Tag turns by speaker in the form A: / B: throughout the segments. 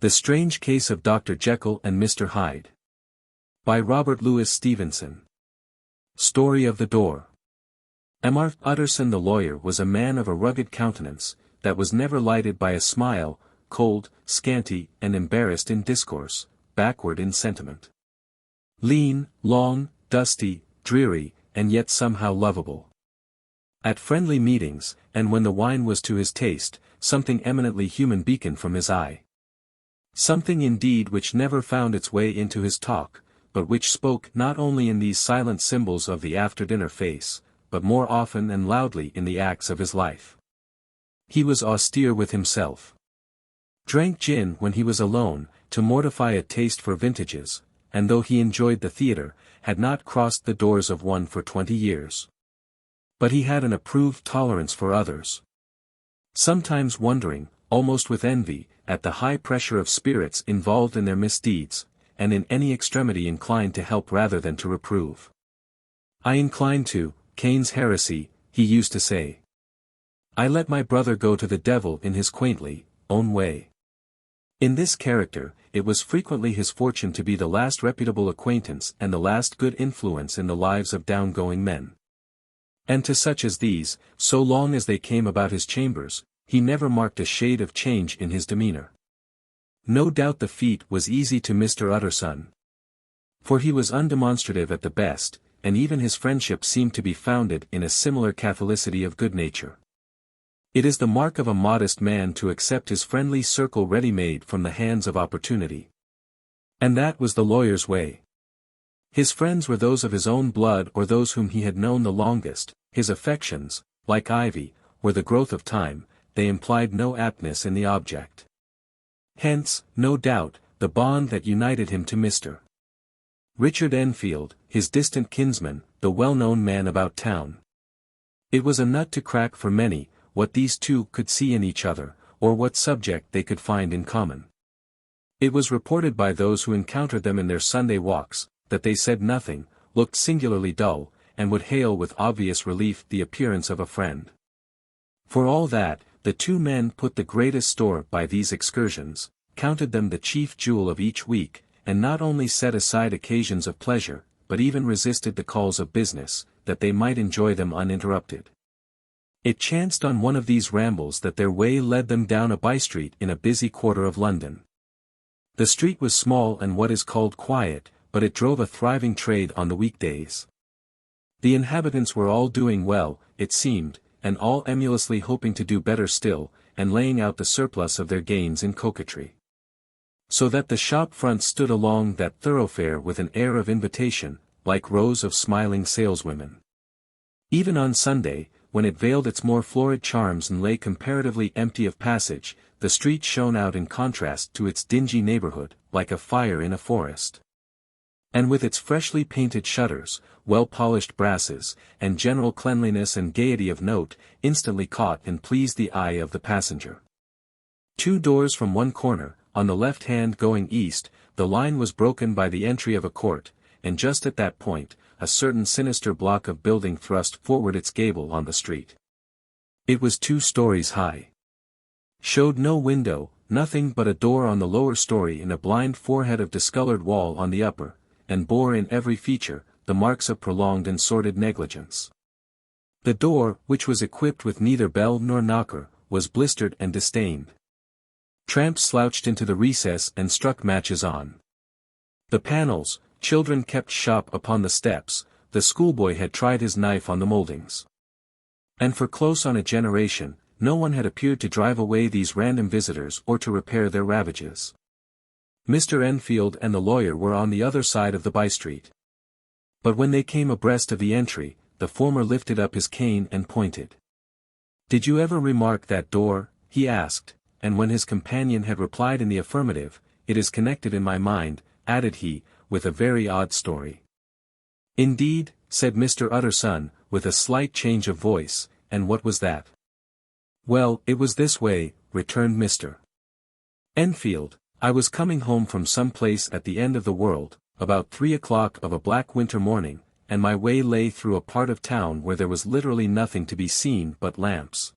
A: The Strange Case of Dr. Jekyll and Mr. Hyde. By Robert Louis Stevenson. Story of the Door. Robert Utterson the lawyer was a man of a rugged countenance, that was never lighted by a smile, cold, scanty, and embarrassed in discourse, backward in sentiment. Lean, long, dusty, dreary, and yet somehow lovable. At friendly meetings, and when the wine was to his taste, something eminently human beaconed from his eye. Something indeed which never found its way into his talk, but which spoke not only in these silent symbols of the after-dinner face, but more often and loudly in the acts of his life. He was austere with himself. Drank gin when he was alone, to mortify a taste for vintages, and though he enjoyed the theatre, had not crossed the doors of one for 20 years. But he had an approved tolerance for others. Sometimes wondering, almost with envy, at the high pressure of spirits involved in their misdeeds, and in any extremity inclined to help rather than to reprove. I incline to Cain's heresy, he used to say. I let my brother go to the devil in his quaintly own way. In this character, it was frequently his fortune to be the last reputable acquaintance and the last good influence in the lives of down-going men. And to such as these, so long as they came about his chambers, he never marked a shade of change in his demeanor. No doubt the feat was easy to Mr. Utterson. For he was undemonstrative at the best, and even his friendship seemed to be founded in a similar catholicity of good nature. It is the mark of a modest man to accept his friendly circle ready-made from the hands of opportunity. And that was the lawyer's way. His friends were those of his own blood or those whom he had known the longest. His affections, like ivy, were the growth of time, they implied no aptness in the object. Hence, no doubt, the bond that united him to Mr. Richard Enfield, his distant kinsman, the well-known man about town. It was a nut to crack for many, what these two could see in each other, or what subject they could find in common. It was reported by those who encountered them in their Sunday walks, that they said nothing, looked singularly dull, and would hail with obvious relief the appearance of a friend. For all that, the two men put the greatest store by these excursions, counted them the chief jewel of each week, and not only set aside occasions of pleasure, but even resisted the calls of business, that they might enjoy them uninterrupted. It chanced on one of these rambles that their way led them down a by-street in a busy quarter of London. The street was small and what is called quiet, but it drove a thriving trade on the weekdays. The inhabitants were all doing well, it seemed, and all emulously hoping to do better still, and laying out the surplus of their gains in coquetry. So that the shop fronts stood along that thoroughfare with an air of invitation, like rows of smiling saleswomen. Even on Sunday, when it veiled its more florid charms and lay comparatively empty of passage, the street shone out in contrast to its dingy neighborhood, like a fire in a forest. And with its freshly painted shutters, well-polished brasses, and general cleanliness and gaiety of note, instantly caught and pleased the eye of the passenger. 2 doors from one corner, on the left hand going east, the line was broken by the entry of a court, and just at that point, a certain sinister block of building thrust forward its gable on the street. It was 2 stories high. Showed no window, nothing but a door on the lower story and a blind forehead of discolored wall on the upper, and bore in every feature, the marks of prolonged and sordid negligence. The door, which was equipped with neither bell nor knocker, was blistered and disdained. Tramps slouched into the recess and struck matches on the panels, children kept shop upon the steps, the schoolboy had tried his knife on the mouldings. And for close on a generation, no one had appeared to drive away these random visitors or to repair their ravages. Mr. Enfield and the lawyer were on the other side of the by-street. But when they came abreast of the entry, the former lifted up his cane and pointed. "Did you ever remark that door?" he asked, and when his companion had replied in the affirmative, "It is connected in my mind," added he, with a very odd story. "Indeed," said Mr. Utterson, with a slight change of voice, "and what was that?" "Well, it was this way," returned Mr. Enfield. "I was coming home from some place at the end of the world, about 3 o'clock of a black winter morning, and my way lay through a part of town where there was literally nothing to be seen but lamps.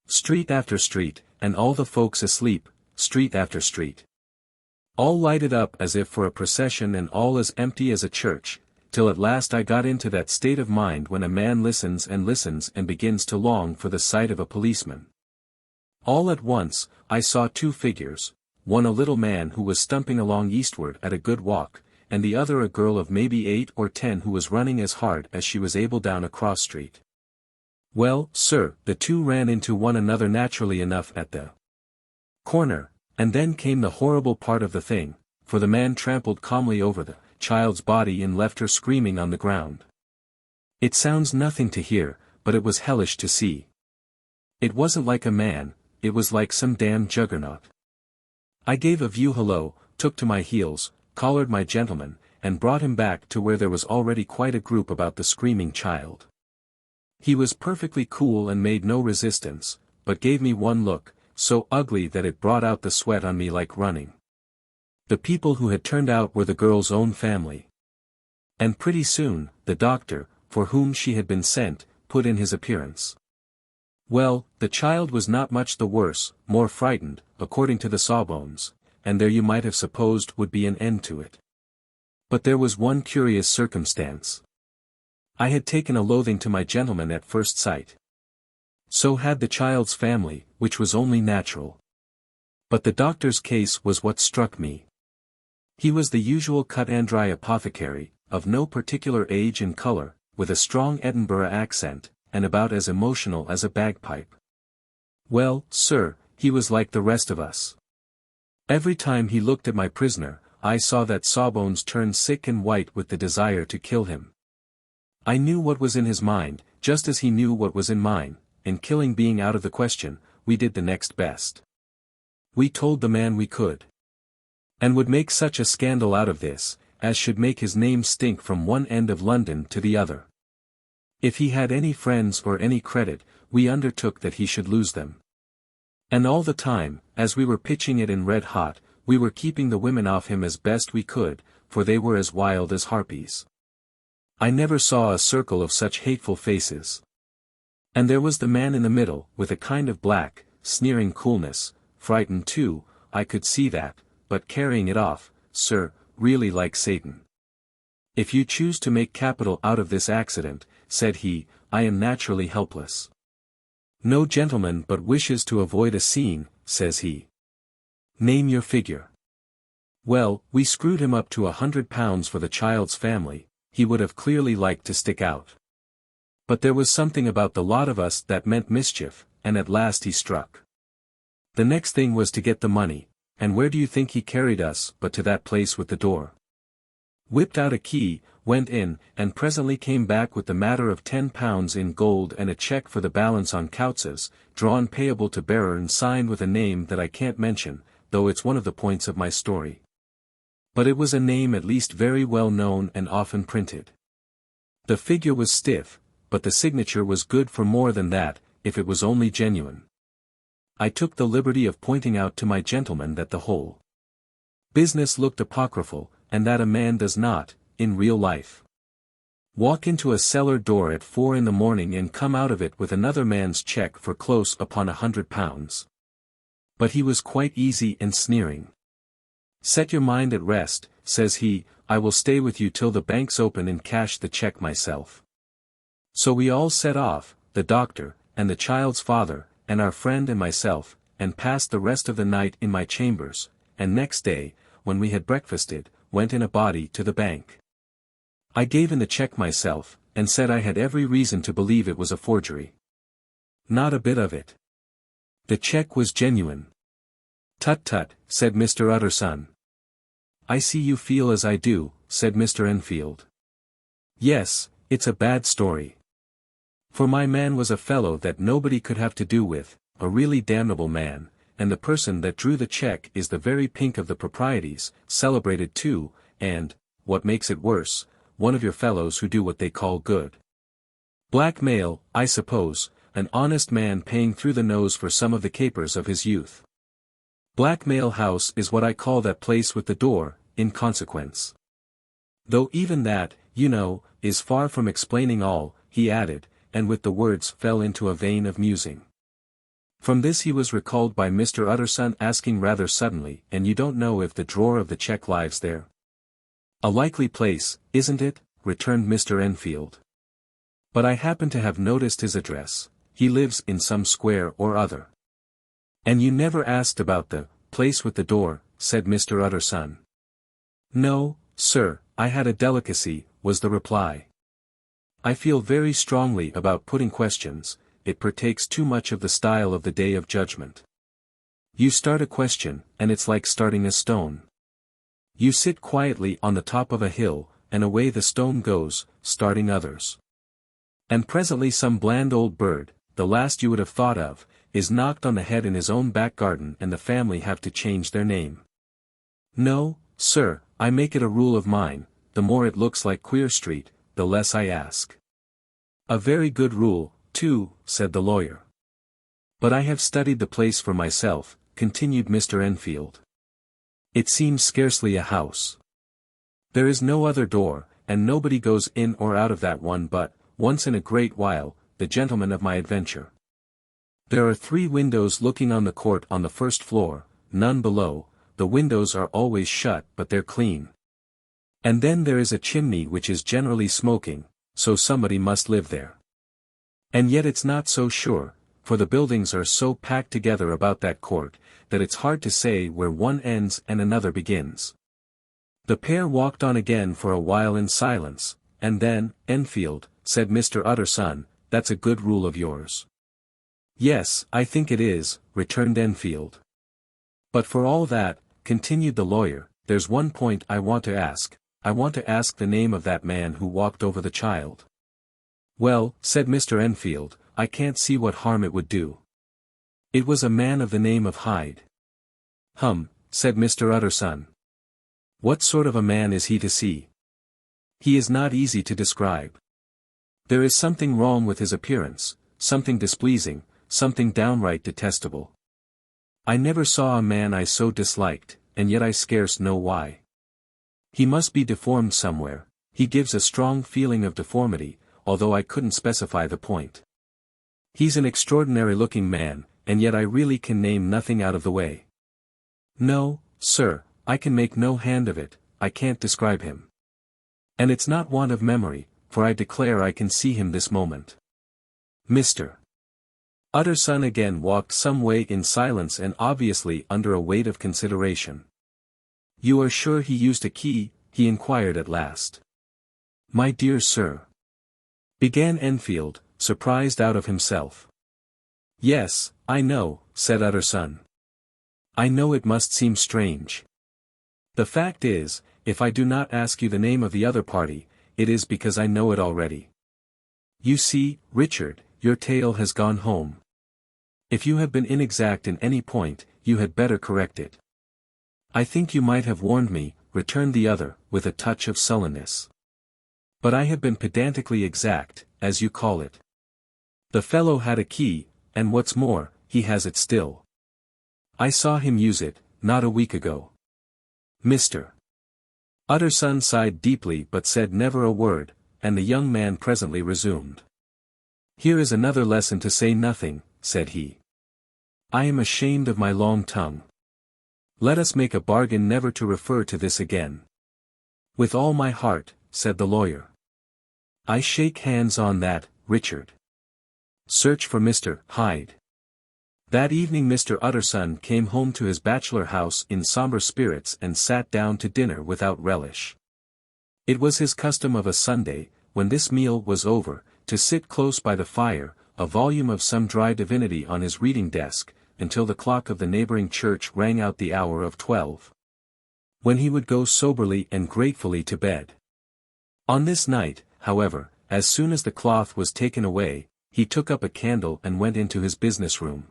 A: Street after street, and all the folks asleep, street after street. All lighted up as if for a procession and all as empty as a church, till at last I got into that state of mind when a man listens and begins to long for the sight of a policeman. All at once, I saw two figures, one a little man who was stumping along eastward at a good walk, and the other a girl of maybe 8 or 10 who was running as hard as she was able down a cross street. Well, sir, the two ran into one another naturally enough at the corner, and then came the horrible part of the thing, for the man trampled calmly over the child's body and left her screaming on the ground. It sounds nothing to hear, but it was hellish to see. It wasn't like a man, it was like some damned juggernaut. I gave a view hello, took to my heels, collared my gentleman, and brought him back to where there was already quite a group about the screaming child. He was perfectly cool and made no resistance, but gave me one look, so ugly that it brought out the sweat on me like running. The people who had turned out were the girl's own family. And pretty soon, the doctor, for whom she had been sent, put in his appearance. Well, the child was not much the worse, more frightened, according to the sawbones, and there you might have supposed would be an end to it. But there was one curious circumstance. I had taken a loathing to my gentleman at first sight. So had the child's family, which was only natural. But the doctor's case was what struck me. He was the usual cut-and-dry apothecary, of no particular age and color, with a strong Edinburgh accent, and about as emotional as a bagpipe. Well, sir, he was like the rest of us. Every time he looked at my prisoner, I saw that Sawbones turn sick and white with the desire to kill him. I knew what was in his mind, just as he knew what was in mine, and killing being out of the question, we did the next best. We told the man we could. And would make such a scandal out of this, as should make his name stink from one end of London to the other. If he had any friends or any credit, we undertook that he should lose them. And all the time, as we were pitching it in red hot, we were keeping the women off him as best we could, for they were as wild as harpies. I never saw a circle of such hateful faces. And there was the man in the middle, with a kind of black, sneering coolness, frightened too, I could see that, but carrying it off, sir, really like Satan. If you choose to make capital out of this accident, said he, I am naturally helpless. No gentleman but wishes to avoid a scene, says he. Name your figure. Well, we screwed him up to £100 for the child's family, he would have clearly liked to stick out. But there was something about the lot of us that meant mischief, and at last he struck. The next thing was to get the money, and where do you think he carried us but to that place with the door? Whipped out a key, went in, and presently came back with the matter of £10 in gold and a cheque for the balance on Coutzes, drawn payable to bearer and signed with a name that I can't mention, though it's one of the points of my story. But it was a name at least very well known and often printed. The figure was stiff, but the signature was good for more than that, if it was only genuine. I took the liberty of pointing out to my gentleman that the whole business looked apocryphal, and that a man does not, in real life, walk into a cellar door at 4 in the morning and come out of it with another man's cheque for close upon £100. But he was quite easy and sneering. Set your mind at rest, says he, I will stay with you till the banks open and cash the cheque myself. So we all set off, the doctor, and the child's father, and our friend and myself, and passed the rest of the night in my chambers, and next day, when we had breakfasted, went in a body to the bank. I gave in the cheque myself, and said I had every reason to believe it was a forgery. Not a bit of it. The cheque was genuine. Tut tut, said Mr. Utterson. I see you feel as I do, said Mr. Enfield. Yes, it's a bad story. For my man was a fellow that nobody could have to do with, a really damnable man, and the person that drew the cheque is the very pink of the proprieties, celebrated too, and, what makes it worse, one of your fellows who do what they call good. Blackmail, I suppose, an honest man paying through the nose for some of the capers of his youth. Blackmail House is what I call that place with the door, in consequence. Though even that, you know, is far from explaining all, he added, and with the words fell into a vein of musing. From this he was recalled by Mr. Utterson asking rather suddenly, "And you don't know if the drawer of the check lies there?" "A likely place, isn't it?" returned Mr. Enfield. "But I happen to have noticed his address. He lives in some square or other." "And you never asked about the place with the door," said Mr. Utterson. "No, sir, I had a delicacy," was the reply. "I feel very strongly about putting questions. It partakes too much of the style of the day of judgment. You start a question, and it's like starting a stone. You sit quietly on the top of a hill, and away the stone goes, starting others. And presently some bland old bird, the last you would have thought of, is knocked on the head in his own back garden and the family have to change their name. No, sir, I make it a rule of mine, the more it looks like Queer Street, the less I ask." "A very good rule, too," said the lawyer. "But I have studied the place for myself," continued Mr. Enfield. "It seems scarcely a house. There is no other door, and nobody goes in or out of that one but, once in a great while, the gentleman of my adventure. There are 3 windows looking on the court on the first floor, none below, the windows are always shut but they're clean. And then there is a chimney which is generally smoking, so somebody must live there. And yet it's not so sure, for the buildings are so packed together about that court, that it's hard to say where one ends and another begins." The pair walked on again for a while in silence, and then, "Enfield," said Mr. Utterson, "that's a good rule of yours." "Yes, I think it is," returned Enfield. "But for all that," continued the lawyer, "there's one point I want to ask. I want to ask the name of that man who walked over the child." "Well," said Mr. Enfield, "I can't see what harm it would do. It was a man of the name of Hyde." Said Mr. Utterson. "What sort of a man is he to see?" "He is not easy to describe. There is something wrong with his appearance, something displeasing, something downright detestable. I never saw a man I so disliked, and yet I scarce know why. He must be deformed somewhere, he gives a strong feeling of deformity, although I couldn't specify the point. He's an extraordinary-looking man, and yet I really can name nothing out of the way. No, sir, I can make no hand of it, I can't describe him. And it's not want of memory, for I declare I can see him this moment." Mr. Utterson again walked some way in silence and obviously under a weight of consideration. "You are sure he used a key?" he inquired at last. "My dear sir," began Enfield, surprised out of himself. "Yes, I know," said Utterson. "I know it must seem strange. The fact is, if I do not ask you the name of the other party, it is because I know it already. You see, Richard, your tale has gone home. If you have been inexact in any point, you had better correct it." "I think you might have warned me," returned the other, with a touch of sullenness. "But I have been pedantically exact, as you call it. The fellow had a key, and what's more, he has it still. I saw him use it, not a week ago." Mr. Utterson sighed deeply but said never a word, and the young man presently resumed. "Here is another lesson to say nothing," said he. "I am ashamed of my long tongue. Let us make a bargain never to refer to this again." "With all my heart," said the lawyer. "I shake hands on that, Richard. Search for Mr. Hyde." That evening Mr. Utterson came home to his bachelor house in somber spirits and sat down to dinner without relish. It was his custom of a Sunday, when this meal was over, to sit close by the fire, a volume of some dry divinity on his reading desk, until the clock of the neighboring church rang out the hour of 12. When he would go soberly and gratefully to bed. On this night, however, as soon as the cloth was taken away, he took up a candle and went into his business room.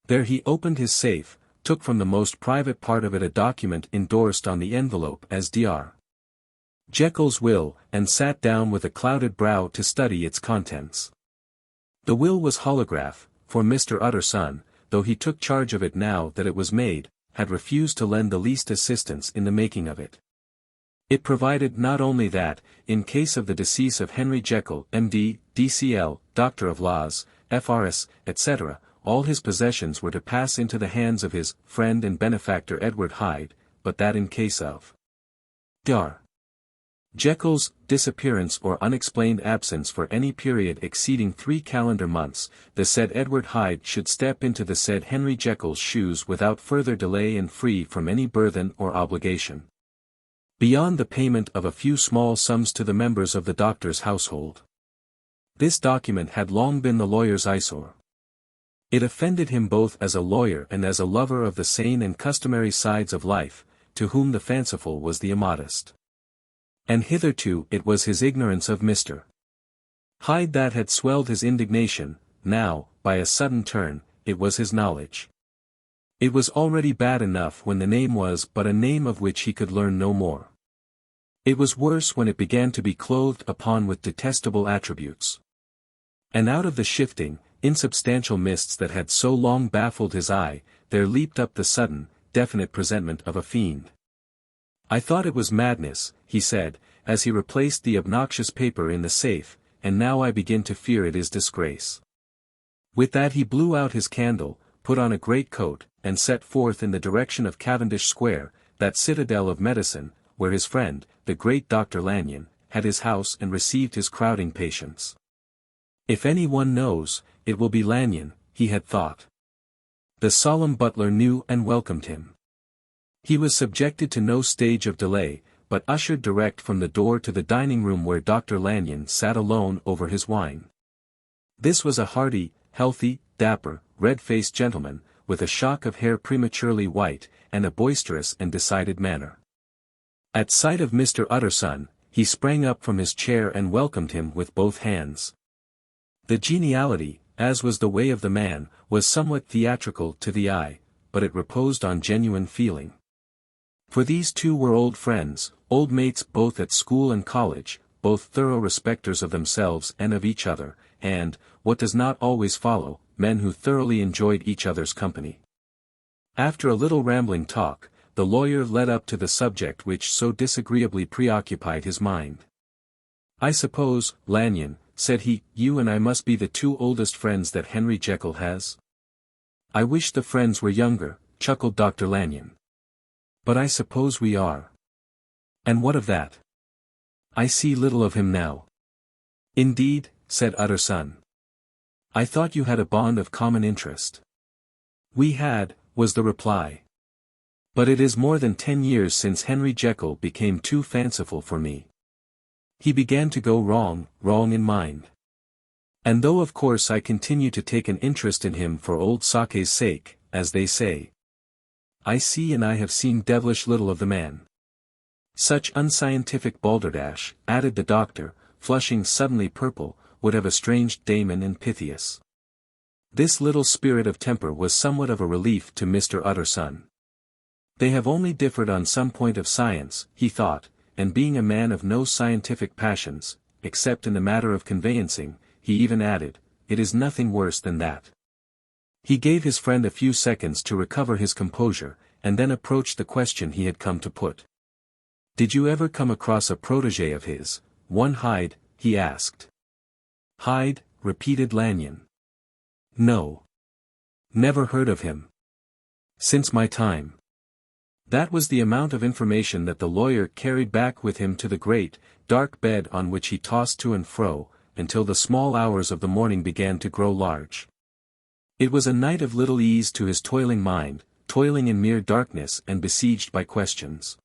A: There he opened his safe, took from the most private part of it a document endorsed on the envelope as Dr. Jekyll's will, and sat down with a clouded brow to study its contents. The will was holograph, for Mr. Utterson, though he took charge of it now that it was made, had refused to lend the least assistance in the making of it. It provided not only that, in case of the decease of Henry Jekyll, M.D., D.C.L., Doctor of Laws, F.R.S., etc., all his possessions were to pass into the hands of his friend and benefactor Edward Hyde, but that in case of Dr. Jekyll's disappearance or unexplained absence for any period exceeding 3 calendar months, the said Edward Hyde should step into the said Henry Jekyll's shoes without further delay and free from any burthen or obligation, beyond the payment of a few small sums to the members of the doctor's household. This document had long been the lawyer's eyesore. It offended him both as a lawyer and as a lover of the sane and customary sides of life, to whom the fanciful was the immodest. And hitherto it was his ignorance of Mr. Hyde that had swelled his indignation. Now, by a sudden turn, it was his knowledge. It was already bad enough when the name was but a name of which he could learn no more. It was worse when it began to be clothed upon with detestable attributes. And out of the shifting, insubstantial mists that had so long baffled his eye, there leaped up the sudden, definite presentment of a fiend. "I thought it was madness," he said, as he replaced the obnoxious paper in the safe, "and now I begin to fear it is disgrace." With that he blew out his candle, put on a great coat, and set forth in the direction of Cavendish Square, that citadel of medicine, where his friend, the great Dr. Lanyon, had his house and received his crowding patients. If any one knows, it will be Lanyon, he had thought. The solemn butler knew and welcomed him. He was subjected to no stage of delay, but ushered direct from the door to the dining room where Dr. Lanyon sat alone over his wine. This was a hearty, healthy, dapper, red-faced gentleman, with a shock of hair prematurely white, and a boisterous and decided manner. At sight of Mr. Utterson, he sprang up from his chair and welcomed him with both hands. The geniality, as was the way of the man, was somewhat theatrical to the eye, but it reposed on genuine feeling. For these two were old friends, old mates both at school and college, both thorough respecters of themselves and of each other, and, what does not always follow, men who thoroughly enjoyed each other's company. After a little rambling talk, the lawyer led up to the subject which so disagreeably preoccupied his mind. "I suppose, Lanyon," said he, "you and I must be the two oldest friends that Henry Jekyll has?" "I wish the friends were younger," chuckled Dr. Lanyon. "But I suppose we are." "And what of that? I see little of him now." "Indeed," said Utterson. "I thought you had a bond of common interest." "We had," was the reply. "But it is more than 10 years since Henry Jekyll became too fanciful for me. He began to go wrong in mind. And though of course I continue to take an interest in him for old sake's sake, as they say, I see and I have seen devilish little of the man." "Such unscientific balderdash," added the doctor, flushing suddenly purple, "would have estranged Damon and Pythias." This little spirit of temper was somewhat of a relief to Mr. Utterson. They have only differed on some point of science, he thought, and being a man of no scientific passions, except in the matter of conveyancing, he even added, "it is nothing worse than that." He gave his friend a few seconds to recover his composure, and then approached the question he had come to put. "Did you ever come across a protégé of his, one Hyde?" he asked. "Hyde," repeated Lanyon. "No. Never heard of him. Since my time." That was the amount of information that the lawyer carried back with him to the great, dark bed on which he tossed to and fro, until the small hours of the morning began to grow large. It was a night of little ease to his toiling mind, toiling in mere darkness and besieged by questions.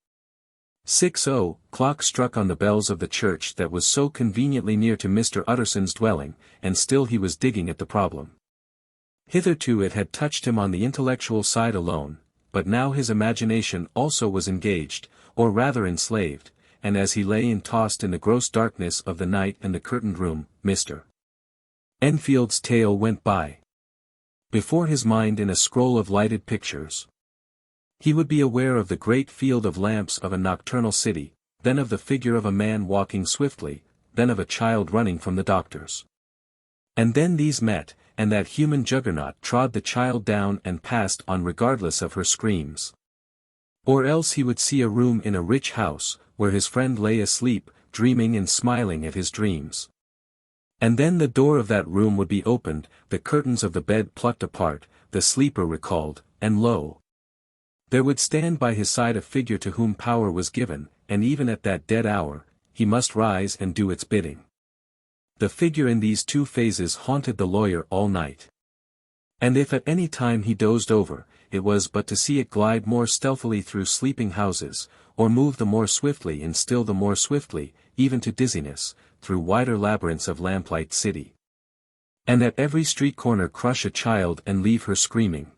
A: 6:00 struck on the bells of the church that was so conveniently near to Mr. Utterson's dwelling, and still he was digging at the problem. Hitherto it had touched him on the intellectual side alone, but now his imagination also was engaged, or rather enslaved, and as he lay and tossed in the gross darkness of the night in the curtained room, Mr. Enfield's tale went by before his mind in a scroll of lighted pictures. He would be aware of the great field of lamps of a nocturnal city, then of the figure of a man walking swiftly, then of a child running from the doctors. And then these met, and that human juggernaut trod the child down and passed on regardless of her screams. Or else he would see a room in a rich house, where his friend lay asleep, dreaming and smiling at his dreams. And then the door of that room would be opened, the curtains of the bed plucked apart, the sleeper recalled, and lo! There would stand by his side a figure to whom power was given, and even at that dead hour, he must rise and do its bidding. The figure in these two phases haunted the lawyer all night. And if at any time he dozed over, it was but to see it glide more stealthily through sleeping houses, or move the more swiftly and still the more swiftly, even to dizziness, through wider labyrinths of lamplight city. And at every street corner crush a child and leave her screaming.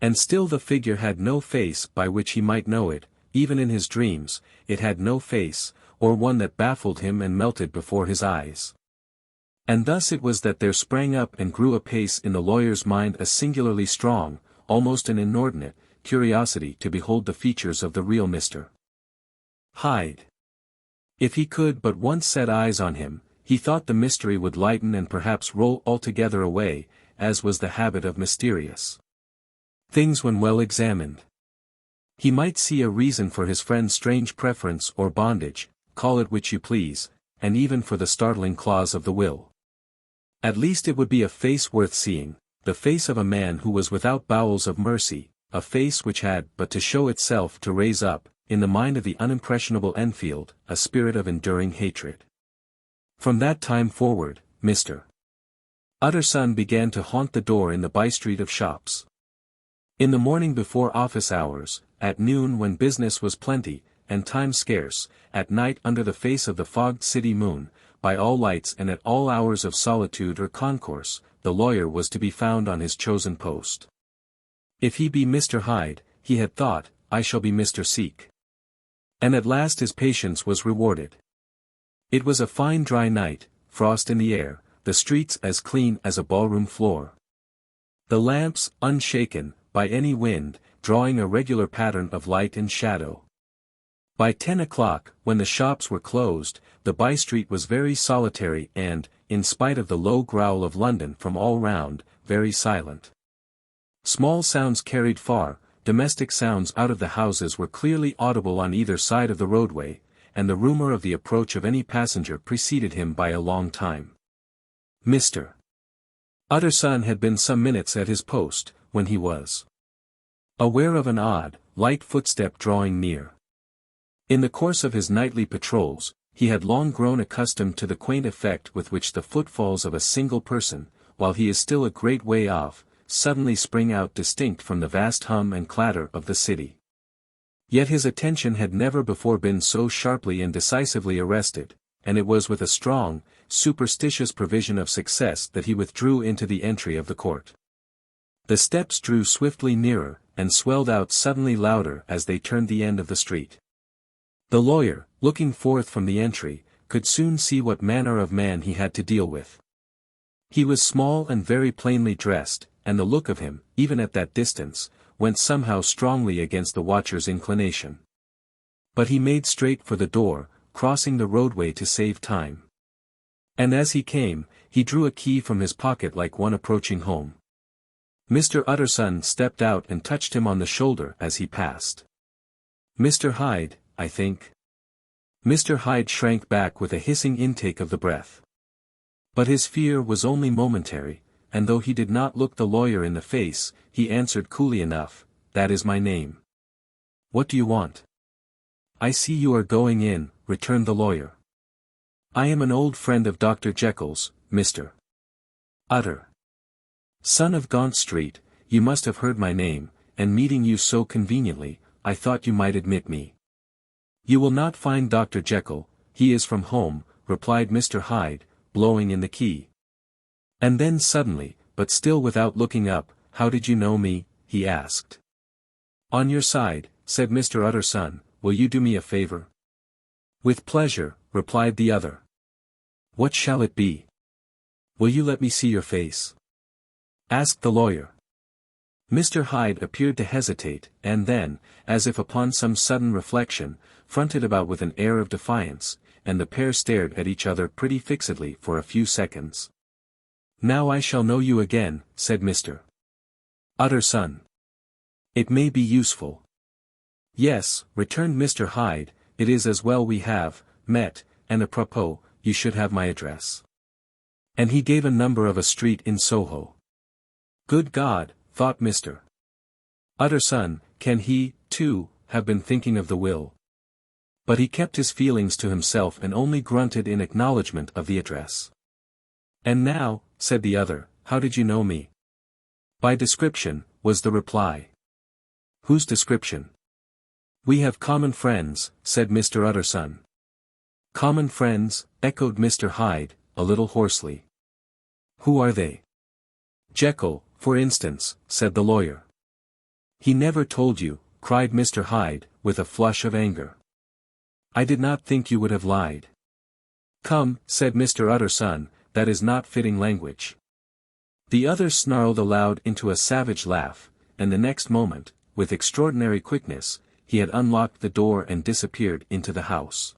A: And still the figure had no face by which he might know it, even in his dreams, it had no face, or one that baffled him and melted before his eyes. And thus it was that there sprang up and grew apace in the lawyer's mind a singularly strong, almost an inordinate, curiosity to behold the features of the real Mr. Hyde. If he could but once set eyes on him, he thought the mystery would lighten and perhaps roll altogether away, as was the habit of mysterious things when well examined. He might see a reason for his friend's strange preference or bondage, call it which you please, and even for the startling clause of the will. At least it would be a face worth seeing, the face of a man who was without bowels of mercy, a face which had but to show itself to raise up, in the mind of the unimpressionable Enfield, a spirit of enduring hatred. From that time forward, Mr. Utterson began to haunt the door in the by-street of shops. In the morning before office hours, at noon when business was plenty, and time scarce, at night under the face of the fogged city moon, by all lights and at all hours of solitude or concourse, the lawyer was to be found on his chosen post. If he be Mr. Hyde, he had thought, I shall be Mr. Seek. And at last his patience was rewarded. It was a fine dry night, frost in the air, the streets as clean as a ballroom floor. The lamps, unshaken, by any wind, drawing a regular pattern of light and shadow. By 10 o'clock, when the shops were closed, the by-street was very solitary and, in spite of the low growl of London from all round, very silent. Small sounds carried far, domestic sounds out of the houses were clearly audible on either side of the roadway, and the rumor of the approach of any passenger preceded him by a long time. Mr. Utterson had been some minutes at his post, when he was aware of an odd, light footstep drawing near. In the course of his nightly patrols, he had long grown accustomed to the quaint effect with which the footfalls of a single person, while he is still a great way off, suddenly spring out distinct from the vast hum and clatter of the city. Yet his attention had never before been so sharply and decisively arrested, and it was with a strong, superstitious prevision of success that he withdrew into the entry of the court. The steps drew swiftly nearer, and swelled out suddenly louder as they turned the end of the street. The lawyer, looking forth from the entry, could soon see what manner of man he had to deal with. He was small and very plainly dressed, and the look of him, even at that distance, went somehow strongly against the watcher's inclination. But he made straight for the door, crossing the roadway to save time. And as he came, he drew a key from his pocket like one approaching home. Mr. Utterson stepped out and touched him on the shoulder as he passed. Mr. Hyde, I think. Mr. Hyde shrank back with a hissing intake of the breath. But his fear was only momentary, and though he did not look the lawyer in the face, he answered coolly enough, "That is my name." "What do you want?" "I see you are going in," returned the lawyer. "I am an old friend of Dr. Jekyll's, Mr. Son of Gaunt Street. You must have heard my name, and meeting you so conveniently, I thought you might admit me." "You will not find Dr. Jekyll, he is from home," replied Mr. Hyde, blowing in the key. And then suddenly, but still without looking up, "How did you know me?" he asked. "On your side," said Mr. Utterson. "Will you do me a favor?" "With pleasure," replied the other. "What shall it be?" "Will you let me see your face?" asked the lawyer. Mr. Hyde appeared to hesitate, and then, as if upon some sudden reflection, fronted about with an air of defiance, and the pair stared at each other pretty fixedly for a few seconds. "Now I shall know you again," said Mr. Utterson. "It may be useful." "Yes," returned Mr. Hyde, "it is as well we have met, and apropos, you should have my address." And he gave a number of a street in Soho. Good God, thought Mr. Utterson, can he, too, have been thinking of the will? But he kept his feelings to himself and only grunted in acknowledgment of the address. And now, said the other, how did you know me? By description, was the reply. Whose description? We have common friends, said Mr. Utterson. Common friends, echoed Mr. Hyde, a little hoarsely. Who are they? Jekyll, for instance, said the lawyer. He never told you, cried Mr. Hyde, with a flush of anger. I did not think you would have lied. Come, said Mr. Utterson, that is not fitting language. The other snarled aloud into a savage laugh, and the next moment, with extraordinary quickness, he had unlocked the door and disappeared into the house.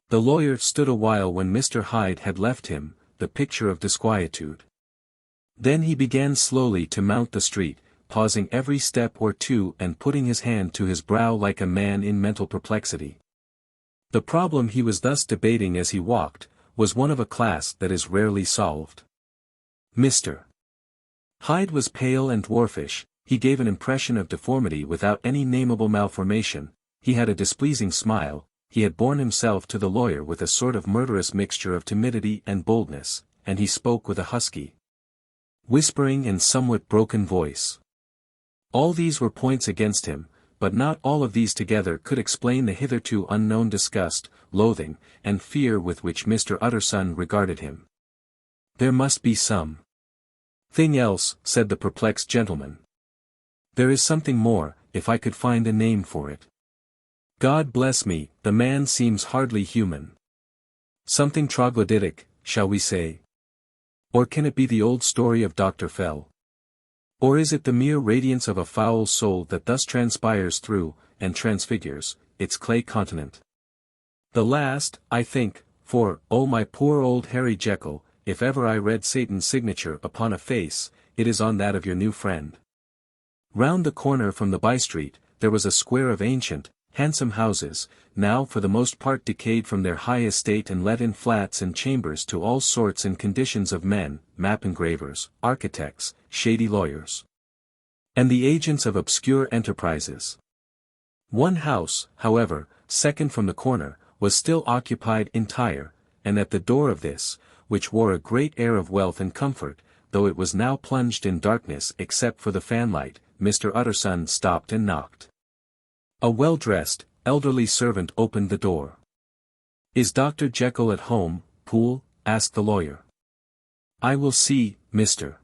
A: The lawyer stood a while when Mr. Hyde had left him, the picture of disquietude. Then he began slowly to mount the street, pausing every step or two and putting his hand to his brow like a man in mental perplexity. The problem he was thus debating as he walked, was one of a class that is rarely solved. Mr. Hyde was pale and dwarfish, he gave an impression of deformity without any nameable malformation, he had a displeasing smile, he had borne himself to the lawyer with a sort of murderous mixture of timidity and boldness, and he spoke with a husky, whispering and somewhat broken voice. All these were points against him, but not all of these together could explain the hitherto unknown disgust, loathing, and fear with which Mr. Utterson regarded him. There must be some thing else, said the perplexed gentleman. There is something more, if I could find a name for it. God bless me, the man seems hardly human. Something troglodytic, shall we say? Or can it be the old story of Dr. Fell? Or is it the mere radiance of a foul soul that thus transpires through, and transfigures, its clay continent? The last, I think, for, oh my poor old Harry Jekyll, if ever I read Satan's signature upon a face, it is on that of your new friend. Round the corner from the by-street, there was a square of ancient, handsome houses, now for the most part decayed from their high estate and let in flats and chambers to all sorts and conditions of men, map engravers, architects, shady lawyers, and the agents of obscure enterprises. One house, however, second from the corner, was still occupied entire, and at the door of this, which wore a great air of wealth and comfort, though it was now plunged in darkness except for the fanlight, Mr. Utterson stopped and knocked. A well-dressed, elderly servant opened the door. Is Dr. Jekyll at home, Poole? Asked the lawyer. I will see, Mr.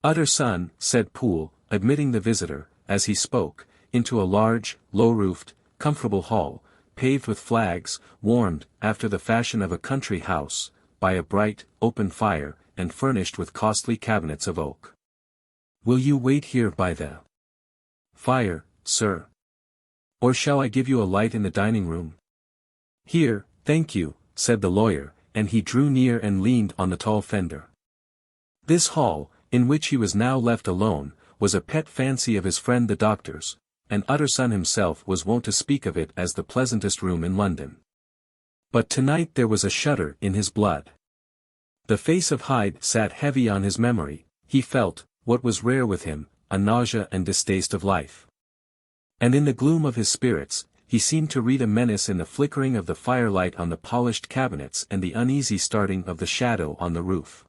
A: Utterson, said Poole, admitting the visitor, as he spoke, into a large, low-roofed, comfortable hall, paved with flags, warmed, after the fashion of a country house, by a bright, open fire, and furnished with costly cabinets of oak. Will you wait here by the fire, sir? Or shall I give you a light in the dining room? Here, thank you, said the lawyer, and he drew near and leaned on the tall fender. This hall, in which he was now left alone, was a pet fancy of his friend the doctor's, and Utterson himself was wont to speak of it as the pleasantest room in London. But tonight there was a shudder in his blood. The face of Hyde sat heavy on his memory, he felt, what was rare with him, a nausea and distaste of life. And in the gloom of his spirits, he seemed to read a menace in the flickering of the firelight on the polished cabinets and the uneasy starting of the shadow on the roof.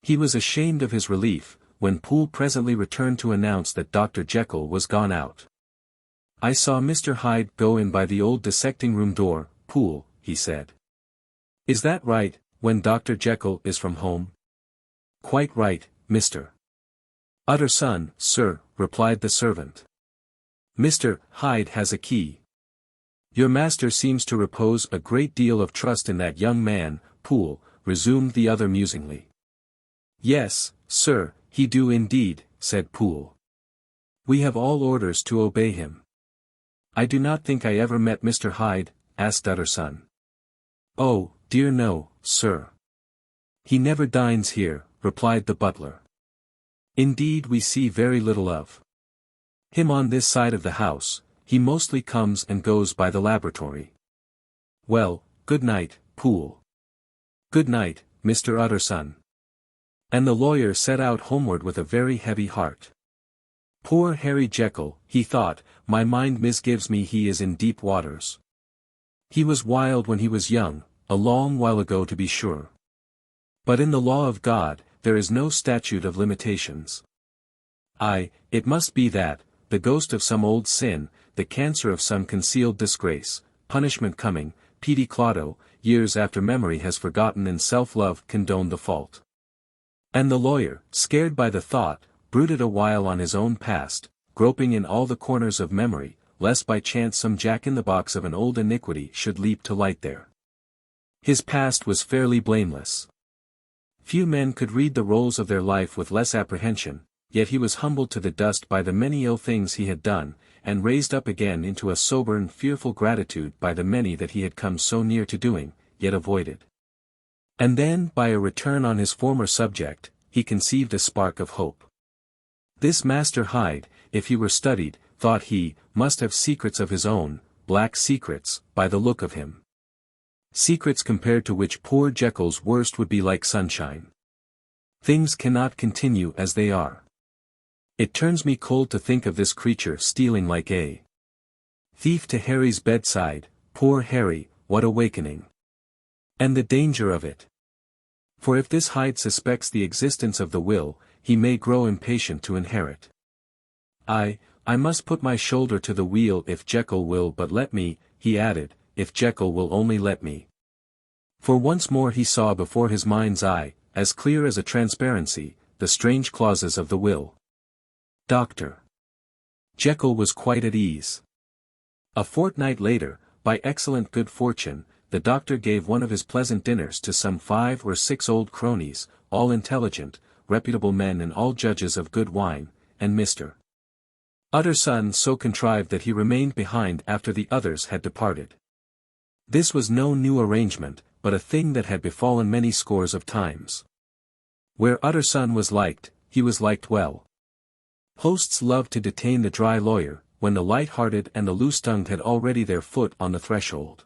A: He was ashamed of his relief, when Poole presently returned to announce that Dr. Jekyll was gone out. I saw Mr. Hyde go in by the old dissecting-room door, Poole, he said. Is that right, when Dr. Jekyll is from home? Quite right, Mr. Utterson, sir, replied the servant. Mr. Hyde has a key. Your master seems to repose a great deal of trust in that young man, Poole, resumed the other musingly. Yes, sir, he do indeed, said Poole. We have all orders to obey him. I do not think I ever met Mr. Hyde, asked Utterson. Oh, dear no, sir. He never dines here, replied the butler. Indeed we see very little of him on this side of the house, he mostly comes and goes by the laboratory. Well, good night, Poole. Good night, Mr. Utterson. And the lawyer set out homeward with a very heavy heart. Poor Harry Jekyll, he thought, my mind misgives me he is in deep waters. He was wild when he was young, a long while ago to be sure. But in the law of God, there is no statute of limitations. It must be that, the ghost of some old sin, the cancer of some concealed disgrace, punishment coming, pedi claudo, years after memory has forgotten and self-love condoned the fault. And the lawyer, scared by the thought, brooded a while on his own past, groping in all the corners of memory, lest by chance some jack-in-the-box of an old iniquity should leap to light there. His past was fairly blameless. Few men could read the rolls of their life with less apprehension, yet he was humbled to the dust by the many ill things he had done, and raised up again into a sober and fearful gratitude by the many that he had come so near to doing, yet avoided. And then, by a return on his former subject, he conceived a spark of hope. This Master Hyde, if he were studied, thought he, must have secrets of his own, black secrets, by the look of him. Secrets compared to which poor Jekyll's worst would be like sunshine. Things cannot continue as they are. It turns me cold to think of this creature stealing like a thief to Harry's bedside. Poor Harry, what awakening! And the danger of it. For if this Hyde suspects the existence of the will, he may grow impatient to inherit. I must put my shoulder to the wheel if Jekyll will but let me, he added, if Jekyll will only let me. For once more he saw before his mind's eye, as clear as a transparency, the strange clauses of the will. Dr. Jekyll was quite at ease. A fortnight later, by excellent good fortune, the doctor gave one of his pleasant dinners to some 5 or 6 old cronies, all intelligent, reputable men and all judges of good wine, and Mr. Utterson so contrived that he remained behind after the others had departed. This was no new arrangement, but a thing that had befallen many scores of times. Where Utterson was liked, he was liked well. Hosts loved to detain the dry lawyer, when the light-hearted and the loose-tongued had already their foot on the threshold.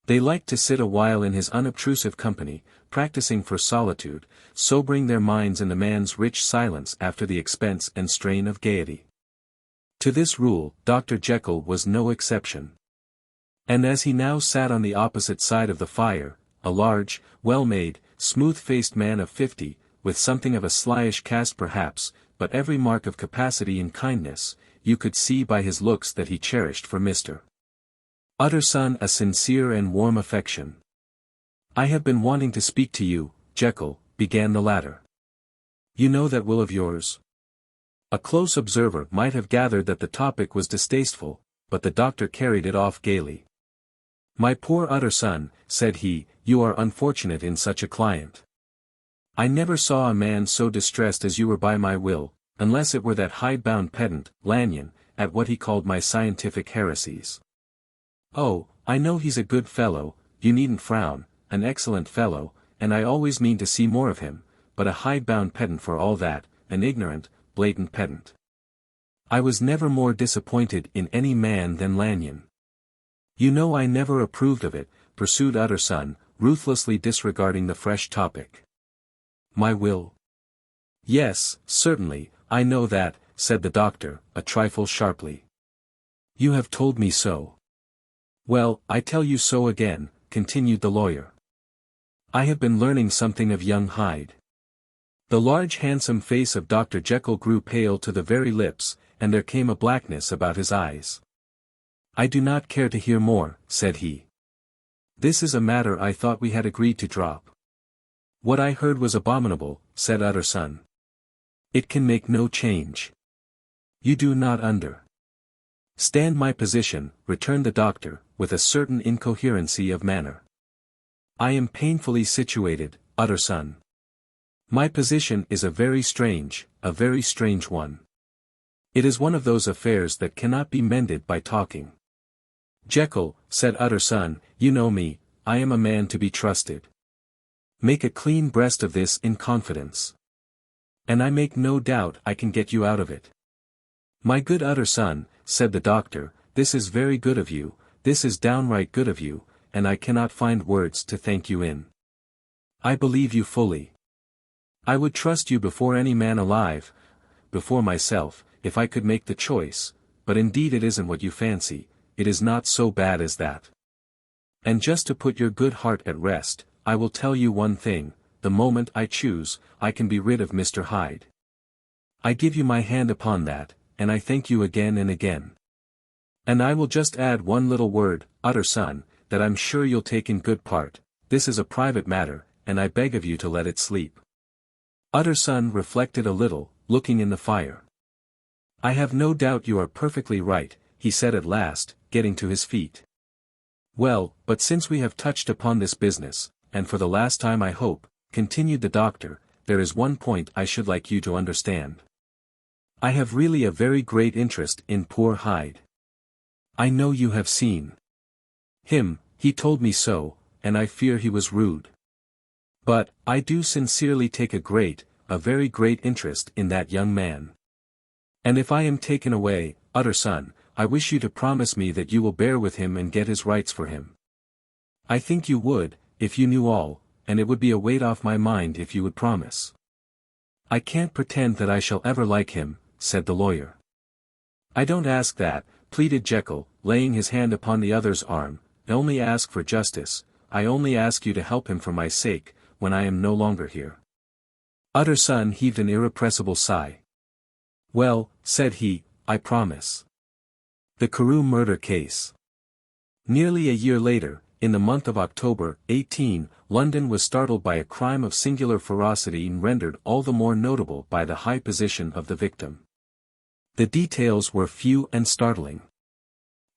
A: They liked to sit a while in his unobtrusive company, practicing for solitude, sobering their minds in the man's rich silence after the expense and strain of gaiety. To this rule, Dr. Jekyll was no exception. And as he now sat on the opposite side of the fire, a large, well-made, smooth-faced man of 50, with something of a slyish cast perhaps, but every mark of capacity and kindness, you could see by his looks that he cherished for Mr. Utterson a sincere and warm affection. I have been wanting to speak to you, Jekyll, began the latter. You know that will of yours? A close observer might have gathered that the topic was distasteful, but the doctor carried it off gaily. My poor Utterson, said he, you are unfortunate in such a client. I never saw a man so distressed as you were by my will, unless it were that hide-bound pedant, Lanyon, at what he called my scientific heresies. Oh, I know he's a good fellow, you needn't frown, an excellent fellow, and I always mean to see more of him, but a hide-bound pedant for all that, an ignorant, blatant pedant. I was never more disappointed in any man than Lanyon. You know I never approved of it, pursued Utterson, ruthlessly disregarding the fresh topic. My will? Yes, certainly, I know that, said the doctor, a trifle sharply. You have told me so. Well, I tell you so again, continued the lawyer. I have been learning something of young Hyde. The large handsome face of Dr. Jekyll grew pale to the very lips, and there came a blackness about his eyes. I do not care to hear more, said he. This is a matter I thought we had agreed to drop. What I heard was abominable, said Utterson. It can make no change. You do not understand my position, returned the doctor, with a certain incoherency of manner. I am painfully situated, Utterson. My position is a very strange one. It is one of those affairs that cannot be mended by talking. Jekyll, said Utterson, you know me, I am a man to be trusted. Make a clean breast of this in confidence. And I make no doubt I can get you out of it. My good Utterson, said the doctor, this is very good of you, this is downright good of you, and I cannot find words to thank you in. I believe you fully. I would trust you before any man alive, before myself, if I could make the choice, but indeed it isn't what you fancy, it is not so bad as that. And just to put your good heart at rest, I will tell you one thing, the moment I choose, I can be rid of Mr. Hyde. I give you my hand upon that, and I thank you again and again. And I will just add one little word, Utterson, that I'm sure you'll take in good part. This is a private matter, and I beg of you to let it sleep. Utterson reflected a little, looking in the fire. I have no doubt you are perfectly right, he said at last, getting to his feet. Well, but since we have touched upon this business, and for the last time I hope, continued the doctor, there is one point I should like you to understand. I have really a very great interest in poor Hyde. I know you have seen him, he told me so, and I fear he was rude. But, I do sincerely take a very great interest in that young man. And if I am taken away, Utterson, I wish you to promise me that you will bear with him and get his rights for him. I think you would, if you knew all, and it would be a weight off my mind if you would promise. I can't pretend that I shall ever like him, said the lawyer. I don't ask that, pleaded Jekyll, laying his hand upon the other's arm, I only ask for justice, I only ask you to help him for my sake, when I am no longer here. Utterson heaved an irrepressible sigh. Well, said he, I promise. The Carew murder case. Nearly a year later, in the month of October, 18, London was startled by a crime of singular ferocity and rendered all the more notable by the high position of the victim. The details were few and startling.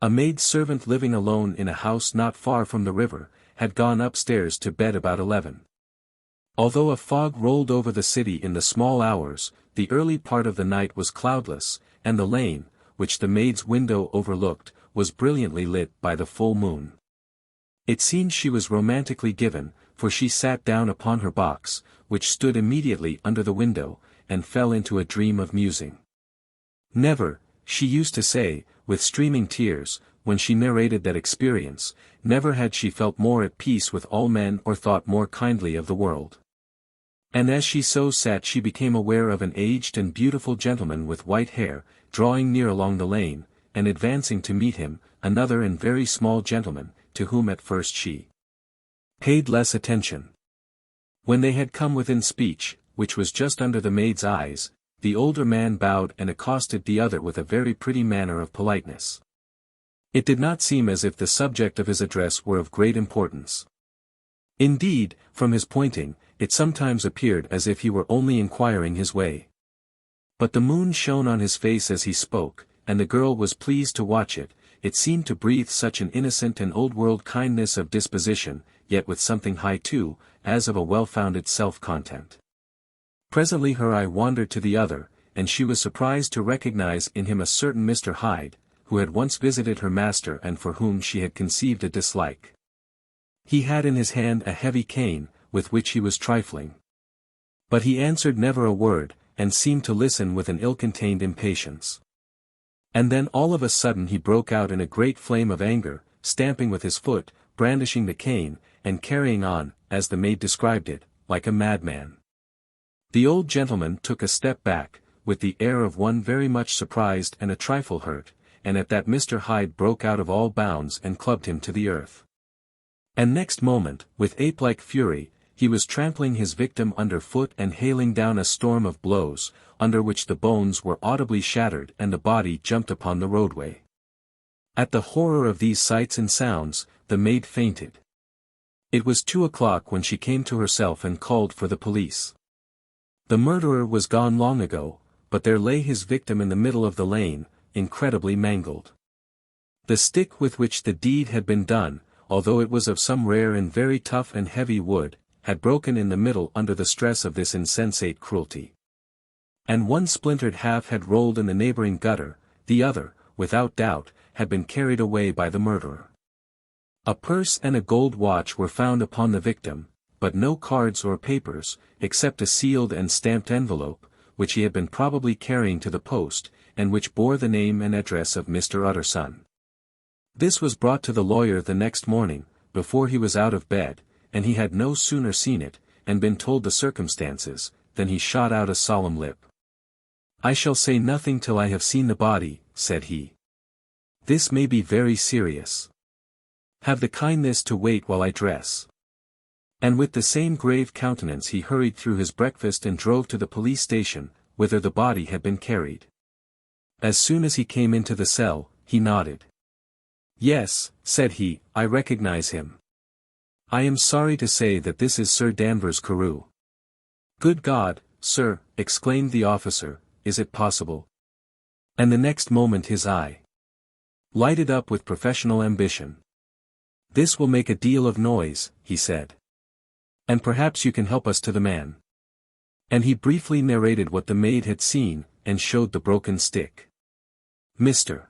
A: A maid-servant living alone in a house not far from the river, had gone upstairs to bed about 11. Although a fog rolled over the city in the small hours, the early part of the night was cloudless, and the lane, which the maid's window overlooked, was brilliantly lit by the full moon. It seemed she was romantically given, for she sat down upon her box, which stood immediately under the window, and fell into a dream of musing. Never, she used to say, with streaming tears, when she narrated that experience, never had she felt more at peace with all men or thought more kindly of the world. And as she so sat she became aware of an aged and beautiful gentleman with white hair, drawing near along the lane, and advancing to meet him, another and very small gentleman, to whom at first she paid less attention. When they had come within speech, which was just under the maid's eyes, the older man bowed and accosted the other with a very pretty manner of politeness. It did not seem as if the subject of his address were of great importance. Indeed, from his pointing, it sometimes appeared as if he were only inquiring his way. But the moon shone on his face as he spoke, and the girl was pleased to watch it. It seemed to breathe such an innocent and old-world kindness of disposition, yet with something high too, as of a well-founded self-content. Presently her eye wandered to the other, and she was surprised to recognize in him a certain Mr. Hyde, who had once visited her master and for whom she had conceived a dislike. He had in his hand a heavy cane, with which he was trifling. But he answered never a word, and seemed to listen with an ill-contained impatience. And then all of a sudden he broke out in a great flame of anger, stamping with his foot, brandishing the cane, and carrying on, as the maid described it, like a madman. The old gentleman took a step back, with the air of one very much surprised and a trifle hurt, and at that Mr. Hyde broke out of all bounds and clubbed him to the earth. And next moment, with ape-like fury, he was trampling his victim under foot and hailing down a storm of blows, under which the bones were audibly shattered and the body jumped upon the roadway. At the horror of these sights and sounds, the maid fainted. It was 2 o'clock when she came to herself and called for the police. The murderer was gone long ago, but there lay his victim in the middle of the lane, incredibly mangled. The stick with which the deed had been done, although it was of some rare and very tough and heavy wood, had broken in the middle under the stress of this insensate cruelty. And one splintered half had rolled in the neighboring gutter, the other, without doubt, had been carried away by the murderer. A purse and a gold watch were found upon the victim, but no cards or papers, except a sealed and stamped envelope, which he had been probably carrying to the post, and which bore the name and address of Mr. Utterson. This was brought to the lawyer the next morning, before he was out of bed, and he had no sooner seen it, and been told the circumstances, then he shot out a solemn lip. "I shall say nothing till I have seen the body," said he. "This may be very serious. Have the kindness to wait while I dress." And with the same grave countenance he hurried through his breakfast and drove to the police station, whither the body had been carried. As soon as he came into the cell, he nodded. "Yes," said he, "I recognize him. I am sorry to say that this is Sir Danvers Carew." "Good God, sir," exclaimed the officer, "is it possible?" And the next moment his eye lighted up with professional ambition. "This will make a deal of noise," he said. "And perhaps you can help us to the man." And he briefly narrated what the maid had seen, and showed the broken stick. Mr.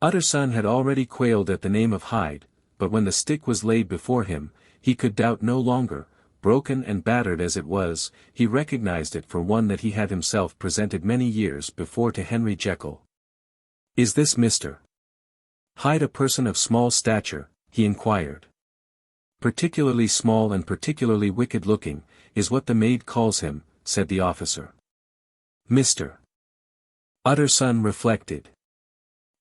A: Utterson had already quailed at the name of Hyde, but when the stick was laid before him, he could doubt no longer. Broken and battered as it was, he recognized it for one that he had himself presented many years before to Henry Jekyll. "Is this Mr. Hyde a person of small stature?" he inquired. "Particularly small and particularly wicked-looking, is what the maid calls him," said the officer. Mr. Utterson reflected.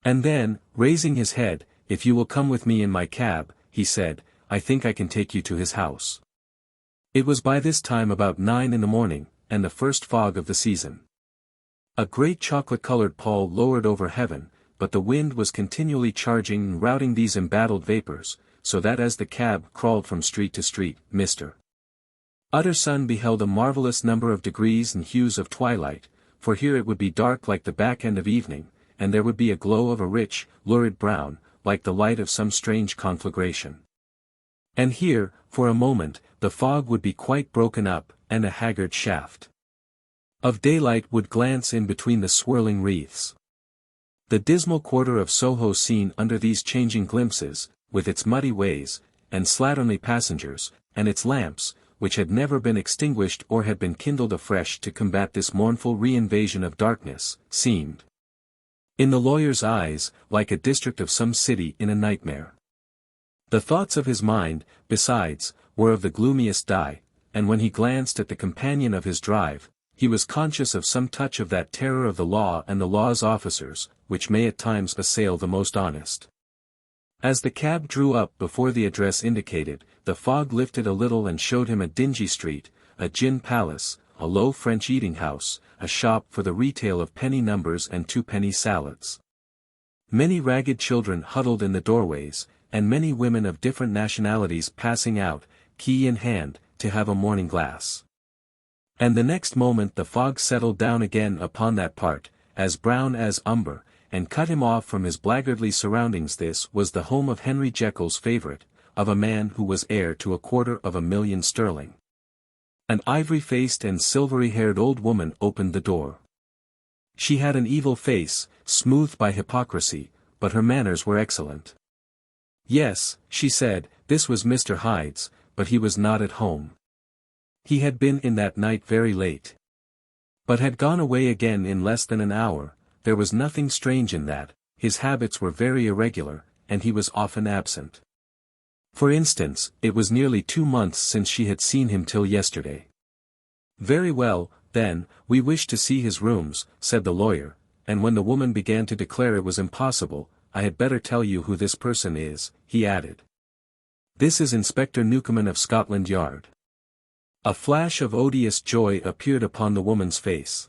A: And then, raising his head, "If you will come with me in my cab," he said, "I think I can take you to his house." It was by this time about 9 in the morning, and the first fog of the season. A great chocolate-colored pall lowered over heaven, but the wind was continually charging and routing these embattled vapors, so that as the cab crawled from street to street, Mr. Utterson beheld a marvelous number of degrees and hues of twilight, for here it would be dark like the back end of evening, and there would be a glow of a rich, lurid brown, like the light of some strange conflagration. And here, for a moment, the fog would be quite broken up, and a haggard shaft of daylight would glance in between the swirling wreaths. The dismal quarter of Soho seen under these changing glimpses, with its muddy ways, and slatternly passengers, and its lamps, which had never been extinguished or had been kindled afresh to combat this mournful re-invasion of darkness, seemed, in the lawyer's eyes, like a district of some city in a nightmare. The thoughts of his mind, besides, were of the gloomiest dye, and when he glanced at the companion of his drive, he was conscious of some touch of that terror of the law and the law's officers, which may at times assail the most honest. As the cab drew up before the address indicated, the fog lifted a little and showed him a dingy street, a gin palace, a low French eating-house, a shop for the retail of penny numbers and two-penny salads. Many ragged children huddled in the doorways, and many women of different nationalities passing out, key in hand, to have a morning glass. And the next moment the fog settled down again upon that part, as brown as umber, and cut him off from his blackguardly surroundings. This was the home of Henry Jekyll's favourite, of a man who was heir to £250,000 sterling. An ivory-faced and silvery-haired old woman opened the door. She had an evil face, smoothed by hypocrisy, but her manners were excellent. Yes, she said, this was Mr. Hyde's, but he was not at home. He had been in that night very late, but had gone away again in less than an hour. There was nothing strange in that. His habits were very irregular, and he was often absent. For instance, it was nearly 2 months since she had seen him till yesterday. "Very well, then, we wish to see his rooms," said the lawyer, and when the woman began to declare it was impossible, "I had better tell you who this person is," he added. "This is Inspector Newcomen of Scotland Yard." A flash of odious joy appeared upon the woman's face.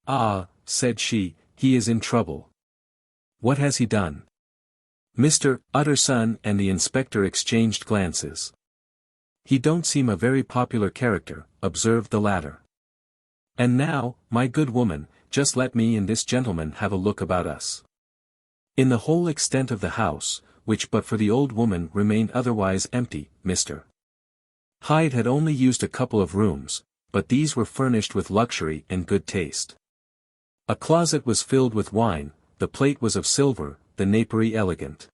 A: "Ah," said she, "he is in trouble." "What has he done?" Mr. Utterson and the inspector exchanged glances. "He don't seem a very popular character," observed the latter. "And now, my good woman, just let me and this gentleman have a look about us." In the whole extent of the house, which but for the old woman remained otherwise empty, Mr. Hyde had only used a couple of rooms, but these were furnished with luxury and good taste. A closet was filled with wine, the plate was of silver, the napery elegant.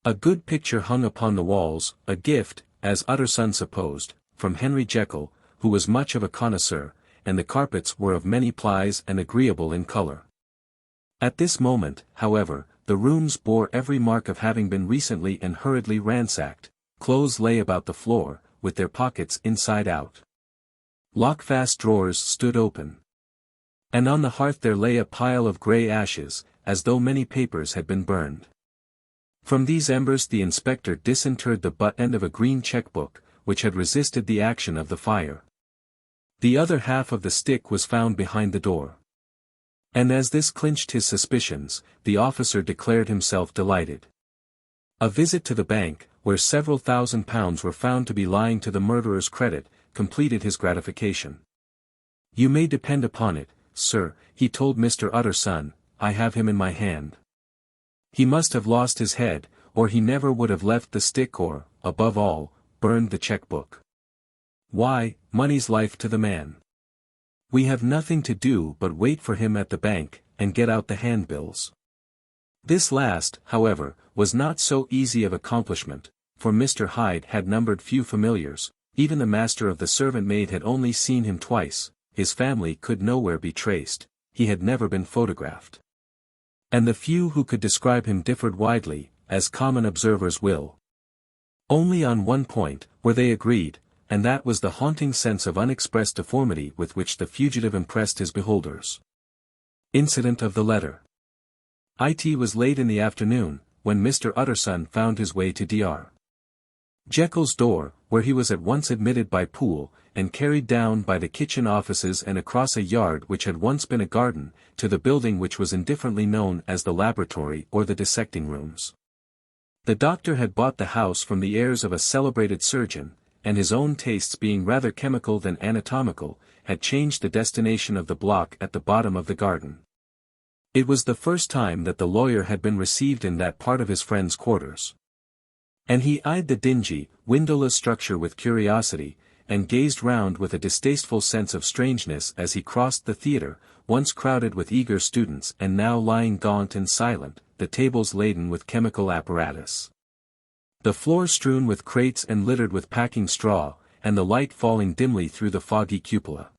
A: A good picture hung upon the walls, a gift, as Utterson supposed, from Henry Jekyll, who was much of a connoisseur, and the carpets were of many plies and agreeable in colour. At this moment, however, the rooms bore every mark of having been recently and hurriedly ransacked. Clothes lay about the floor, with their pockets inside out. Lockfast drawers stood open. And on the hearth there lay a pile of grey ashes, as though many papers had been burned. From these embers the inspector disinterred the butt end of a green checkbook, which had resisted the action of the fire. The other half of the stick was found behind the door. And as this clinched his suspicions, the officer declared himself delighted. A visit to the bank, where several £1,000s were found to be lying to the murderer's credit, completed his gratification. "You may depend upon it, sir," he told Mr. Utterson, "I have him in my hand. He must have lost his head, or he never would have left the stick or, above all, burned the checkbook. Why, money's life to the man. We have nothing to do but wait for him at the bank, and get out the handbills." This last, however, was not so easy of accomplishment, for Mr. Hyde had numbered few familiars, even the master of the servant maid had only seen him twice, his family could nowhere be traced, he had never been photographed. And the few who could describe him differed widely, as common observers will. Only on one point were they agreed, and that was the haunting sense of unexpressed deformity with which the fugitive impressed his beholders. Incident of the letter. It was late in the afternoon, when Mr. Utterson found his way to Dr. Jekyll's door, where he was at once admitted by Poole, and carried down by the kitchen offices and across a yard which had once been a garden, to the building which was indifferently known as the laboratory or the dissecting rooms. The doctor had bought the house from the heirs of a celebrated surgeon, and his own tastes being rather chemical than anatomical, had changed the destination of the block at the bottom of the garden. It was the first time that the lawyer had been received in that part of his friend's quarters. And he eyed the dingy, windowless structure with curiosity, and gazed round with a distasteful sense of strangeness as he crossed the theatre, once crowded with eager students and now lying gaunt and silent, the tables laden with chemical apparatus, the floor strewn with crates and littered with packing straw, and the light falling dimly through the foggy cupola.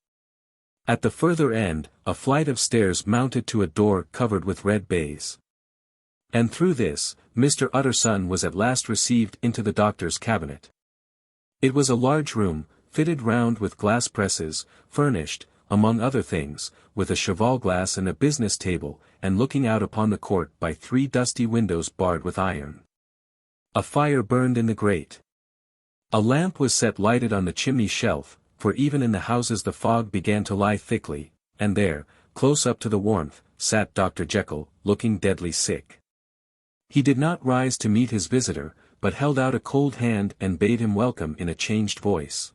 A: At the further end, a flight of stairs mounted to a door covered with red baize. And through this, Mr. Utterson was at last received into the doctor's cabinet. It was a large room, fitted round with glass presses, furnished, among other things, with a cheval-glass and a business table, and looking out upon the court by 3 dusty windows barred with iron. A fire burned in the grate. A lamp was set lighted on the chimney shelf, for even in the houses the fog began to lie thickly, and there, close up to the warmth, sat Dr. Jekyll, looking deadly sick. He did not rise to meet his visitor, but held out a cold hand and bade him welcome in a changed voice.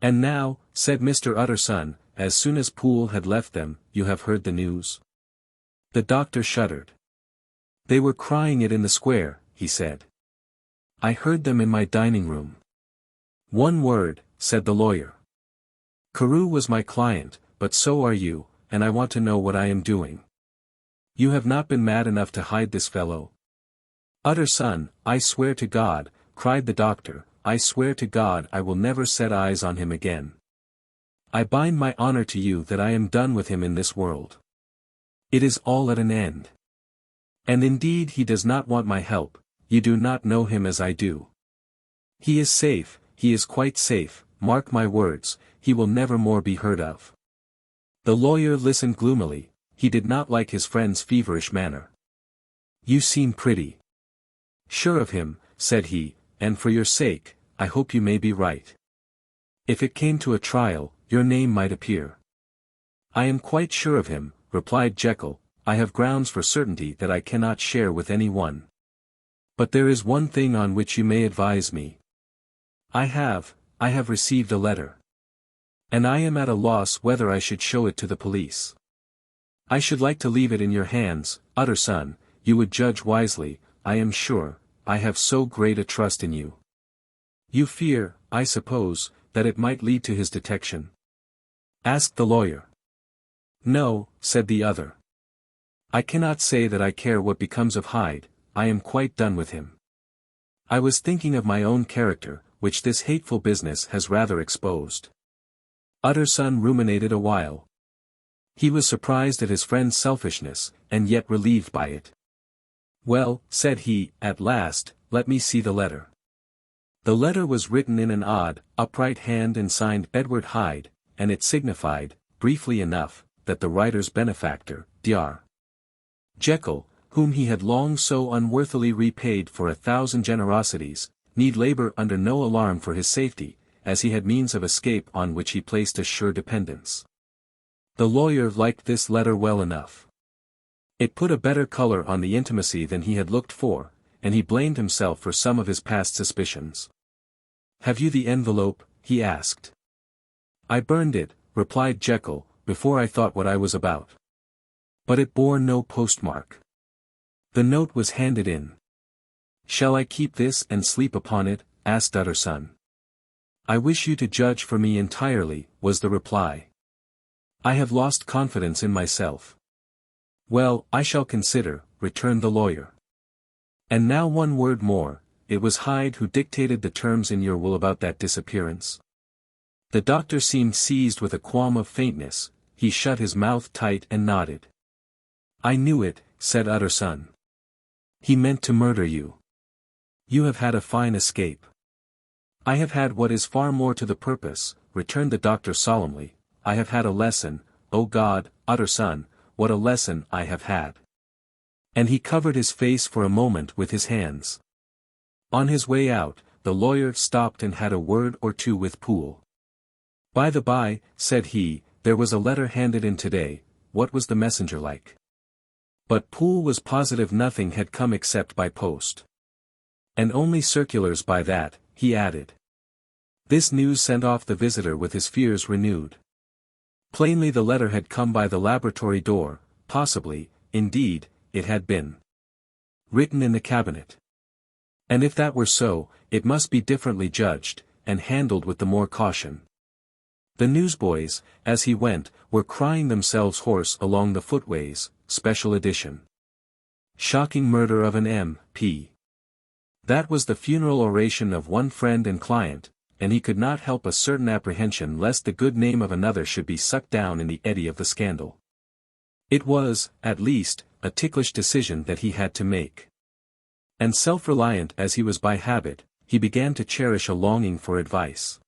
A: "And now," said Mr. Utterson, as soon as Poole had left them, "you have heard the news?" The doctor shuddered. "They were crying it in the square," he said. "I heard them in my dining room." "One word," said the lawyer. "Carew was my client, but so are you, and I want to know what I am doing. You have not been mad enough to hide this fellow?" "Utterson, I swear to God," cried the doctor, "I swear to God I will never set eyes on him again. I bind my honor to you that I am done with him in this world. It is all at an end. And indeed he does not want my help, you do not know him as I do. He is safe, he is quite safe, mark my words, he will never more be heard of." The lawyer listened gloomily, he did not like his friend's feverish manner. "You seem pretty sure of him," said he, "and for your sake, I hope you may be right. If it came to a trial, your name might appear." "I am quite sure of him," replied Jekyll, "I have grounds for certainty that I cannot share with any one. But there is one thing on which you may advise me. I have received a letter. And I am at a loss whether I should show it to the police. I should like to leave it in your hands, Utterson, you would judge wisely, I am sure, I have so great a trust in you. You fear, I suppose, that it might lead to his detection?" asked the lawyer. "No," said the other. "I cannot say that I care what becomes of Hyde, I am quite done with him. I was thinking of my own character, which this hateful business has rather exposed." Utterson ruminated a while. He was surprised at his friend's selfishness, and yet relieved by it. "Well," said he, at last, "let me see the letter." The letter was written in an odd, upright hand and signed Edward Hyde, and it signified, briefly enough, that the writer's benefactor, Dr. Jekyll, whom he had long so unworthily repaid for 1,000 generosities, need labor under no alarm for his safety, as he had means of escape on which he placed a sure dependence. The lawyer liked this letter well enough. It put a better color on the intimacy than he had looked for, and he blamed himself for some of his past suspicions. "Have you the envelope?" he asked. "I burned it," replied Jekyll, "before I thought what I was about. But it bore no postmark. The note was handed in." "Shall I keep this and sleep upon it?" asked Utterson. "I wish you to judge for me entirely," was the reply. "I have lost confidence in myself." "Well, I shall consider," returned the lawyer. "And now one word more, it was Hyde who dictated the terms in your will about that disappearance?" The doctor seemed seized with a qualm of faintness, he shut his mouth tight and nodded. "I knew it," said Utterson. "He meant to murder you. You have had a fine escape." "I have had what is far more to the purpose," returned the doctor solemnly. "I have had a lesson, O God, Utterson, what a lesson I have had." And he covered his face for a moment with his hands. On his way out, the lawyer stopped and had a word or two with Poole. "By the by," said he, "there was a letter handed in today, what was the messenger like?" But Poole was positive nothing had come except by post. "And only circulars by that," he added. This news sent off the visitor with his fears renewed. Plainly the letter had come by the laboratory door, possibly, indeed, it had been written in the cabinet. And if that were so, it must be differently judged, and handled with the more caution. The newsboys, as he went, were crying themselves hoarse along the footways, special edition. Shocking murder of an M.P. That was the funeral oration of one friend and client, and he could not help a certain apprehension lest the good name of another should be sucked down in the eddy of the scandal. It was, at least, a ticklish decision that he had to make. And self-reliant as he was by habit, he began to cherish a longing for advice.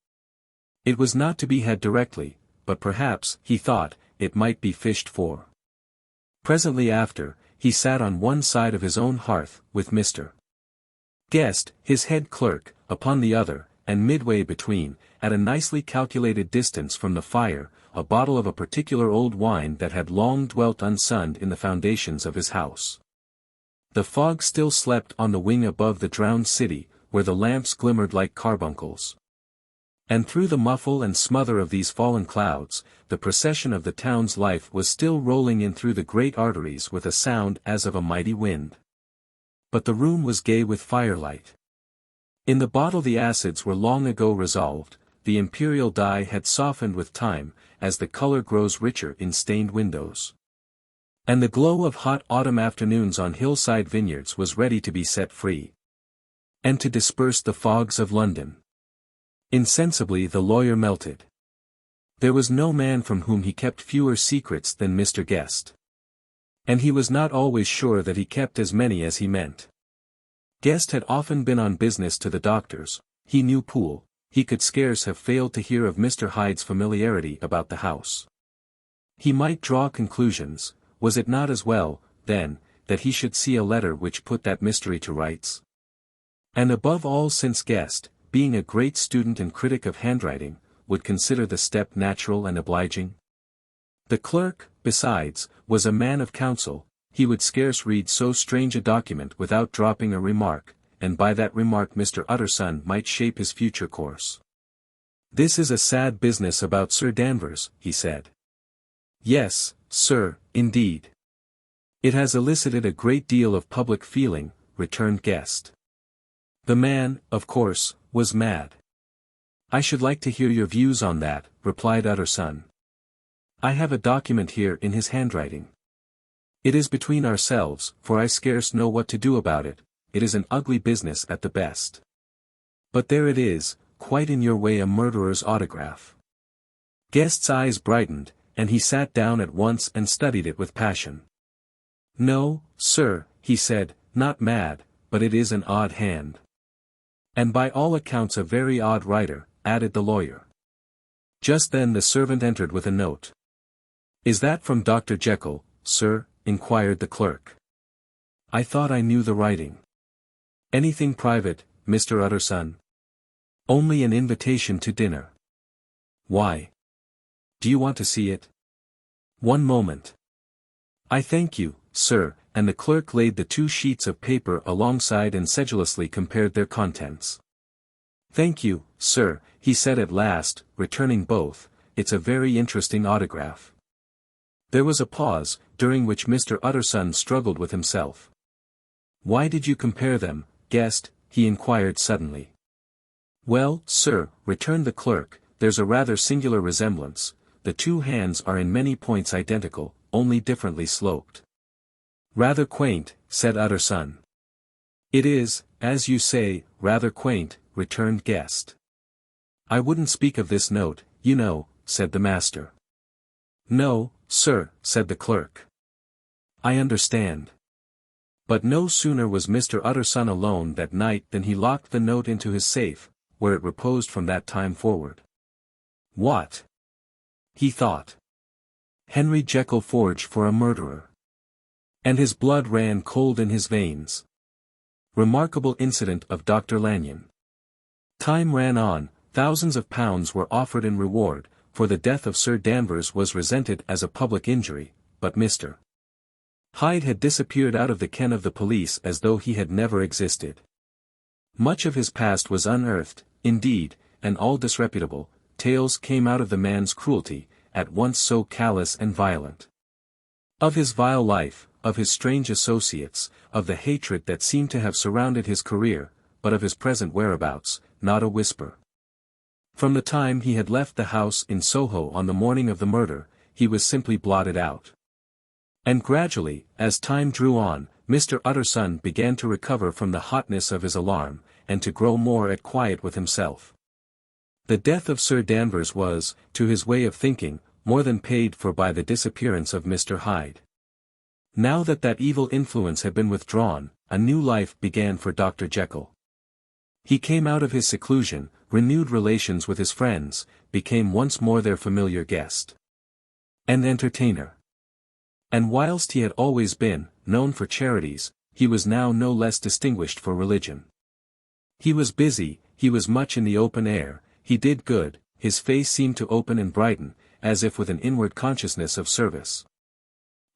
A: It was not to be had directly, but perhaps, he thought, it might be fished for. Presently after, he sat on one side of his own hearth, with Mr. Guest, his head clerk, upon the other, and midway between, at a nicely calculated distance from the fire, a bottle of a particular old wine that had long dwelt unsunned in the foundations of his house. The fog still slept on the wing above the drowned city, where the lamps glimmered like carbuncles. And through the muffle and smother of these fallen clouds, the procession of the town's life was still rolling in through the great arteries with a sound as of a mighty wind. But the room was gay with firelight. In the bottle the acids were long ago resolved, the imperial dye had softened with time, as the color grows richer in stained windows. And the glow of hot autumn afternoons on hillside vineyards was ready to be set free, and to disperse the fogs of London. Insensibly the lawyer melted. There was no man from whom he kept fewer secrets than Mr. Guest. And he was not always sure that he kept as many as he meant. Guest had often been on business to the doctors, he knew Poole, he could scarce have failed to hear of Mr. Hyde's familiarity about the house. He might draw conclusions, was it not as well, then, that he should see a letter which put that mystery to rights? And above all, since Guest, being a great student and critic of handwriting, would consider the step natural and obliging? The clerk, besides, was a man of counsel, he would scarce read so strange a document without dropping a remark, and by that remark Mr. Utterson might shape his future course. "This is a sad business about Sir Danvers," he said. "Yes, sir, indeed. It has elicited a great deal of public feeling," returned Guest. "The man, of course, was mad." "I should like to hear your views on that," replied Utterson. "I have a document here in his handwriting. It is between ourselves, for I scarce know what to do about it, it is an ugly business at the best. But there it is, quite in your way, a murderer's autograph." Guest's eyes brightened, and he sat down at once and studied it with passion. "No, sir," he said, "not mad, but it is an odd hand. And by all accounts a very odd writer, added the lawyer. Just then the servant entered with a note. Is that from Dr. Jekyll, sir? Inquired the clerk. I thought I knew the writing. Anything private, Mr. Utterson? Only an invitation to dinner. Why? Do you want to see it? One moment. I thank you, sir, and the clerk laid the 2 sheets of paper alongside and sedulously compared their contents. Thank you, sir, he said at last, returning both. It's a very interesting autograph. There was a pause, during which Mr. Utterson struggled with himself. Why did you compare them, guest? He inquired suddenly. Well, sir, returned the clerk, there's a rather singular resemblance. The 2 hands are in many points identical, only differently sloped. Rather quaint, said Utterson. It is, as you say, rather quaint, returned guest. I wouldn't speak of this note, you know, said the master. No, sir, said the clerk. I understand. But no sooner was Mr. Utterson alone that night than he locked the note into his safe, where it reposed from that time forward. What? He thought. Henry Jekyll forged for a murderer. And his blood ran cold in his veins. Remarkable incident of Dr. Lanyon. Time ran on, thousands of pounds were offered in reward, for the death of Sir Danvers was resented as a public injury, but Mr. Hyde had disappeared out of the ken of the police as though he had never existed. Much of his past was unearthed, indeed, and all disreputable tales came out of the man's cruelty, at once so callous and violent. Of his vile life, of his strange associates, of the hatred that seemed to have surrounded his career, but of his present whereabouts, not a whisper. From the time he had left the house in Soho on the morning of the murder, he was simply blotted out. And gradually, as time drew on, Mr. Utterson began to recover from the hotness of his alarm, and to grow more at quiet with himself. The death of Sir Danvers was, to his way of thinking, more than paid for by the disappearance of Mr. Hyde. Now that that evil influence had been withdrawn, a new life began for Dr. Jekyll. He came out of his seclusion, renewed relations with his friends, became once more their familiar guest and entertainer. And whilst he had always been known for charities, he was now no less distinguished for religion. He was busy, he was much in the open air, he did good, his face seemed to open and brighten, as if with an inward consciousness of service.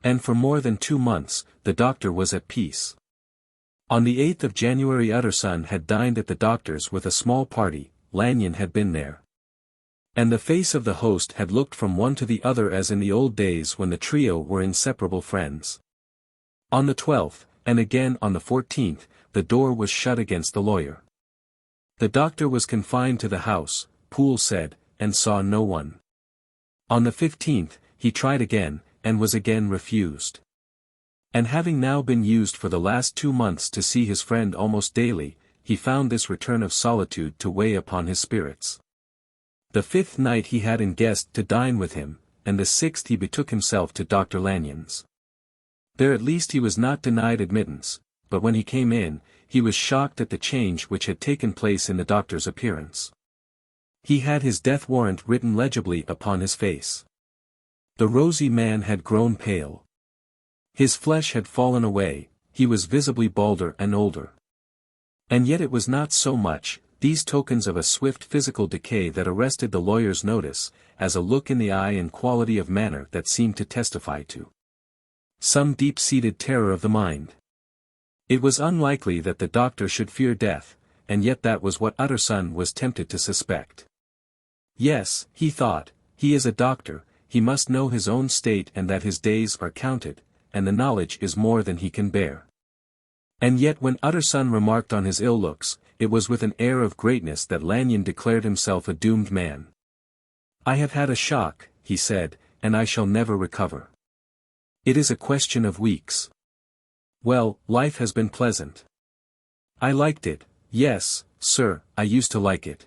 A: And for more than 2 months, the doctor was at peace. On the 8th of January Utterson had dined at the doctor's with a small party, Lanyon had been there. And the face of the host had looked from one to the other as in the old days when the trio were inseparable friends. On the 12th, and again on the 14th, the door was shut against the lawyer. The doctor was confined to the house, Poole said, and saw no one. On the 15th, he tried again, and was again refused. And having now been used for the last 2 months to see his friend almost daily, he found this return of solitude to weigh upon his spirits. The 5th night he had in guest to dine with him, and the 6th he betook himself to Dr. Lanyon's. There at least he was not denied admittance, but when he came in, he was shocked at the change which had taken place in the doctor's appearance. He had his death warrant written legibly upon his face. The rosy man had grown pale. His flesh had fallen away, he was visibly balder and older. And yet it was not so much these tokens of a swift physical decay that arrested the lawyer's notice, as a look in the eye and quality of manner that seemed to testify to some deep-seated terror of the mind. It was unlikely that the doctor should fear death, and yet that was what Utterson was tempted to suspect. Yes, he thought, he is a doctor, he must know his own state and that his days are counted, and the knowledge is more than he can bear. And yet when Utterson remarked on his ill looks, it was with an air of greatness that Lanyon declared himself a doomed man. I have had a shock, he said, and I shall never recover. It is a question of weeks. Well, life has been pleasant. I liked it, yes, sir, I used to like it.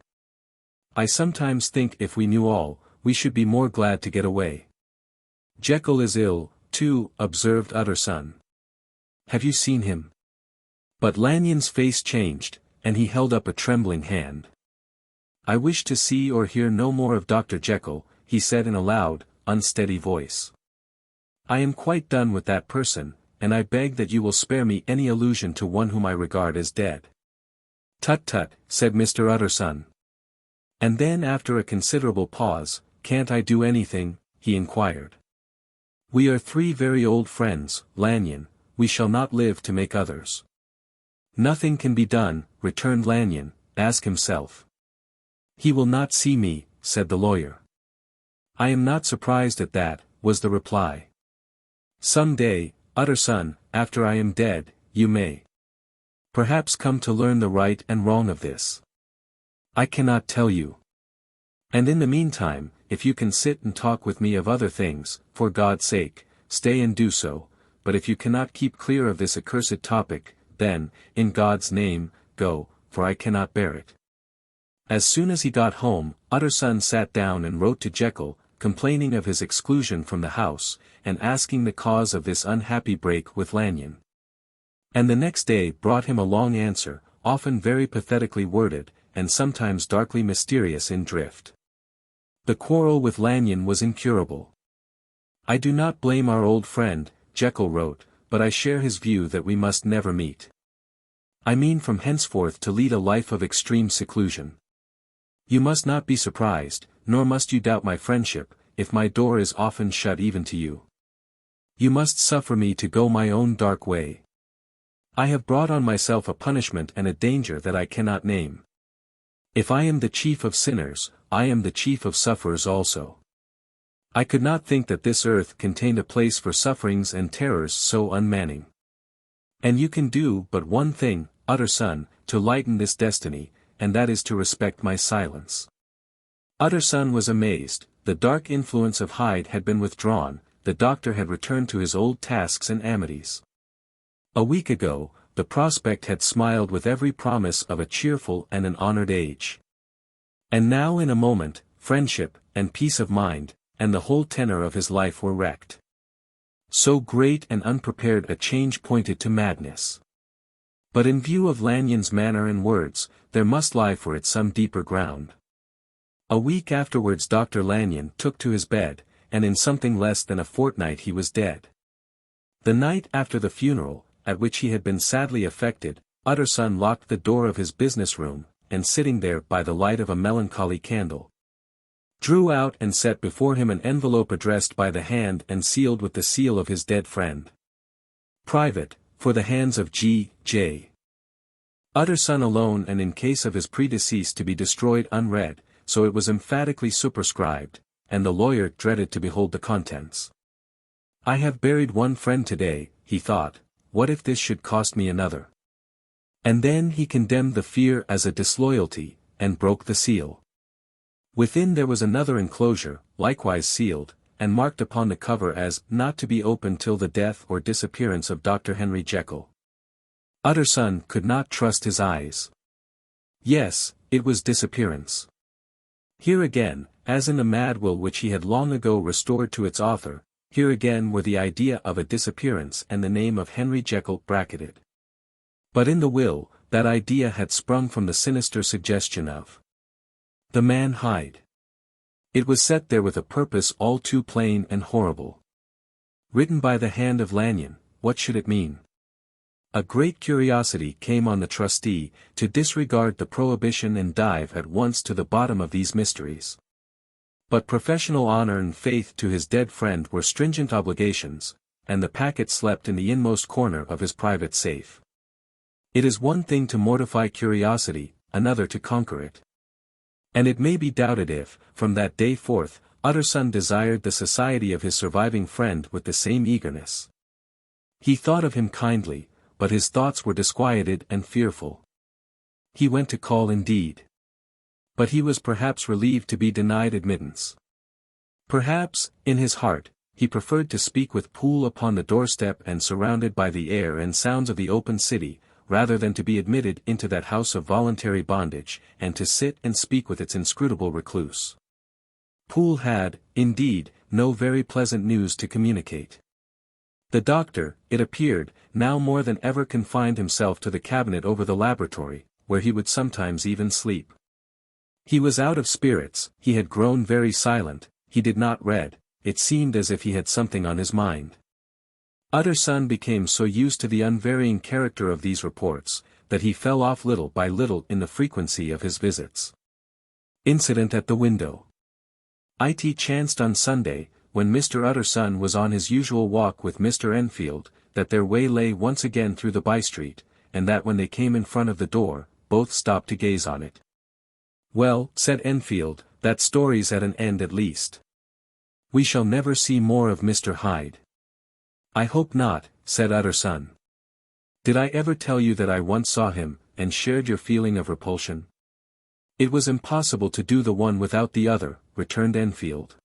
A: I sometimes think if we knew all, we should be more glad to get away. Jekyll is ill, too, observed Utterson. Have you seen him? But Lanyon's face changed, and he held up a trembling hand. "I wish to see or hear no more of Dr. Jekyll," he said in a loud, unsteady voice. "I am quite done with that person, and I beg that you will spare me any allusion to one whom I regard as dead." "Tut tut," said Mr. Utterson. And then after a considerable pause, "Can't I do anything?" he inquired. "We are three very old friends, Lanyon, we shall not live to make others." "Nothing can be done," returned Lanyon, "ask himself." "He will not see me," said the lawyer. "I am not surprised at that," was the reply. "Some day, Utterson, after I am dead, you may perhaps come to learn the right and wrong of this. I cannot tell you. And in the meantime, if you can sit and talk with me of other things, for God's sake, stay and do so, but if you cannot keep clear of this accursed topic, then, in God's name, go, for I cannot bear it." As soon as he got home, Utterson sat down and wrote to Jekyll, complaining of his exclusion from the house, and asking the cause of this unhappy break with Lanyon. And the next day brought him a long answer, often very pathetically worded, and sometimes darkly mysterious in drift. The quarrel with Lanyon was incurable. "I do not blame our old friend," Jekyll wrote, "but I share his view that we must never meet. I mean from henceforth to lead a life of extreme seclusion. You must not be surprised, nor must you doubt my friendship, if my door is often shut even to you. You must suffer me to go my own dark way. I have brought on myself a punishment and a danger that I cannot name. If I am the chief of sinners, I am the chief of sufferers also. I could not think that this earth contained a place for sufferings and terrors so unmanning. And you can do but one thing, Utterson, to lighten this destiny, and that is to respect my silence." Utterson was amazed. The dark influence of Hyde had been withdrawn, the doctor had returned to his old tasks and amities. A week ago, the prospect had smiled with every promise of a cheerful and an honored age. And now in a moment, friendship, and peace of mind, and the whole tenor of his life were wrecked. So great and unprepared a change pointed to madness. But in view of Lanyon's manner and words, there must lie for it some deeper ground. A week afterwards Dr. Lanyon took to his bed, and in something less than a fortnight he was dead. The night after the funeral, at which he had been sadly affected, Utterson locked the door of his business room, and sitting there by the light of a melancholy candle, drew out and set before him an envelope addressed by the hand and sealed with the seal of his dead friend. "Private, for the hands of G. J. Utterson alone, and in case of his predecease to be destroyed unread," so it was emphatically superscribed, and the lawyer dreaded to behold the contents. "I have buried one friend today," he thought, "what if this should cost me another?" And then he condemned the fear as a disloyalty, and broke the seal. Within there was another enclosure, likewise sealed, and marked upon the cover as "not to be opened till the death or disappearance of Dr. Henry Jekyll." Utterson could not trust his eyes. Yes, it was disappearance. Here again, as in the mad will which he had long ago restored to its author, here again were the idea of a disappearance and the name of Henry Jekyll bracketed. But in the will, that idea had sprung from the sinister suggestion of the man Hyde. It was set there with a purpose all too plain and horrible. Written by the hand of Lanyon, what should it mean? A great curiosity came on the trustee, to disregard the prohibition and dive at once to the bottom of these mysteries. But professional honor and faith to his dead friend were stringent obligations, and the packet slept in the inmost corner of his private safe. It is one thing to mortify curiosity, another to conquer it. And it may be doubted if, from that day forth, Utterson desired the society of his surviving friend with the same eagerness. He thought of him kindly, but his thoughts were disquieted and fearful. He went to call indeed. But he was perhaps relieved to be denied admittance. Perhaps, in his heart, he preferred to speak with Poole upon the doorstep and surrounded by the air and sounds of the open city, rather than to be admitted into that house of voluntary bondage, and to sit and speak with its inscrutable recluse. Poole had, indeed, no very pleasant news to communicate. The doctor, it appeared, now more than ever confined himself to the cabinet over the laboratory, where he would sometimes even sleep. He was out of spirits, he had grown very silent, he did not read, it seemed as if he had something on his mind. Utterson became so used to the unvarying character of these reports, that he fell off little by little in the frequency of his visits. Incident at the window. It chanced on Sunday, when Mr. Utterson was on his usual walk with Mr. Enfield, that their way lay once again through the by-street, and that when they came in front of the door, both stopped to gaze on it. "Well," said Enfield, "that story's at an end at least. We shall never see more of Mr. Hyde." "I hope not," said Utterson. "Did I ever tell you that I once saw him, and shared your feeling of repulsion?" "It was impossible to do the one without the other," returned Enfield.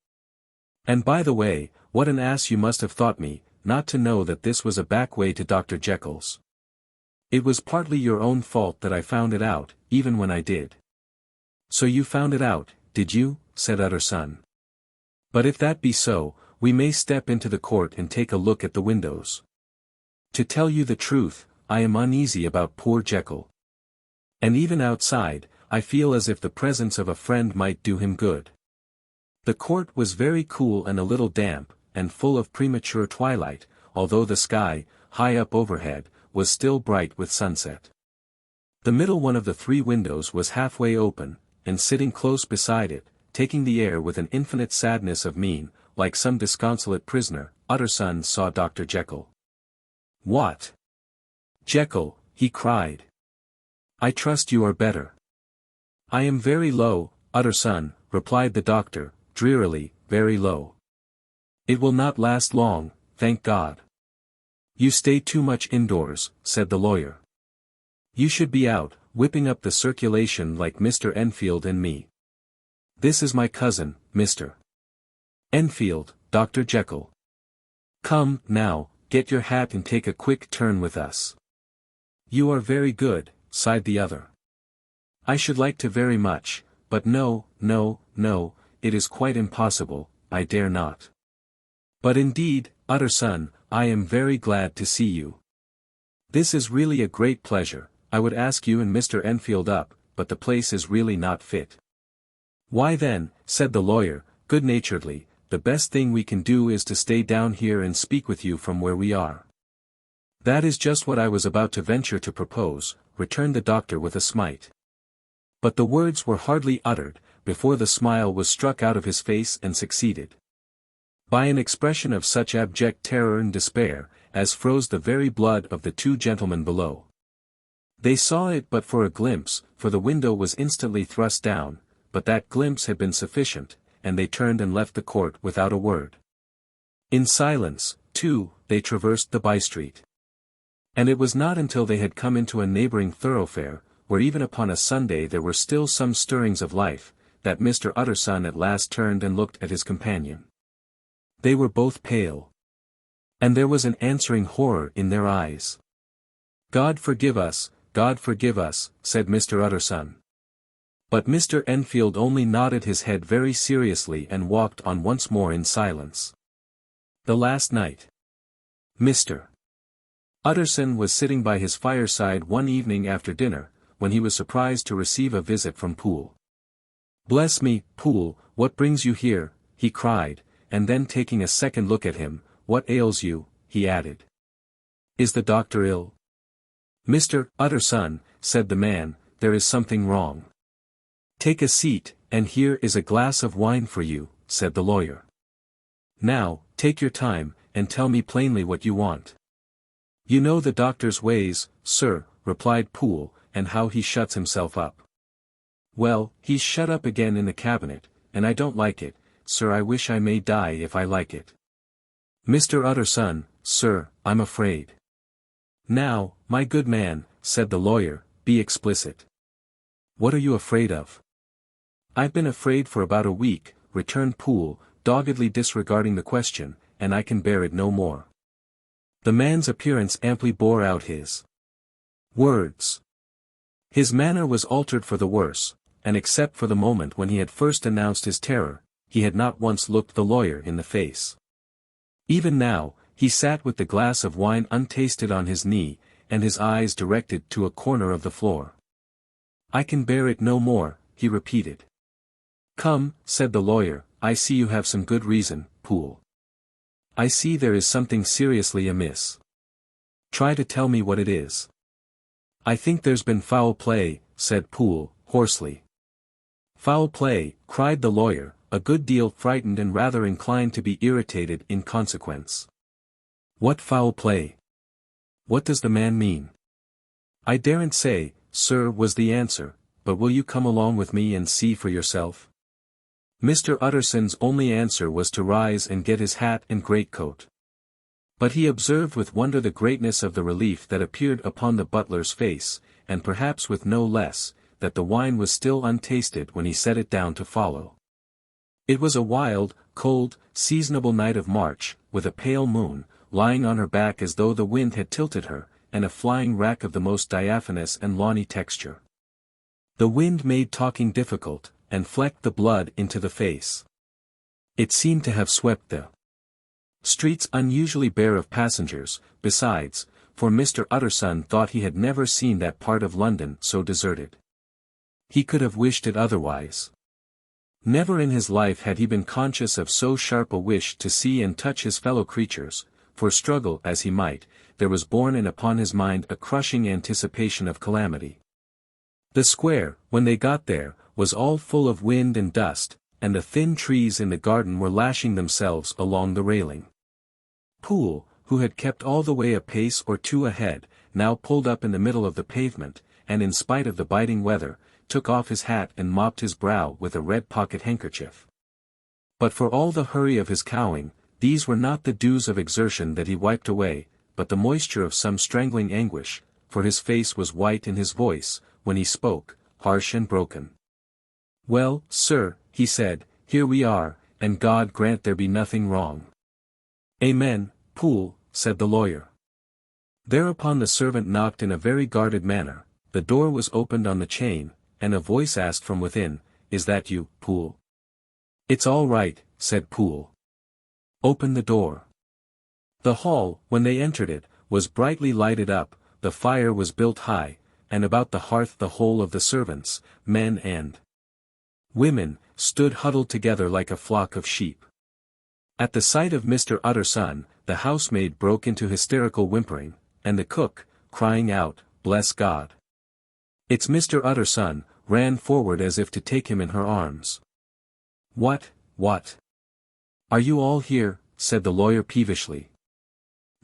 A: "And by the way, what an ass you must have thought me, not to know that this was a back way to Dr. Jekyll's. It was partly your own fault that I found it out, even when I did." "So you found it out, did you?" said Utterson. "But if that be so, we may step into the court and take a look at the windows. To tell you the truth, I am uneasy about poor Jekyll. And even outside, I feel as if the presence of a friend might do him good." The court was very cool and a little damp, and full of premature twilight, although the sky, high up overhead, was still bright with sunset. The middle one of the three windows was halfway open, and sitting close beside it, taking the air with an infinite sadness of mien, like some disconsolate prisoner, Utterson saw Dr. Jekyll. "What? Jekyll," he cried. "I trust you are better." "I am very low, Utterson," replied the doctor, drearily, "very low. It will not last long, thank God." "You stay too much indoors," said the lawyer. "You should be out, whipping up the circulation like Mr. Enfield and me. This is my cousin, Mr. Enfield, Dr. Jekyll. Come, now, get your hat and take a quick turn with us." "You are very good," sighed the other. "I should like to very much, but no, it is quite impossible, I dare not. But indeed, Utterson, I am very glad to see you. This is really a great pleasure. I would ask you and Mr. Enfield up, but the place is really not fit." "Why then," said the lawyer, good-naturedly, "the best thing we can do is to stay down here and speak with you from where we are." "That is just what I was about to venture to propose," returned the doctor with a smite. But the words were hardly uttered, before the smile was struck out of his face and succeeded by an expression of such abject terror and despair, as froze the very blood of the two gentlemen below. They saw it but for a glimpse, for the window was instantly thrust down, but that glimpse had been sufficient, and they turned and left the court without a word. In silence, too, they traversed the by-street. And it was not until they had come into a neighboring thoroughfare, where even upon a Sunday there were still some stirrings of life, that Mr. Utterson at last turned and looked at his companion. They were both pale. And there was an answering horror in their eyes. God forgive us," said Mr. Utterson. But Mr. Enfield only nodded his head very seriously and walked on once more in silence. The last night. Mr. Utterson was sitting by his fireside one evening after dinner, when he was surprised to receive a visit from Poole. "Bless me, Poole, what brings you here?" he cried, and then taking a second look at him, "What ails you?" he added. "Is the doctor ill?" "Mr. Utterson," said the man, "there is something wrong." "Take a seat, and here is a glass of wine for you," said the lawyer. "Now, take your time, and tell me plainly what you want." "You know the doctor's ways, sir," replied Poole, "and how he shuts himself up." "Well, he's shut up again in the cabinet, and I don't like it, sir. I wish I may die if I like it. Mr. Utterson, sir, I'm afraid." "Now, my good man," said the lawyer, "be explicit. What are you afraid of?" "I've been afraid for about a week," returned Poole, doggedly disregarding the question, "and I can bear it no more." The man's appearance amply bore out his words. His manner was altered for the worse, and except for the moment when he had first announced his terror, he had not once looked the lawyer in the face. Even now, he sat with the glass of wine untasted on his knee, and his eyes directed to a corner of the floor. I can bear it no more, he repeated. Come, said the lawyer, I see you have some good reason, Poole. I see there is something seriously amiss. Try to tell me what it is. I think there's been foul play, said Poole, hoarsely. Foul play, cried the lawyer, a good deal frightened and rather inclined to be irritated in consequence. What foul play? What does the man mean? I daren't say, sir, was the answer, but will you come along with me and see for yourself? Mr. Utterson's only answer was to rise and get his hat and greatcoat. But he observed with wonder the greatness of the relief that appeared upon the butler's face, and perhaps with no less, that the wine was still untasted when he set it down to follow. It was a wild, cold, seasonable night of March, with a pale moon, lying on her back as though the wind had tilted her, and a flying rack of the most diaphanous and lawny texture. The wind made talking difficult, and flecked the blood into the face. It seemed to have swept the streets unusually bare of passengers, besides, for Mr. Utterson thought he had never seen that part of London so deserted. He could have wished it otherwise. Never in his life had he been conscious of so sharp a wish to see and touch his fellow creatures, for struggle as he might, there was borne in upon his mind a crushing anticipation of calamity. The square, when they got there, was all full of wind and dust, and the thin trees in the garden were lashing themselves along the railing. Poole, who had kept all the way a pace or two ahead, now pulled up in the middle of the pavement, and in spite of the biting weather, took off his hat and mopped his brow with a red pocket handkerchief. But for all the hurry of his cowing, these were not the dews of exertion that he wiped away, but the moisture of some strangling anguish, for his face was white and his voice, when he spoke, harsh and broken. Well, sir, he said, here we are, and God grant there be nothing wrong. Amen, Poole, said the lawyer. Thereupon the servant knocked in a very guarded manner, the door was opened on the chain, and a voice asked from within, Is that you, Poole? It's all right, said Poole. Open the door. The hall, when they entered it, was brightly lighted up, the fire was built high, and about the hearth the whole of the servants, men and women, stood huddled together like a flock of sheep. At the sight of Mr. Utterson, the housemaid broke into hysterical whimpering, and the cook, crying out, Bless God! It's Mr. Utterson, ran forward as if to take him in her arms. What? Are you all here? Said the lawyer peevishly.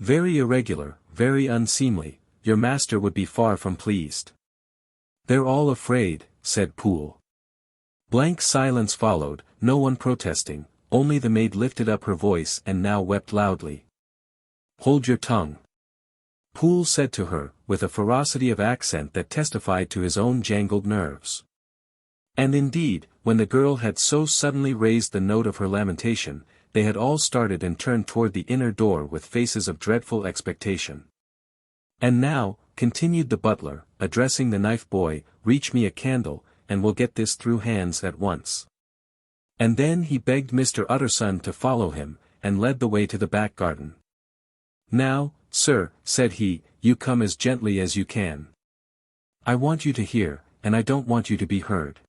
A: Very irregular, very unseemly, your master would be far from pleased. They're all afraid, said Poole. Blank silence followed, no one protesting, only the maid lifted up her voice and now wept loudly. Hold your tongue, Poole said to her, with a ferocity of accent that testified to his own jangled nerves. And indeed, when the girl had so suddenly raised the note of her lamentation, they had all started and turned toward the inner door with faces of dreadful expectation. And now, continued the butler, addressing the knife boy, reach me a candle, and we'll get this through hands at once. And then he begged Mr. Utterson to follow him, and led the way to the back garden. Now, sir, said he, you come as gently as you can. I want you to hear, and I don't want you to be heard.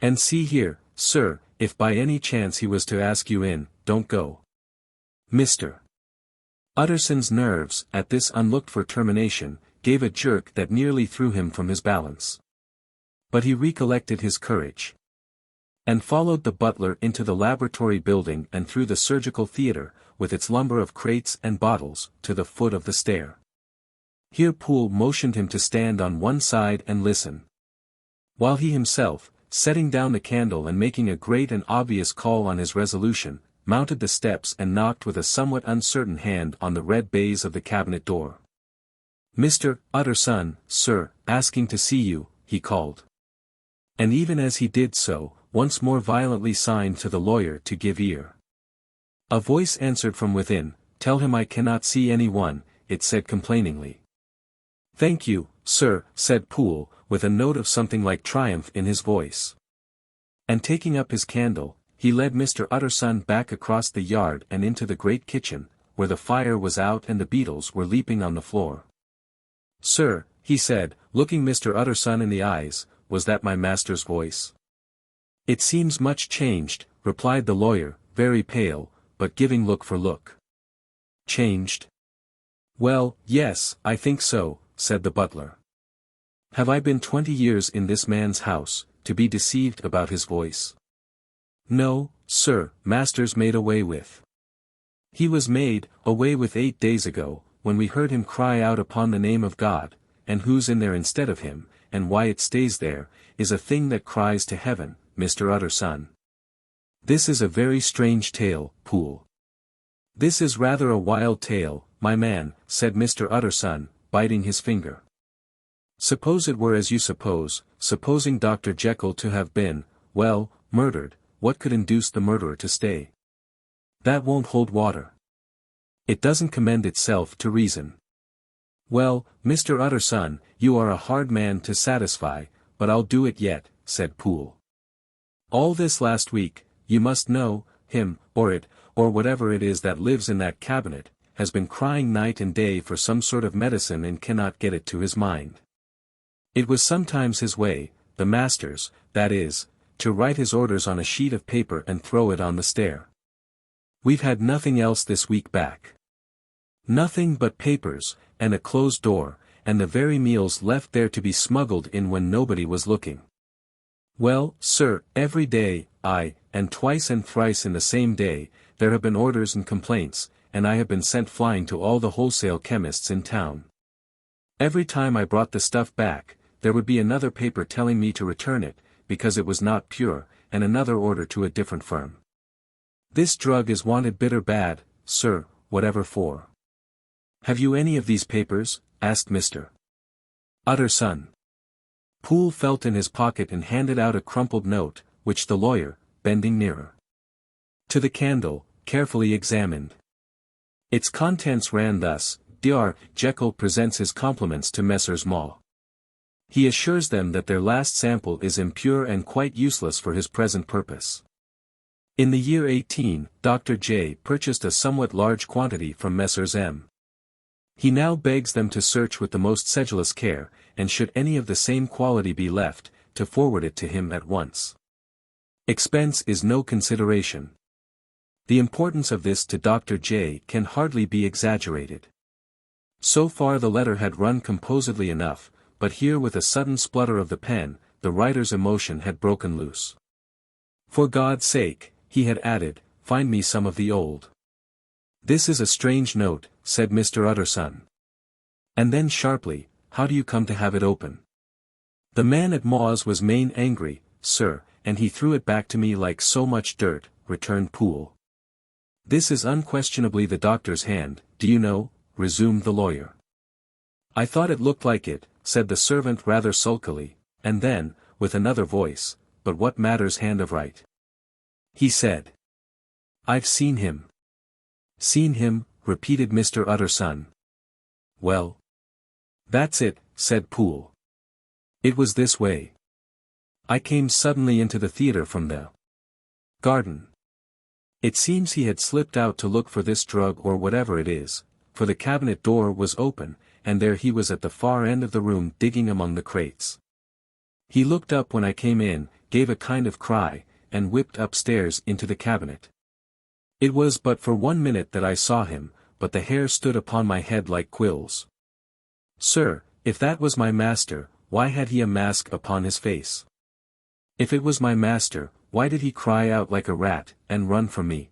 A: And see here, sir, if by any chance he was to ask you in, don't go. Mr. Utterson's nerves, at this unlooked-for termination, gave a jerk that nearly threw him from his balance. But he recollected his courage, and followed the butler into the laboratory building and through the surgical theatre, with its lumber of crates and bottles, to the foot of the stair. Here Poole motioned him to stand on one side and listen, while he himself, setting down the candle and making a great and obvious call on his resolution, mounted the steps and knocked with a somewhat uncertain hand on the red baize of the cabinet door. Mr. Utterson, sir, asking to see you, he called. And even as he did so, once more violently signed to the lawyer to give ear. A voice answered from within, Tell him I cannot see any one, it said complainingly. Thank you, sir, said Poole, with a note of something like triumph in his voice. And taking up his candle, he led Mr. Utterson back across the yard and into the great kitchen, where the fire was out and the beetles were leaping on the floor. Sir, he said, looking Mr. Utterson in the eyes, was that my master's voice? It seems much changed, replied the lawyer, very pale, but giving look for look. Changed? Well, yes, I think so, said the butler. Have I been 20 years in this man's house, to be deceived about his voice? No, sir, master's made away with. He was made away with 8 days ago, when we heard him cry out upon the name of God, and who's in there instead of him, and why it stays there, is a thing that cries to heaven, Mr. Utterson. This is a very strange tale, Poole. This is rather a wild tale, my man, said Mr. Utterson, biting his finger. Suppose it were as you suppose, supposing Dr. Jekyll to have been, well, murdered, what could induce the murderer to stay? That won't hold water. It doesn't commend itself to reason. Well, Mr. Utterson, you are a hard man to satisfy, but I'll do it yet, said Poole. All this last week, you must know, him, or it, or whatever it is that lives in that cabinet, has been crying night and day for some sort of medicine and cannot get it to his mind. It was sometimes his way, the master's, that is, to write his orders on a sheet of paper and throw it on the stair. We've had nothing else this week back. Nothing but papers, and a closed door, and the very meals left there to be smuggled in when nobody was looking. Well, sir, every day, aye, and twice and thrice in the same day, there have been orders and complaints, and I have been sent flying to all the wholesale chemists in town. Every time I brought the stuff back, there would be another paper telling me to return it, because it was not pure, and another order to a different firm. This drug is wanted bitter bad, sir, whatever for. Have you any of these papers? Asked Mr. Utterson. Poole felt in his pocket and handed out a crumpled note, which the lawyer, bending nearer to the candle, carefully examined. Its contents ran thus: Dr. Jekyll presents his compliments to Messrs. Maw. He assures them that their last sample is impure and quite useless for his present purpose. In the year 18, Dr. J. purchased a somewhat large quantity from Messrs. M. He now begs them to search with the most sedulous care, and should any of the same quality be left, to forward it to him at once. Expense is no consideration. The importance of this to Dr. J. can hardly be exaggerated. So far the letter had run composedly enough, but here with a sudden splutter of the pen, the writer's emotion had broken loose. For God's sake, he had added, find me some of the old. This is a strange note, said Mr. Utterson. And then sharply, how do you come to have it open? The man at Maw's was main angry, sir, and he threw it back to me like so much dirt, returned Poole. This is unquestionably the doctor's hand, do you know, resumed the lawyer. I thought it looked like it, said the servant rather sulkily, and then, with another voice, but what matters hand of right? He said. I've seen him. Seen him, repeated Mr. Utterson. Well. That's it, said Poole. It was this way. I came suddenly into the theatre from the garden. It seems he had slipped out to look for this drug or whatever it is, for the cabinet door was open, and there he was at the far end of the room digging among the crates. He looked up when I came in, gave a kind of cry, and whipped upstairs into the cabinet. It was but for 1 minute that I saw him, but the hair stood upon my head like quills. Sir, if that was my master, why had he a mask upon his face? If it was my master, why did he cry out like a rat, and run from me?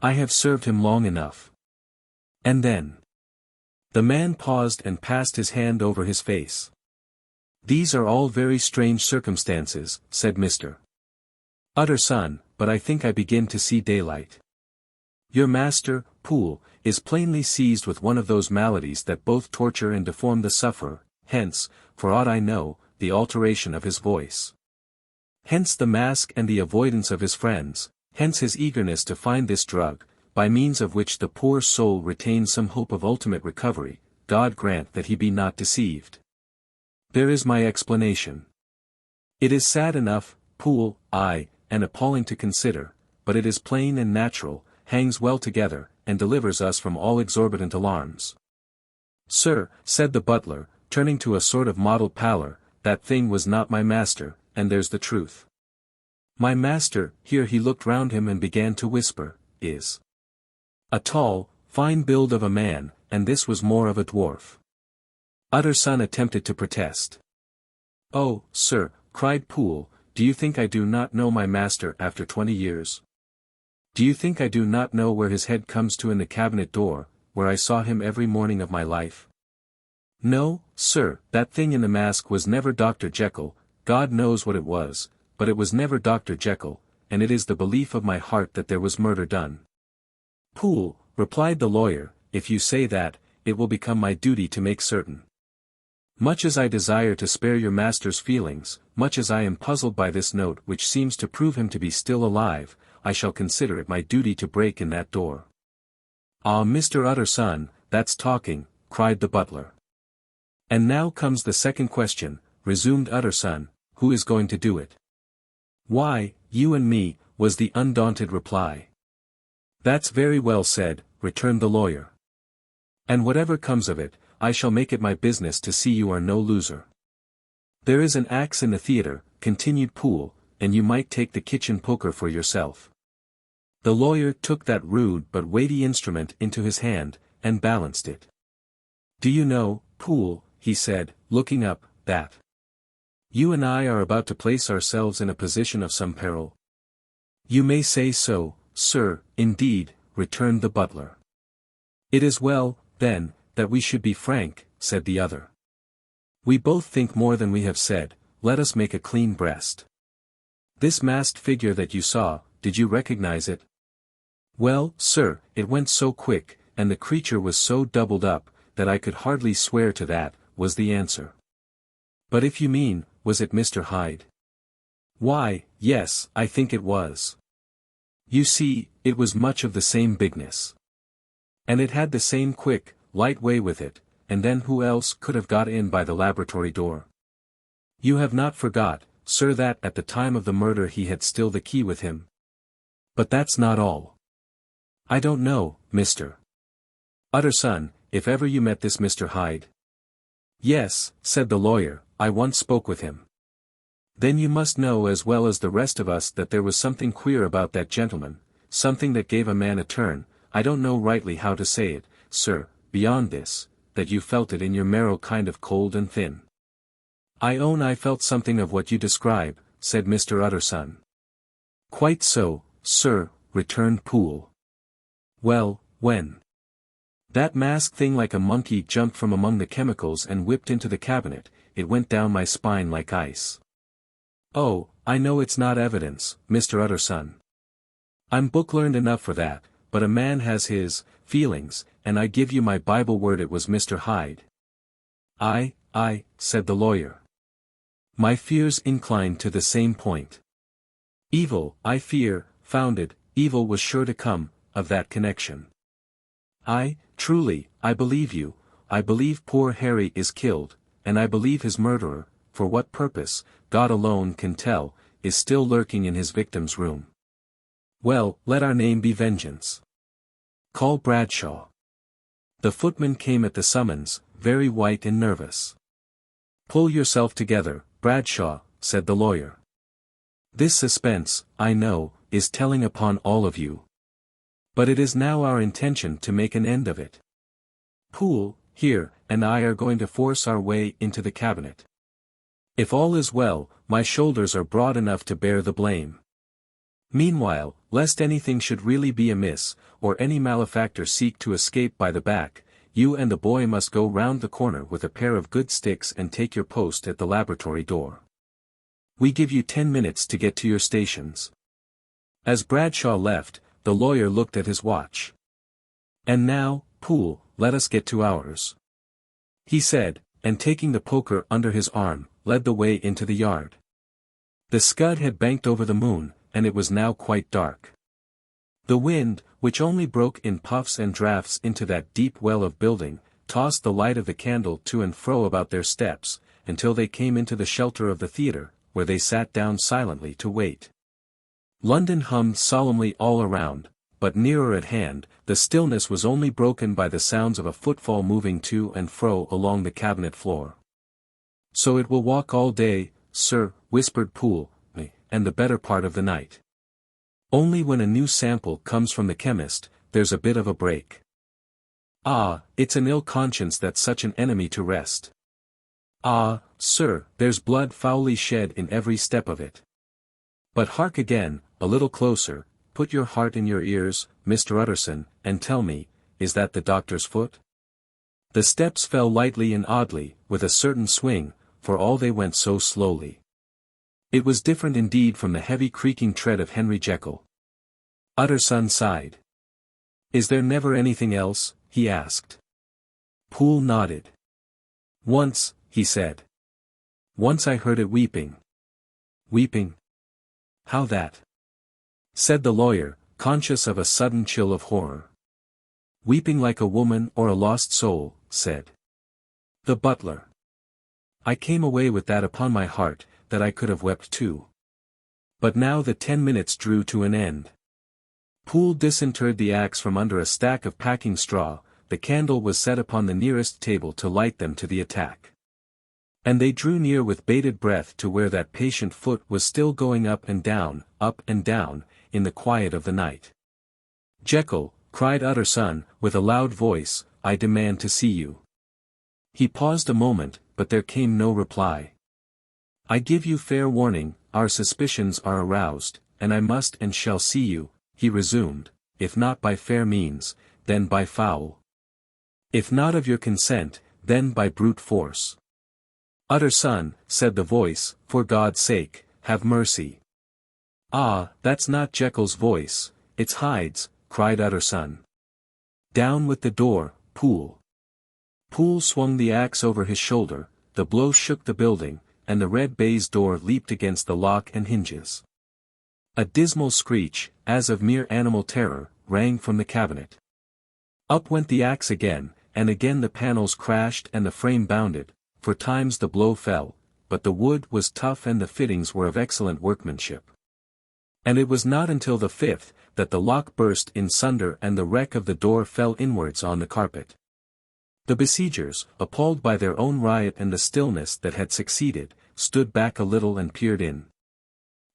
A: I have served him long enough. And then. The man paused and passed his hand over his face. These are all very strange circumstances, said Mr. Utterson, but I think I begin to see daylight. Your master, Poole, is plainly seized with one of those maladies that both torture and deform the sufferer, hence, for aught I know, the alteration of his voice. Hence the mask and the avoidance of his friends, hence his eagerness to find this drug, by means of which the poor soul retains some hope of ultimate recovery. God grant that he be not deceived. There is my explanation. It is sad enough, Poole, aye, and appalling to consider, but it is plain and natural, hangs well together, and delivers us from all exorbitant alarms. Sir, said the butler, turning to a sort of mottled pallor, that thing was not my master, and there's the truth. My master," here he looked round him and began to whisper, "is a tall, fine build of a man, and this was more of a dwarf." Utterson attempted to protest. "Oh, sir," cried Poole, "do you think I do not know my master after 20 years? Do you think I do not know where his head comes to in the cabinet door, where I saw him every morning of my life? No, sir, that thing in the mask was never Dr. Jekyll, God knows what it was, but it was never Dr. Jekyll, and it is the belief of my heart that there was murder done." "Poole," replied the lawyer, "if you say that, it will become my duty to make certain. Much as I desire to spare your master's feelings, much as I am puzzled by this note which seems to prove him to be still alive, I shall consider it my duty to break in that door." "Ah, Mr. Utterson, that's talking," cried the butler. "And now comes the second question," resumed Utterson, "who is going to do it?" "Why, you and me," was the undaunted reply. "That's very well said," returned the lawyer. "And whatever comes of it, I shall make it my business to see you are no loser. There is an axe in the theatre," continued Poole, "and you might take the kitchen poker for yourself." The lawyer took that rude but weighty instrument into his hand, and balanced it. "Do you know, Poole," he said, looking up, "that you and I are about to place ourselves in a position of some peril?" "You may say so, sir, indeed," returned the butler. "It is well, then, that we should be frank," said the other. "We both think more than we have said, let us make a clean breast. This masked figure that you saw, did you recognize it?" "Well, sir, it went so quick, and the creature was so doubled up, that I could hardly swear to that," was the answer. "But if you mean, was it Mr. Hyde?" "Why, yes, I think it was. You see, it was much of the same bigness. And it had the same quick, light way with it, and then who else could have got in by the laboratory door? You have not forgot, sir, that at the time of the murder he had still the key with him. But that's not all. I don't know, Mr. Utterson, if ever you met this Mr. Hyde?" "Yes," said the lawyer, "I once spoke with him." "Then you must know as well as the rest of us that there was something queer about that gentleman, something that gave a man a turn, I don't know rightly how to say it, sir, beyond this, that you felt it in your marrow kind of cold and thin." "I own I felt something of what you describe," said Mr. Utterson. "Quite so, sir," returned Poole. "Well, when that masked thing like a monkey jumped from among the chemicals and whipped into the cabinet, it went down my spine like ice. Oh, I know it's not evidence, Mr. Utterson. I'm book-learned enough for that, but a man has his feelings, and I give you my Bible word it was Mr. Hyde." I, said the lawyer. "My fears incline to the same point. Evil, I fear, founded, evil was sure to come, of that connection. Truly, I believe you, I believe poor Harry is killed, and I believe his murderer, for what purpose, God alone can tell, is still lurking in his victim's room. Well, let our name be Vengeance. Call Bradshaw." The footman came at the summons, very white and nervous. "Pull yourself together, Bradshaw," said the lawyer. "This suspense, I know, is telling upon all of you. But it is now our intention to make an end of it. Poole, here, and I are going to force our way into the cabinet. If all is well, my shoulders are broad enough to bear the blame. Meanwhile, lest anything should really be amiss, or any malefactor seek to escape by the back, you and the boy must go round the corner with a pair of good sticks and take your post at the laboratory door. We give you 10 minutes to get to your stations." As Bradshaw left, the lawyer looked at his watch. "And now, Poole, let us get to ours," he said, and taking the poker under his arm, led the way into the yard. The scud had banked over the moon, and it was now quite dark. The wind, which only broke in puffs and draughts into that deep well of building, tossed the light of the candle to and fro about their steps, until they came into the shelter of the theatre, where they sat down silently to wait. London hummed solemnly all around, but nearer at hand, the stillness was only broken by the sounds of a footfall moving to and fro along the cabinet floor. So it will walk all day, sir, whispered Poole, and the better part of the night. Only when a new sample comes from the chemist, there's a bit of a break. Ah, it's an ill conscience that's such an enemy to rest. Ah, sir, there's blood foully shed in every step of it. But hark again, a little closer, put your heart in your ears, Mr. Utterson, and tell me, is that the doctor's foot? The steps fell lightly and oddly, with a certain swing, for all they went so slowly. It was different indeed from the heavy creaking tread of Henry Jekyll. Utterson sighed. Is there never anything else? He asked. Poole nodded. Once, he said. Once I heard it weeping. Weeping? How that? Said the lawyer, conscious of a sudden chill of horror. Weeping like a woman or a lost soul, said the butler. I came away with that upon my heart, that I could have wept too. But now the 10 minutes drew to an end. Poole disinterred the axe from under a stack of packing straw, the candle was set upon the nearest table to light them to the attack. And they drew near with bated breath to where that patient foot was still going up and down, in the quiet of the night. Jekyll, cried Utterson, with a loud voice, I demand to see you. He paused a moment, but there came no reply. I give you fair warning, our suspicions are aroused, and I must and shall see you, he resumed, if not by fair means, then by foul. If not of your consent, then by brute force. Utterson, said the voice, for God's sake, have mercy. Ah, that's not Jekyll's voice, it's Hyde's, cried Utterson. Down with the door, Poole. Poole swung the axe over his shoulder, the blow shook the building, and the red baize door leaped against the lock and hinges. A dismal screech, as of mere animal terror, rang from the cabinet. Up went the axe again, and again the panels crashed and the frame bounded, for times the blow fell, but the wood was tough and the fittings were of excellent workmanship. And it was not until the fifth, that the lock burst in sunder and the wreck of the door fell inwards on the carpet. The besiegers, appalled by their own riot and the stillness that had succeeded, stood back a little and peered in.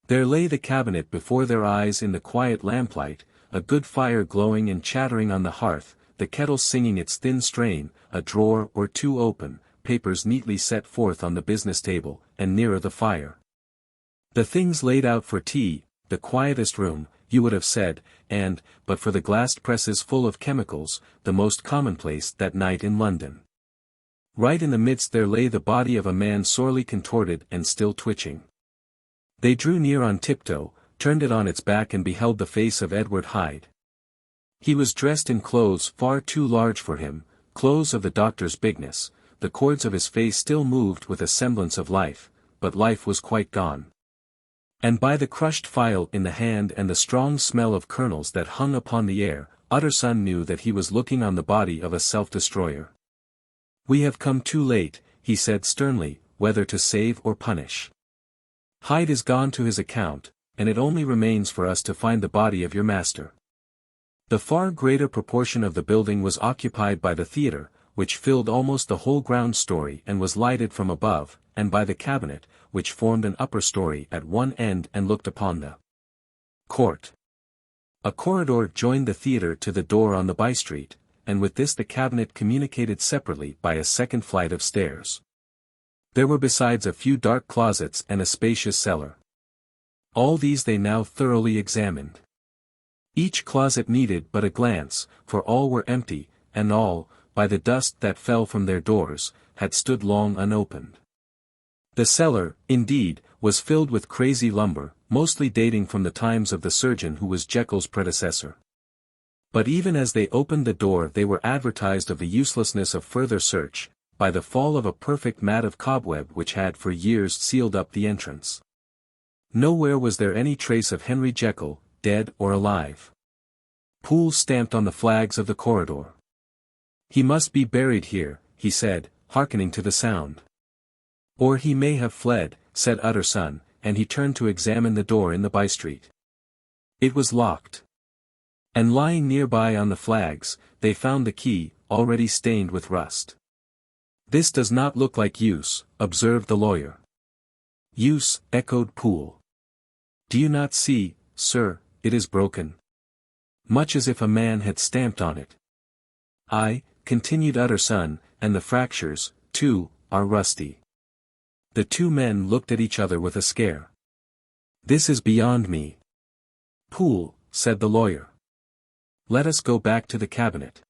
A: There lay the cabinet before their eyes in the quiet lamplight, a good fire glowing and chattering on the hearth, the kettle singing its thin strain, a drawer or two open, papers neatly set forth on the business table, and nearer the fire. The things laid out for tea, the quietest room, you would have said, and, but for the glassed presses full of chemicals, the most commonplace that night in London. Right in the midst there lay the body of a man sorely contorted and still twitching. They drew near on tiptoe, turned it on its back and beheld the face of Edward Hyde. He was dressed in clothes far too large for him, clothes of the doctor's bigness, the cords of his face still moved with a semblance of life, but life was quite gone. And by the crushed phial in the hand and the strong smell of kernels that hung upon the air, Utterson knew that he was looking on the body of a self-destroyer. We have come too late, he said sternly, whether to save or punish. Hyde is gone to his account, and it only remains for us to find the body of your master. The far greater proportion of the building was occupied by the theatre, which filled almost the whole ground story and was lighted from above, and by the cabinet, which formed an upper story at one end and looked upon the court. A corridor joined the theatre to the door on the by-street, and with this the cabinet communicated separately by a second flight of stairs. There were besides a few dark closets and a spacious cellar. All these they now thoroughly examined. Each closet needed but a glance, for all were empty, and all, by the dust that fell from their doors, had stood long unopened. The cellar, indeed, was filled with crazy lumber, mostly dating from the times of the surgeon who was Jekyll's predecessor. But even as they opened the door they were advertised of the uselessness of further search, by the fall of a perfect mat of cobweb which had for years sealed up the entrance. Nowhere was there any trace of Henry Jekyll, dead or alive. Poole stamped on the flags of the corridor. He must be buried here, he said, hearkening to the sound. Or he may have fled, said Utterson, and he turned to examine the door in the by-street. It was locked. And lying nearby on the flags, they found the key, already stained with rust. "This does not look like use," observed the lawyer. "Use," echoed Poole. "Do you not see, sir, it is broken? Much as if a man had stamped on it." "Aye," continued Utterson, "and the fractures, too, are rusty." The two men looked at each other with a scare. "This is beyond me." "Poole," said the lawyer, "let us go back to the cabinet."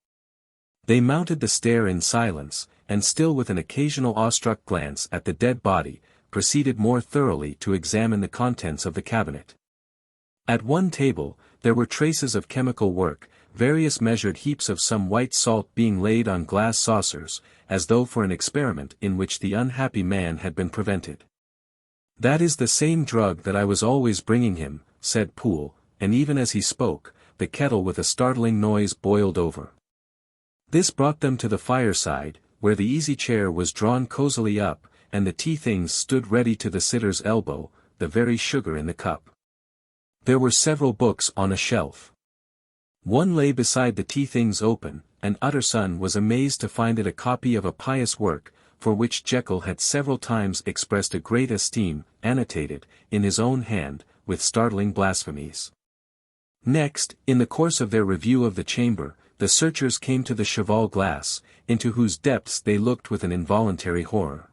A: They mounted the stair in silence, and still with an occasional awestruck glance at the dead body, proceeded more thoroughly to examine the contents of the cabinet. At one table, there were traces of chemical work, various measured heaps of some white salt being laid on glass saucers, as though for an experiment in which the unhappy man had been prevented. "That is the same drug that I was always bringing him," said Poole, and even as he spoke, the kettle with a startling noise boiled over. This brought them to the fireside, where the easy chair was drawn cosily up, and the tea things stood ready to the sitter's elbow, the very sugar in the cup. There were several books on a shelf. One lay beside the tea things open, and Utterson was amazed to find it a copy of a pious work, for which Jekyll had several times expressed a great esteem, annotated, in his own hand, with startling blasphemies. Next, in the course of their review of the chamber, the searchers came to the cheval glass, into whose depths they looked with an involuntary horror.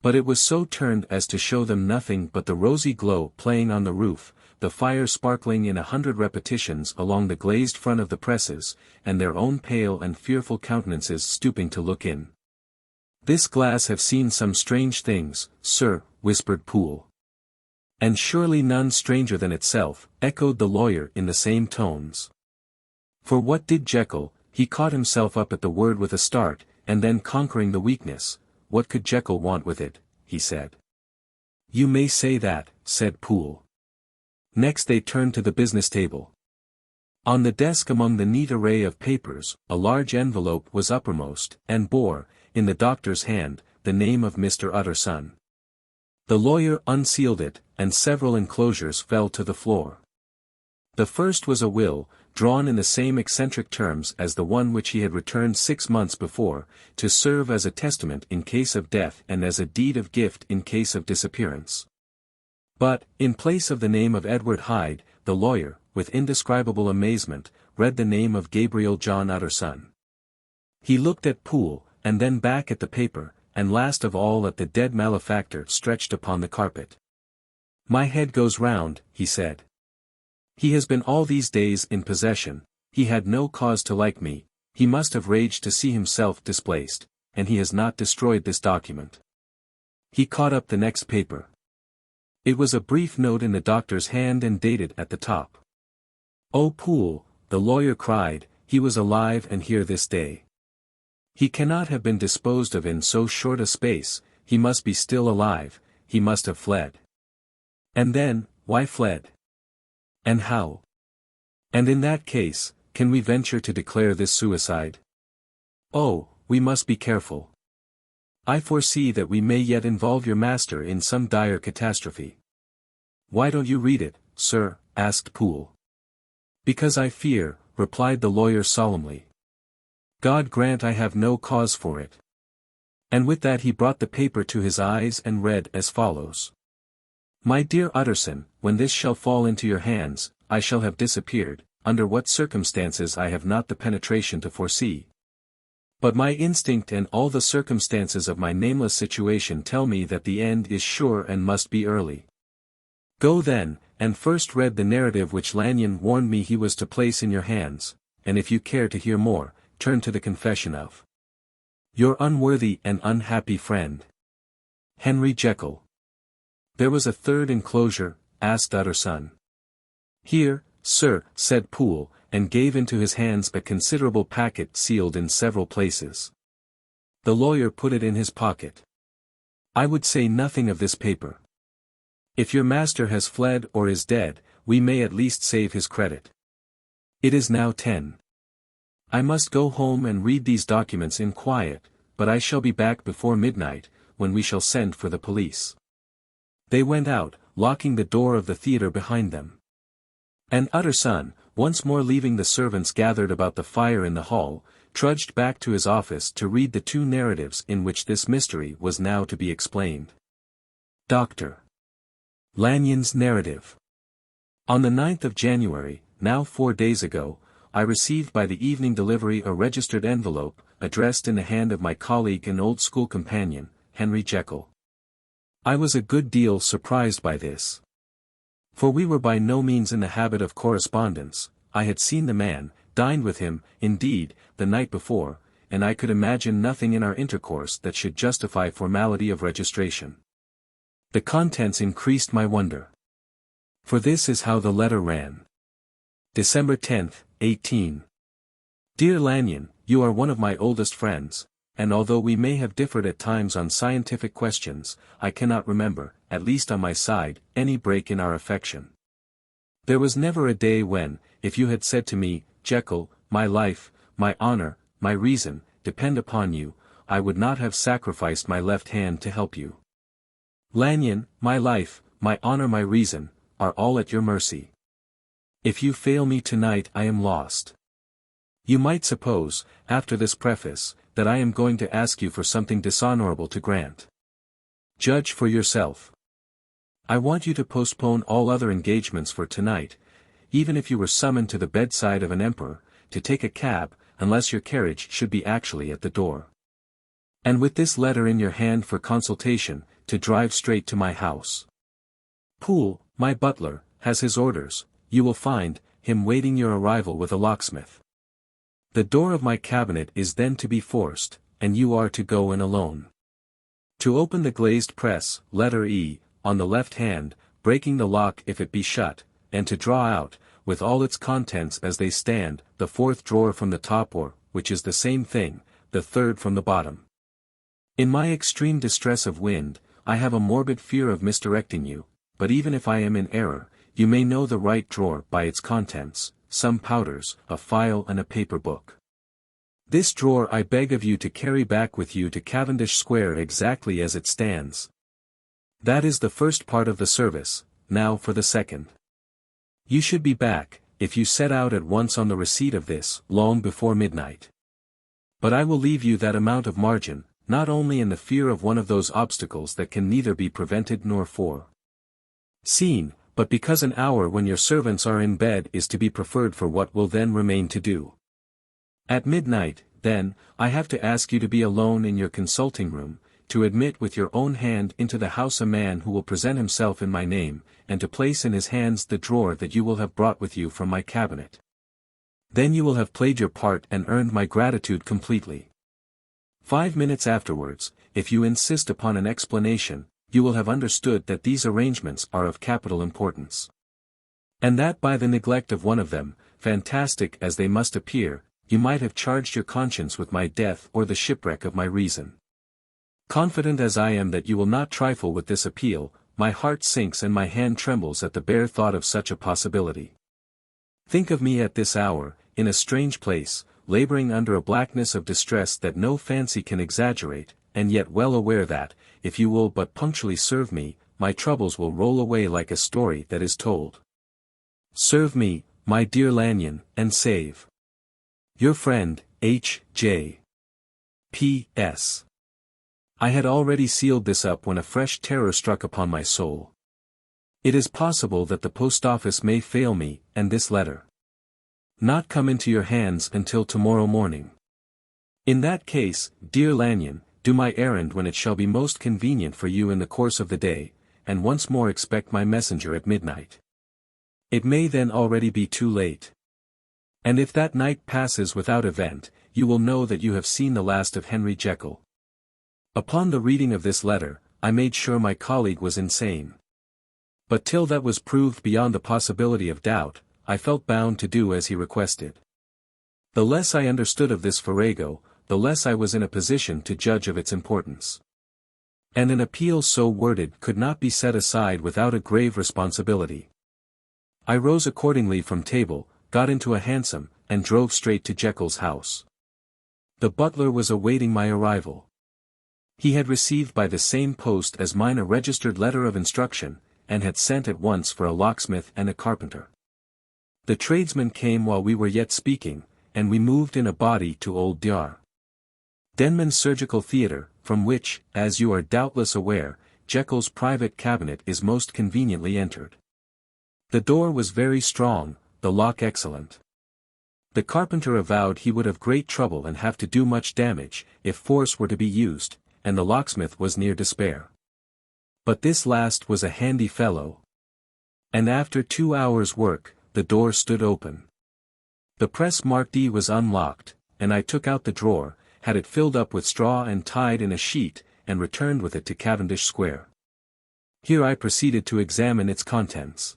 A: But it was so turned as to show them nothing but the rosy glow playing on the roof, the fire sparkling in 100 repetitions along the glazed front of the presses, and their own pale and fearful countenances stooping to look in. "This glass have seen some strange things, sir," whispered Poole. "And surely none stranger than itself," echoed the lawyer in the same tones. For what did Jekyll? He caught himself up at the word with a start, and then conquering the weakness, "What could Jekyll want with it?" he said. "You may say that," said Poole. Next they turned to the business table. On the desk among the neat array of papers, a large envelope was uppermost, and bore, in the doctor's hand, the name of Mr. Utterson. The lawyer unsealed it, and several enclosures fell to the floor. The first was a will, drawn in the same eccentric terms as the one which he had returned 6 months before, to serve as a testament in case of death and as a deed of gift in case of disappearance. But, in place of the name of Edward Hyde, the lawyer, with indescribable amazement, read the name of Gabriel John Utterson. He looked at Poole, and then back at the paper, and last of all at the dead malefactor stretched upon the carpet. "My head goes round," he said. "He has been all these days in possession, he had no cause to like me, he must have raged to see himself displaced, and he has not destroyed this document." He caught up the next paper. It was a brief note in the doctor's hand and dated at the top. "Oh Poole," the lawyer cried, "he was alive and here this day. He cannot have been disposed of in so short a space, he must be still alive, he must have fled. And then, why fled? And how? And in that case, can we venture to declare this suicide? Oh, we must be careful. I foresee that we may yet involve your master in some dire catastrophe." "Why don't you read it, sir?" asked Poole. "Because I fear," replied the lawyer solemnly. "God grant I have no cause for it." And with that he brought the paper to his eyes and read as follows. "My dear Utterson, when this shall fall into your hands, I shall have disappeared, under what circumstances I have not the penetration to foresee. But my instinct and all the circumstances of my nameless situation tell me that the end is sure and must be early. Go then, and first read the narrative which Lanyon warned me he was to place in your hands, and if you care to hear more, turn to the confession of your unworthy and unhappy friend, Henry Jekyll." "There was a third enclosure?" asked Utterson. "Here, sir," said Poole, and gave into his hands a considerable packet sealed in several places. The lawyer put it in his pocket. "I would say nothing of this paper. If your master has fled or is dead, we may at least save his credit. It is now 10. I must go home and read these documents in quiet, but I shall be back before midnight, when we shall send for the police." They went out, locking the door of the theatre behind them. And Utterson, once more leaving the servants gathered about the fire in the hall, trudged back to his office to read the two narratives in which this mystery was now to be explained. Dr. Lanyon's narrative. On the 9th of January, now 4 days ago, I received by the evening delivery a registered envelope, addressed in the hand of my colleague and old school companion, Henry Jekyll. I was a good deal surprised by this. For we were by no means in the habit of correspondence. I had seen the man, dined with him, indeed, the night before, and I could imagine nothing in our intercourse that should justify formality of registration. The contents increased my wonder. For this is how the letter ran. December 10th, 18. Dear Lanyon, you are one of my oldest friends, and although we may have differed at times on scientific questions, I cannot remember, at least on my side, any break in our affection. There was never a day when, if you had said to me, Jekyll, my life, my honor, my reason, depend upon you, I would not have sacrificed my left hand to help you. Lanyon, my life, my honor, my reason, are all at your mercy. If you fail me tonight, I am lost. You might suppose, after this preface, that I am going to ask you for something dishonorable to grant. Judge for yourself. I want you to postpone all other engagements for tonight, even if you were summoned to the bedside of an emperor, to take a cab, unless your carriage should be actually at the door. And with this letter in your hand for consultation, to drive straight to my house. Poole, my butler, has his orders. You will find him waiting your arrival with a locksmith. The door of my cabinet is then to be forced, and you are to go in alone. To open the glazed press, letter E, on the left hand, breaking the lock if it be shut, and to draw out, with all its contents as they stand, the fourth drawer from the top or, which is the same thing, the third from the bottom. In my extreme distress of wind, I have a morbid fear of misdirecting you, but even if I am in error, you may know the right drawer by its contents, some powders, a file and a paper book. This drawer I beg of you to carry back with you to Cavendish Square exactly as it stands. That is the first part of the service. Now for the second. You should be back, if you set out at once on the receipt of this, long before midnight. But I will leave you that amount of margin, not only in the fear of one of those obstacles that can neither be prevented nor foreseen, but because an hour when your servants are in bed is to be preferred for what will then remain to do. At midnight, then, I have to ask you to be alone in your consulting room, to admit with your own hand into the house a man who will present himself in my name, and to place in his hands the drawer that you will have brought with you from my cabinet. Then you will have played your part and earned my gratitude completely. 5 minutes afterwards, if you insist upon an explanation, you will have understood that these arrangements are of capital importance. And that by the neglect of one of them, fantastic as they must appear, you might have charged your conscience with my death or the shipwreck of my reason. Confident as I am that you will not trifle with this appeal, my heart sinks and my hand trembles at the bare thought of such a possibility. Think of me at this hour, in a strange place, laboring under a blackness of distress that no fancy can exaggerate, and yet well aware that, if you will but punctually serve me, my troubles will roll away like a story that is told. Serve me, my dear Lanyon, and save. Your friend, H. J. P.S. I had already sealed this up when a fresh terror struck upon my soul. It is possible that the post office may fail me, and this letter not come into your hands until tomorrow morning. In that case, dear Lanyon, do my errand when it shall be most convenient for you in the course of the day, and once more expect my messenger at midnight. It may then already be too late. And if that night passes without event, you will know that you have seen the last of Henry Jekyll. Upon the reading of this letter, I made sure my colleague was insane. But till that was proved beyond the possibility of doubt, I felt bound to do as he requested. The less I understood of this farrago, the less I was in a position to judge of its importance. And an appeal so worded could not be set aside without a grave responsibility. I rose accordingly from table, got into a hansom, and drove straight to Jekyll's house. The butler was awaiting my arrival. He had received by the same post as mine a registered letter of instruction, and had sent at once for a locksmith and a carpenter. The tradesman came while we were yet speaking, and we moved in a body to Old Dr. Denman's surgical theatre, from which, as you are doubtless aware, Jekyll's private cabinet is most conveniently entered. The door was very strong, the lock excellent. The carpenter avowed he would have great trouble and have to do much damage, if force were to be used, and the locksmith was near despair. But this last was a handy fellow. And after 2 hours' work, the door stood open. The press marked E was unlocked, and I took out the drawer, had it filled up with straw and tied in a sheet, and returned with it to Cavendish Square. Here I proceeded to examine its contents.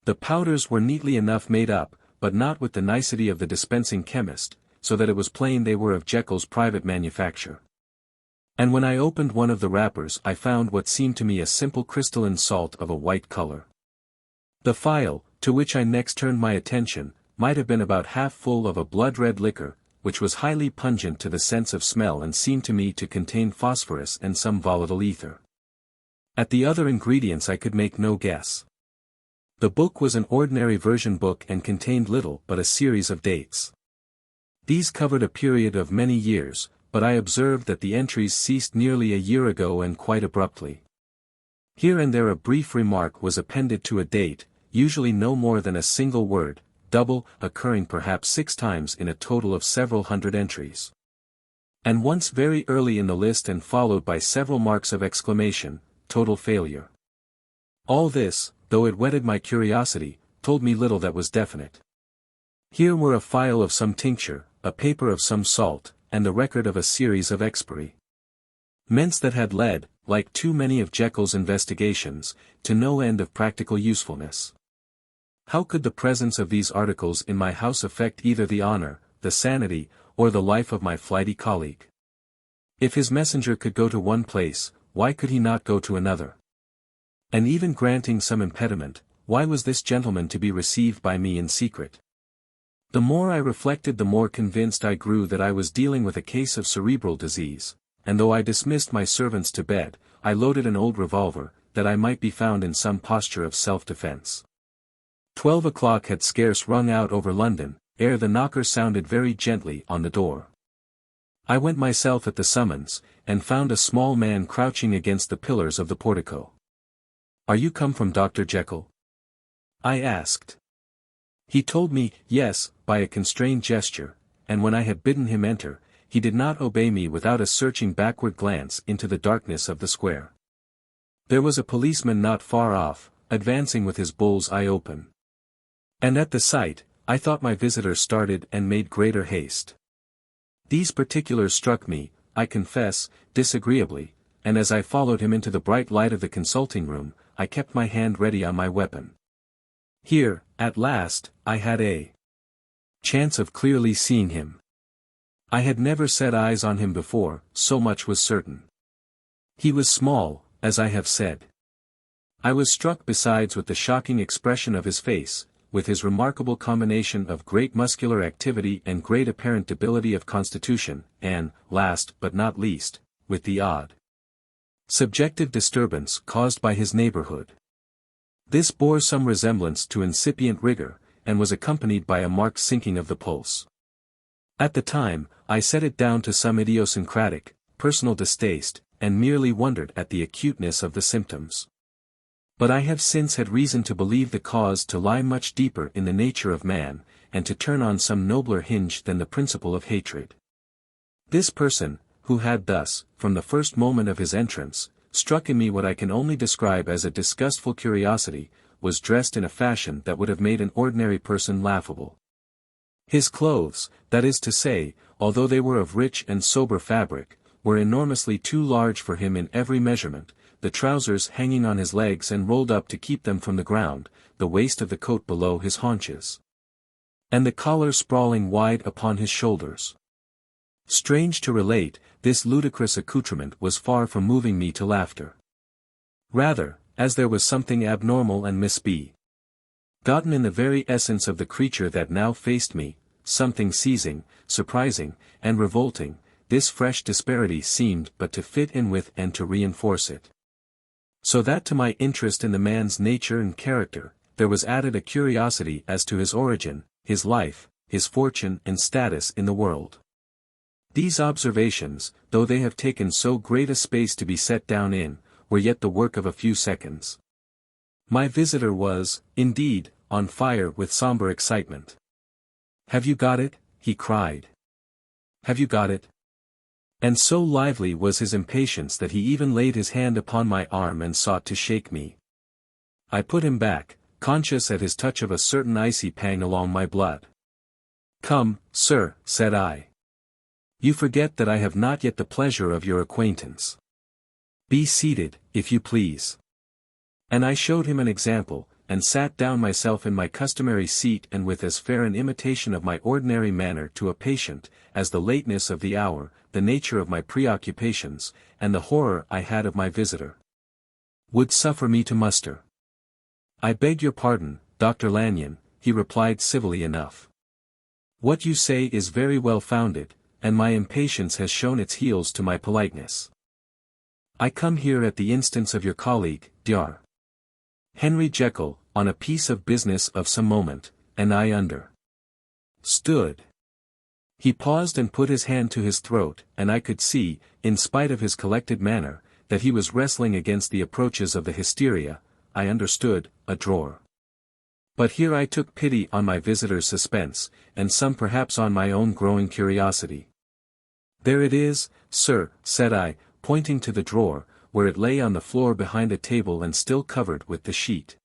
A: The powders were neatly enough made up, but not with the nicety of the dispensing chemist, so that it was plain they were of Jekyll's private manufacture. And when I opened one of the wrappers I found what seemed to me a simple crystalline salt of a white color. The phial, to which I next turned my attention, might have been about half full of a blood-red liquor, which was highly pungent to the sense of smell and seemed to me to contain phosphorus and some volatile ether. At the other ingredients I could make no guess. The book was an ordinary version book and contained little but a series of dates. These covered a period of many years, but I observed that the entries ceased nearly a year ago and quite abruptly. Here and there a brief remark was appended to a date, usually no more than a single word, double, occurring perhaps 6 times in a total of several hundred entries. And once very early in the list and followed by several marks of exclamation, total failure. All this, though it whetted my curiosity, told me little that was definite. Here were a phial of some tincture, a paper of some salt, and the record of a series of expiry ments that had led, like too many of Jekyll's investigations, to no end of practical usefulness. How could the presence of these articles in my house affect either the honor, the sanity, or the life of my flighty colleague? If his messenger could go to one place, why could he not go to another? And even granting some impediment, why was this gentleman to be received by me in secret? The more I reflected the more convinced I grew that I was dealing with a case of cerebral disease, and though I dismissed my servants to bed, I loaded an old revolver, that I might be found in some posture of self-defense. 12 o'clock had scarce rung out over London, ere the knocker sounded very gently on the door. I went myself at the summons, and found a small man crouching against the pillars of the portico. "Are you come from Dr. Jekyll?" I asked. He told me, yes, by a constrained gesture, and when I had bidden him enter, he did not obey me without a searching backward glance into the darkness of the square. There was a policeman not far off, advancing with his bull's eye open. And at the sight, I thought my visitor started and made greater haste. These particulars struck me, I confess, disagreeably, and as I followed him into the bright light of the consulting room, I kept my hand ready on my weapon. Here, at last, I had a chance of clearly seeing him. I had never set eyes on him before, so much was certain. He was small, as I have said. I was struck besides with the shocking expression of his face, with his remarkable combination of great muscular activity and great apparent debility of constitution, and, last but not least, with the odd subjective disturbance caused by his neighborhood. This bore some resemblance to incipient rigor, and was accompanied by a marked sinking of the pulse. At the time, I set it down to some idiosyncratic, personal distaste, and merely wondered at the acuteness of the symptoms. But I have since had reason to believe the cause to lie much deeper in the nature of man, and to turn on some nobler hinge than the principle of hatred. This person, who had thus, from the first moment of his entrance, struck in me what I can only describe as a disgustful curiosity, was dressed in a fashion that would have made an ordinary person laughable. His clothes, that is to say, although they were of rich and sober fabric, were enormously too large for him in every measurement, the trousers hanging on his legs and rolled up to keep them from the ground, the waist of the coat below his haunches, and the collar sprawling wide upon his shoulders. Strange to relate, this ludicrous accoutrement was far from moving me to laughter. Rather, as there was something abnormal and misbegotten in the very essence of the creature that now faced me, something seizing, surprising, and revolting, this fresh disparity seemed but to fit in with and to reinforce it. So that to my interest in the man's nature and character, there was added a curiosity as to his origin, his life, his fortune and status in the world. These observations, though they have taken so great a space to be set down in, were yet the work of a few seconds. My visitor was, indeed, on fire with somber excitement. "Have you got it?" he cried. "Have you got it?" And so lively was his impatience that he even laid his hand upon my arm and sought to shake me. I put him back, conscious at his touch of a certain icy pang along my blood. "Come, sir," said I. "You forget that I have not yet the pleasure of your acquaintance. Be seated, if you please." And I showed him an example, and sat down myself in my customary seat and with as fair an imitation of my ordinary manner to a patient, as the lateness of the hour, the nature of my preoccupations, and the horror I had of my visitor, would suffer me to muster. "I beg your pardon, Dr. Lanyon," he replied civilly enough. "What you say is very well founded, and my impatience has shown its heels to my politeness. I come here at the instance of your colleague, Dr. Henry Jekyll, on a piece of business of some moment, and I understood." He paused and put his hand to his throat, and I could see, in spite of his collected manner, that he was wrestling against the approaches of the hysteria. I understood, a drawer. But here I took pity on my visitor's suspense, and some perhaps on my own growing curiosity. "There it is, sir," said I, pointing to the drawer, where it lay on the floor behind a table and still covered with the sheet.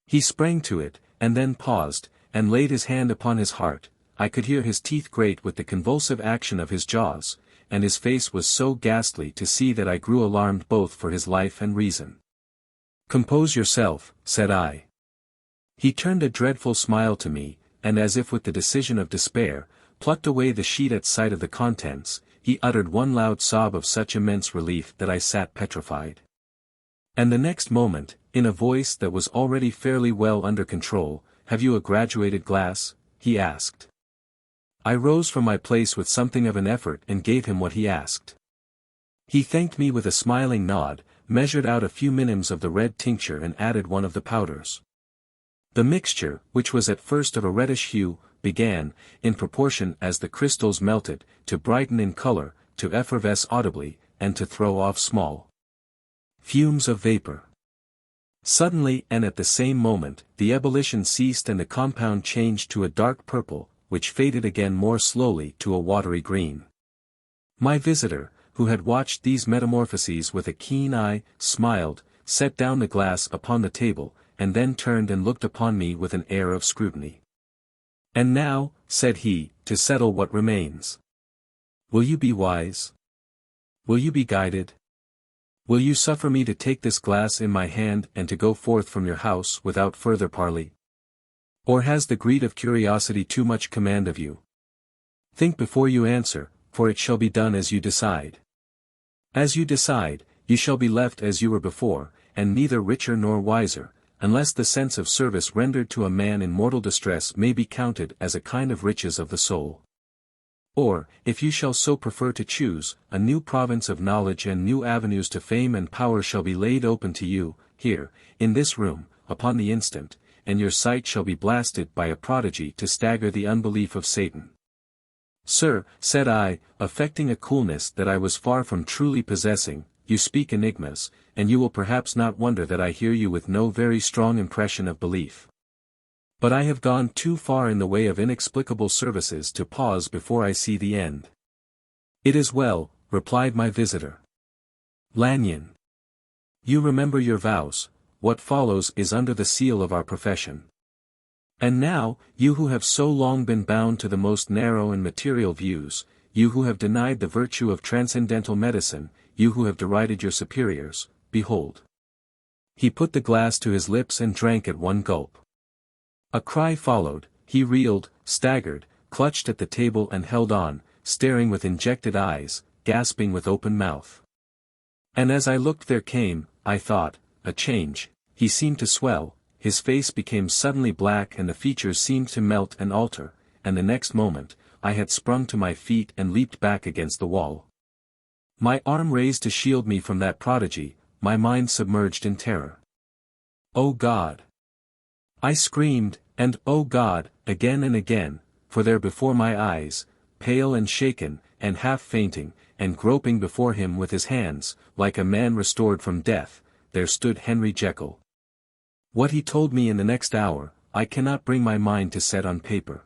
A: He sprang to it, and then paused, and laid his hand upon his heart. I could hear his teeth grate with the convulsive action of his jaws, and his face was so ghastly to see that I grew alarmed both for his life and reason. "Compose yourself," said I. He turned a dreadful smile to me, and as if with the decision of despair, plucked away the sheet at sight of the contents. He uttered one loud sob of such immense relief that I sat petrified. And the next moment, in a voice that was already fairly well under control, "Have you a graduated glass?" he asked. I rose from my place with something of an effort and gave him what he asked. He thanked me with a smiling nod, measured out a few minims of the red tincture and added one of the powders. The mixture, which was at first of a reddish hue, began, in proportion as the crystals melted, to brighten in color, to effervesce audibly, and to throw off small fumes of vapor. Suddenly and at the same moment, the ebullition ceased and the compound changed to a dark purple, which faded again more slowly to a watery green. My visitor, who had watched these metamorphoses with a keen eye, smiled, set down the glass upon the table, and then turned and looked upon me with an air of scrutiny. "And now," said he, "to settle what remains. Will you be wise? Will you be guided? Will you suffer me to take this glass in my hand and to go forth from your house without further parley? Or has the greed of curiosity too much command of you? Think before you answer, for it shall be done as you decide. As you decide, you shall be left as you were before, and neither richer nor wiser, unless the sense of service rendered to a man in mortal distress may be counted as a kind of riches of the soul. Or, if you shall so prefer to choose, a new province of knowledge and new avenues to fame and power shall be laid open to you, here, in this room, upon the instant, and your sight shall be blasted by a prodigy to stagger the unbelief of Satan." "Sir," said I, affecting a coolness that I was far from truly possessing, "you speak enigmas, and you will perhaps not wonder that I hear you with no very strong impression of belief. But I have gone too far in the way of inexplicable services to pause before I see the end." "It is well," replied my visitor. "Lanyon, you remember your vows. What follows is under the seal of our profession. And now, you who have so long been bound to the most narrow and material views, you who have denied the virtue of transcendental medicine, you who have derided your superiors, behold." He put the glass to his lips and drank at one gulp. A cry followed, he reeled, staggered, clutched at the table and held on, staring with injected eyes, gasping with open mouth. And as I looked there came, I thought, a change. He seemed to swell, his face became suddenly black and the features seemed to melt and alter, and the next moment, I had sprung to my feet and leaped back against the wall. My arm raised to shield me from that prodigy, my mind submerged in terror. "Oh God!" I screamed, and "Oh God!" again and again, for there before my eyes, pale and shaken, and half fainting, and groping before him with his hands, like a man restored from death, there stood Henry Jekyll. What he told me in the next hour, I cannot bring my mind to set on paper.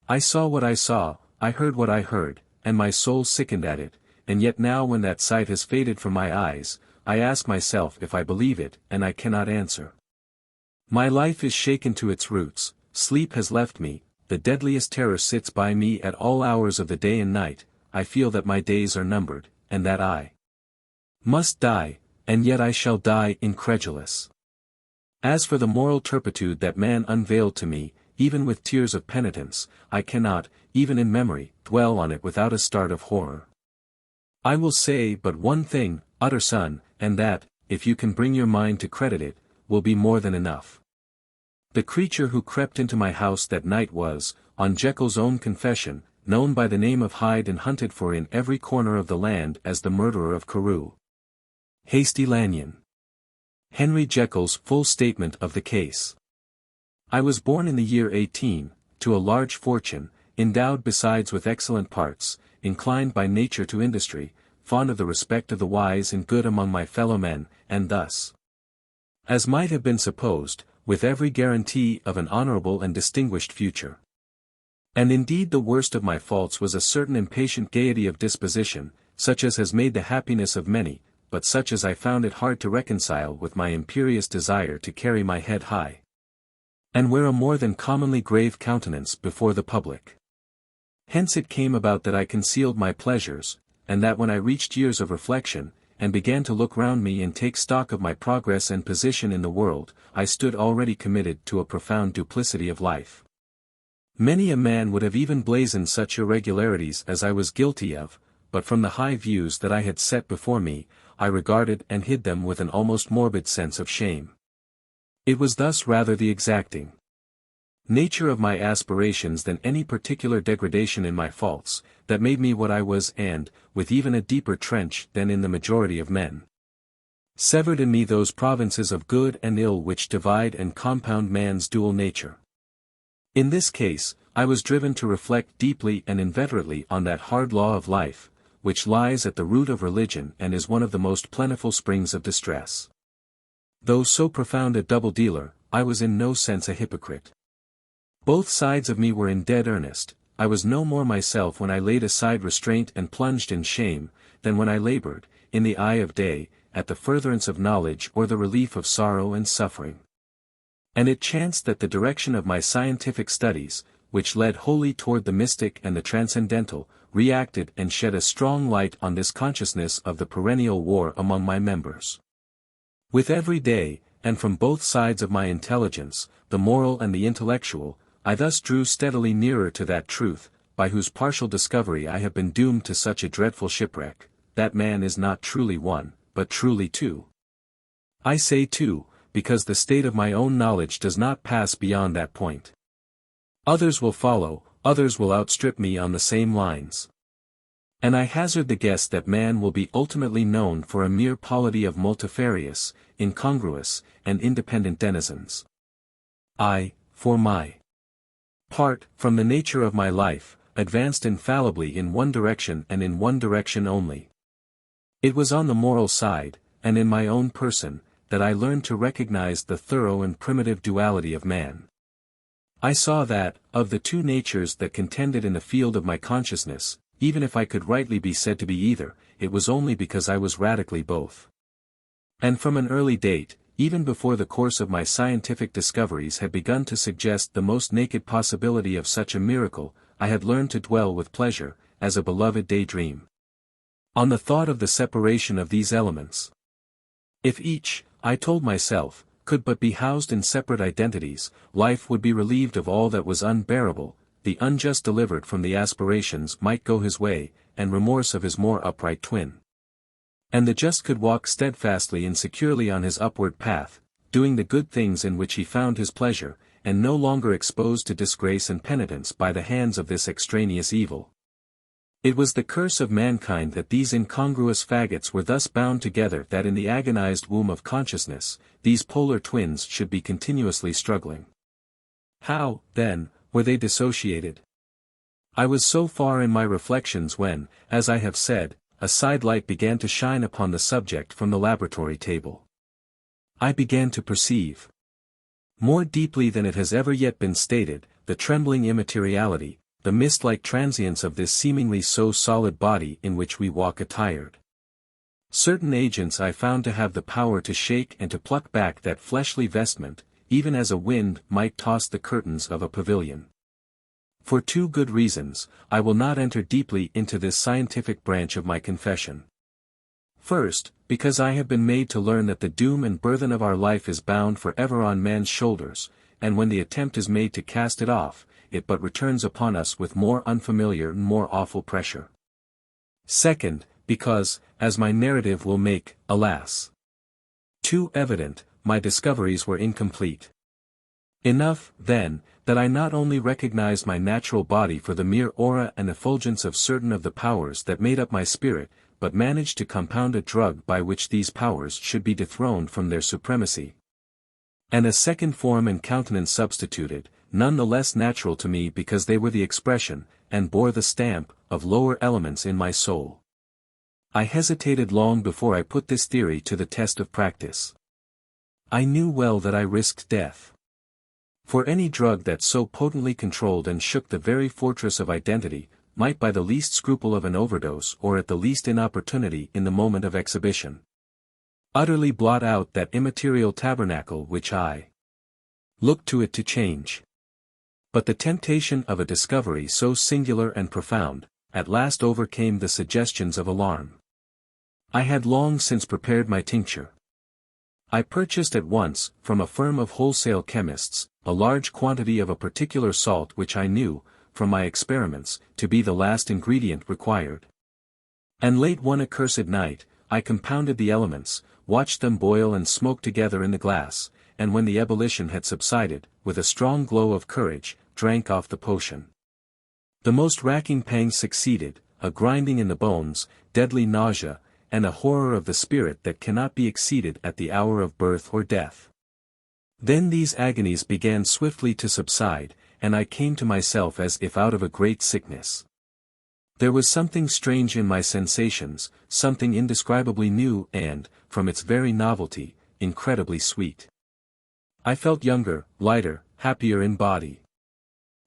A: I saw what I saw, I heard what I heard, and my soul sickened at it, and yet now when that sight has faded from my eyes, I ask myself if I believe it, and I cannot answer. My life is shaken to its roots, sleep has left me, the deadliest terror sits by me at all hours of the day and night, I feel that my days are numbered, and that I must die, and yet I shall die incredulous. As for the moral turpitude that man unveiled to me, even with tears of penitence, I cannot, even in memory, dwell on it without a start of horror. I will say but one thing, Utterson, and that, if you can bring your mind to credit it, will be more than enough. The creature who crept into my house that night was, on Jekyll's own confession, known by the name of Hyde and hunted for in every corner of the land as the murderer of Carew. Hasty Lanyon. Henry Jekyll's full statement of the case. I was born in the year 18, to a large fortune, endowed besides with excellent parts, inclined by nature to industry, fond of the respect of the wise and good among my fellow men, and thus, as might have been supposed, with every guarantee of an honorable and distinguished future. And indeed the worst of my faults was a certain impatient gaiety of disposition, such as has made the happiness of many, but such as I found it hard to reconcile with my imperious desire to carry my head high, and wear a more than commonly grave countenance before the public. Hence it came about that I concealed my pleasures, and that when I reached years of reflection, and began to look round me and take stock of my progress and position in the world, I stood already committed to a profound duplicity of life. Many a man would have even blazoned such irregularities as I was guilty of, but from the high views that I had set before me, I regarded and hid them with an almost morbid sense of shame. It was thus rather the exacting nature of my aspirations than any particular degradation in my faults, that made me what I was and, with even a deeper trench than in the majority of men, severed in me those provinces of good and ill which divide and compound man's dual nature. In this case, I was driven to reflect deeply and inveterately on that hard law of life, which lies at the root of religion and is one of the most plentiful springs of distress. Though so profound a double-dealer, I was in no sense a hypocrite. Both sides of me were in dead earnest. I was no more myself when I laid aside restraint and plunged in shame, than when I labored, in the eye of day, at the furtherance of knowledge or the relief of sorrow and suffering. And it chanced that the direction of my scientific studies, which led wholly toward the mystic and the transcendental, reacted and shed a strong light on this consciousness of the perennial war among my members. With every day, and from both sides of my intelligence, the moral and the intellectual, I thus drew steadily nearer to that truth, by whose partial discovery I have been doomed to such a dreadful shipwreck, that man is not truly one, but truly two. I say two, because the state of my own knowledge does not pass beyond that point. Others will follow, others will outstrip me on the same lines. And I hazard the guess that man will be ultimately known for a mere polity of multifarious, incongruous, and independent denizens. I, for my part, from the nature of my life, advanced infallibly in one direction and in one direction only. It was on the moral side, and in my own person, that I learned to recognize the thorough and primitive duality of man. I saw that, of the two natures that contended in the field of my consciousness, even if I could rightly be said to be either, it was only because I was radically both. And from an early date, even before the course of my scientific discoveries had begun to suggest the most naked possibility of such a miracle, I had learned to dwell with pleasure, as a beloved daydream, on the thought of the separation of these elements. If each, I told myself, could but be housed in separate identities, life would be relieved of all that was unbearable, the unjust delivered from the aspirations might go his way, and remorse of his more upright twin. And the just could walk steadfastly and securely on his upward path, doing the good things in which he found his pleasure, and no longer exposed to disgrace and penitence by the hands of this extraneous evil. It was the curse of mankind that these incongruous faggots were thus bound together, that in the agonized womb of consciousness, these polar twins should be continuously struggling. How, then, Were they dissociated? I was so far in my reflections when, as I have said, a side light began to shine upon the subject from the laboratory table. I began to perceive, more deeply than it has ever yet been stated, the trembling immateriality, the mist-like transience of this seemingly so solid body in which we walk attired. Certain agents I found to have the power to shake and to pluck back that fleshly vestment, even as a wind might toss the curtains of a pavilion. For two good reasons, I will not enter deeply into this scientific branch of my confession. First, because I have been made to learn that the doom and burthen of our life is bound for ever on man's shoulders, and when the attempt is made to cast it off, it but returns upon us with more unfamiliar and more awful pressure. Second, because, as my narrative will make, alas, too evident, my discoveries were incomplete. Enough, then, that I not only recognized my natural body for the mere aura and effulgence of certain of the powers that made up my spirit, but managed to compound a drug by which these powers should be dethroned from their supremacy. And a second form and countenance substituted, none the less natural to me because they were the expression, and bore the stamp, of lower elements in my soul. I hesitated long before I put this theory to the test of practice. I knew well that I risked death. For any drug that so potently controlled and shook the very fortress of identity, might by the least scruple of an overdose or at the least inopportunity in the moment of exhibition, utterly blot out that immaterial tabernacle which I looked to it to change. But the temptation of a discovery so singular and profound, at last overcame the suggestions of alarm. I had long since prepared my tincture. I purchased at once, from a firm of wholesale chemists, a large quantity of a particular salt which I knew, from my experiments, to be the last ingredient required. And late one accursed night, I compounded the elements, watched them boil and smoke together in the glass, and when the ebullition had subsided, with a strong glow of courage, drank off the potion. The most racking pangs succeeded, a grinding in the bones, deadly nausea, and a horror of the spirit that cannot be exceeded at the hour of birth or death. Then these agonies began swiftly to subside, and I came to myself as if out of a great sickness. There was something strange in my sensations, something indescribably new and, from its very novelty, incredibly sweet. I felt younger, lighter, happier in body.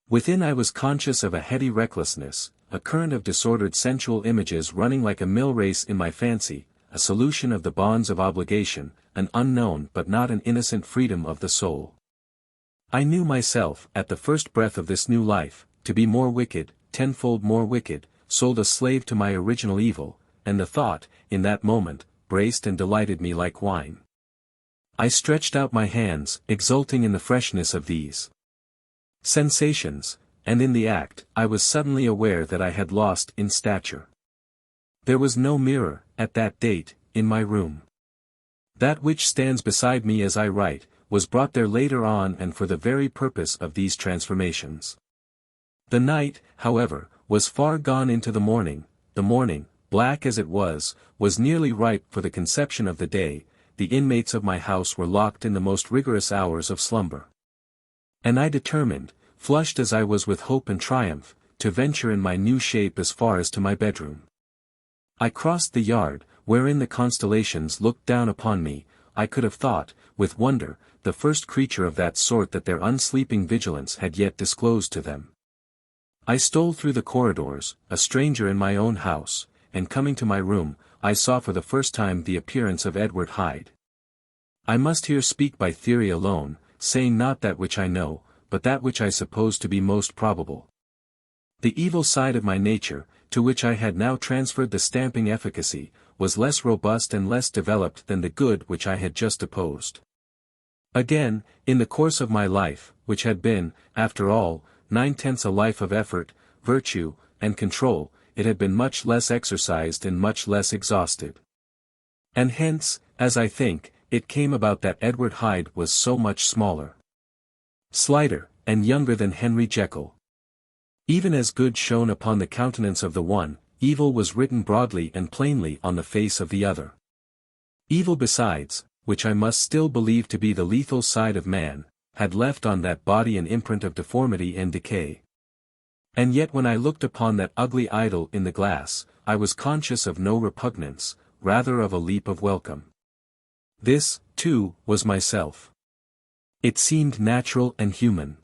A: Within I was conscious of a heady recklessness, a current of disordered sensual images running like a mill race in my fancy, a solution of the bonds of obligation, an unknown but not an innocent freedom of the soul. I knew myself, at the first breath of this new life, to be more wicked, tenfold more wicked, sold a slave to my original evil, and the thought, in that moment, braced and delighted me like wine. I stretched out my hands, exulting in the freshness of these sensations, and in the act, I was suddenly aware that I had lost in stature. There was no mirror, at that date, in my room. That which stands beside me as I write, was brought there later on and for the very purpose of these transformations. The night, however, was far gone into the morning, black as it was nearly ripe for the conception of the day, the inmates of my house were locked in the most rigorous hours of slumber. And I determined, flushed as I was with hope and triumph, to venture in my new shape as far as to my bedroom. I crossed the yard, wherein the constellations looked down upon me. I could have thought, with wonder, the first creature of that sort that their unsleeping vigilance had yet disclosed to them. I stole through the corridors, a stranger in my own house, and coming to my room, I saw for the first time the appearance of Edward Hyde. I must here speak by theory alone, saying not that which I know, but that which I suppose to be most probable. The evil side of my nature, to which I had now transferred the stamping efficacy, was less robust and less developed than the good which I had just opposed. Again, in the course of my life, which had been, after all, 9/10 a life of effort, virtue, and control, it had been much less exercised and much less exhausted. And hence, as I think, it came about that Edward Hyde was so much smaller, slighter, and younger than Henry Jekyll. Even as good shone upon the countenance of the one, evil was written broadly and plainly on the face of the other. Evil besides, which I must still believe to be the lethal side of man, had left on that body an imprint of deformity and decay. And yet when I looked upon that ugly idol in the glass, I was conscious of no repugnance, rather of a leap of welcome. This, too, was myself. It seemed natural and human.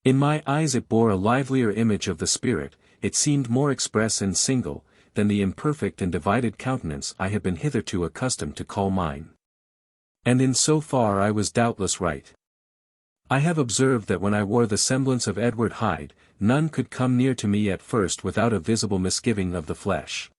A: In my eyes it bore a livelier image of the spirit, it seemed more express and single, than the imperfect and divided countenance I had been hitherto accustomed to call mine. And in so far I was doubtless right. I have observed that when I wore the semblance of Edward Hyde, none could come near to me at first without a visible misgiving of the flesh.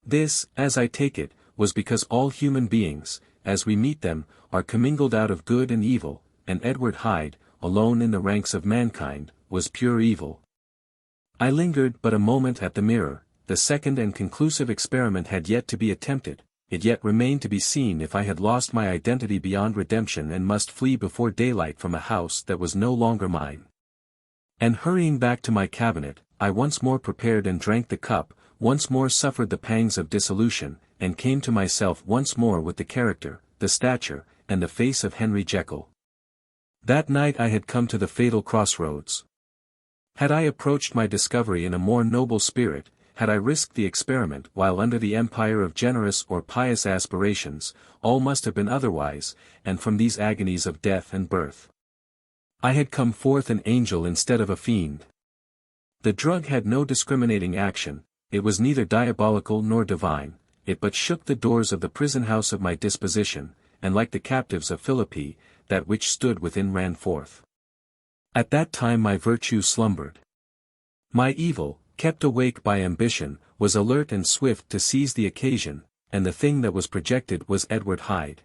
A: This, as I take it, was because all human beings, as we meet them, are commingled out of good and evil, and Edward Hyde, alone in the ranks of mankind, was pure evil. I lingered but a moment at the mirror. The second and conclusive experiment had yet to be attempted. It yet remained to be seen if I had lost my identity beyond redemption and must flee before daylight from a house that was no longer mine. And hurrying back to my cabinet, I once more prepared and drank the cup, once more suffered the pangs of dissolution, and came to myself once more with the character, the stature, and the face of Henry Jekyll. That night I had come to the fatal crossroads. Had I approached my discovery in a more noble spirit, had I risked the experiment while under the empire of generous or pious aspirations, all must have been otherwise, and from these agonies of death and birth, I had come forth an angel instead of a fiend. The drug had no discriminating action, it was neither diabolical nor divine, it but shook the doors of the prison house of my disposition, and like the captives of Philippi, that which stood within ran forth. At that time my virtue slumbered. My evil, kept awake by ambition, was alert and swift to seize the occasion, and the thing that was projected was Edward Hyde.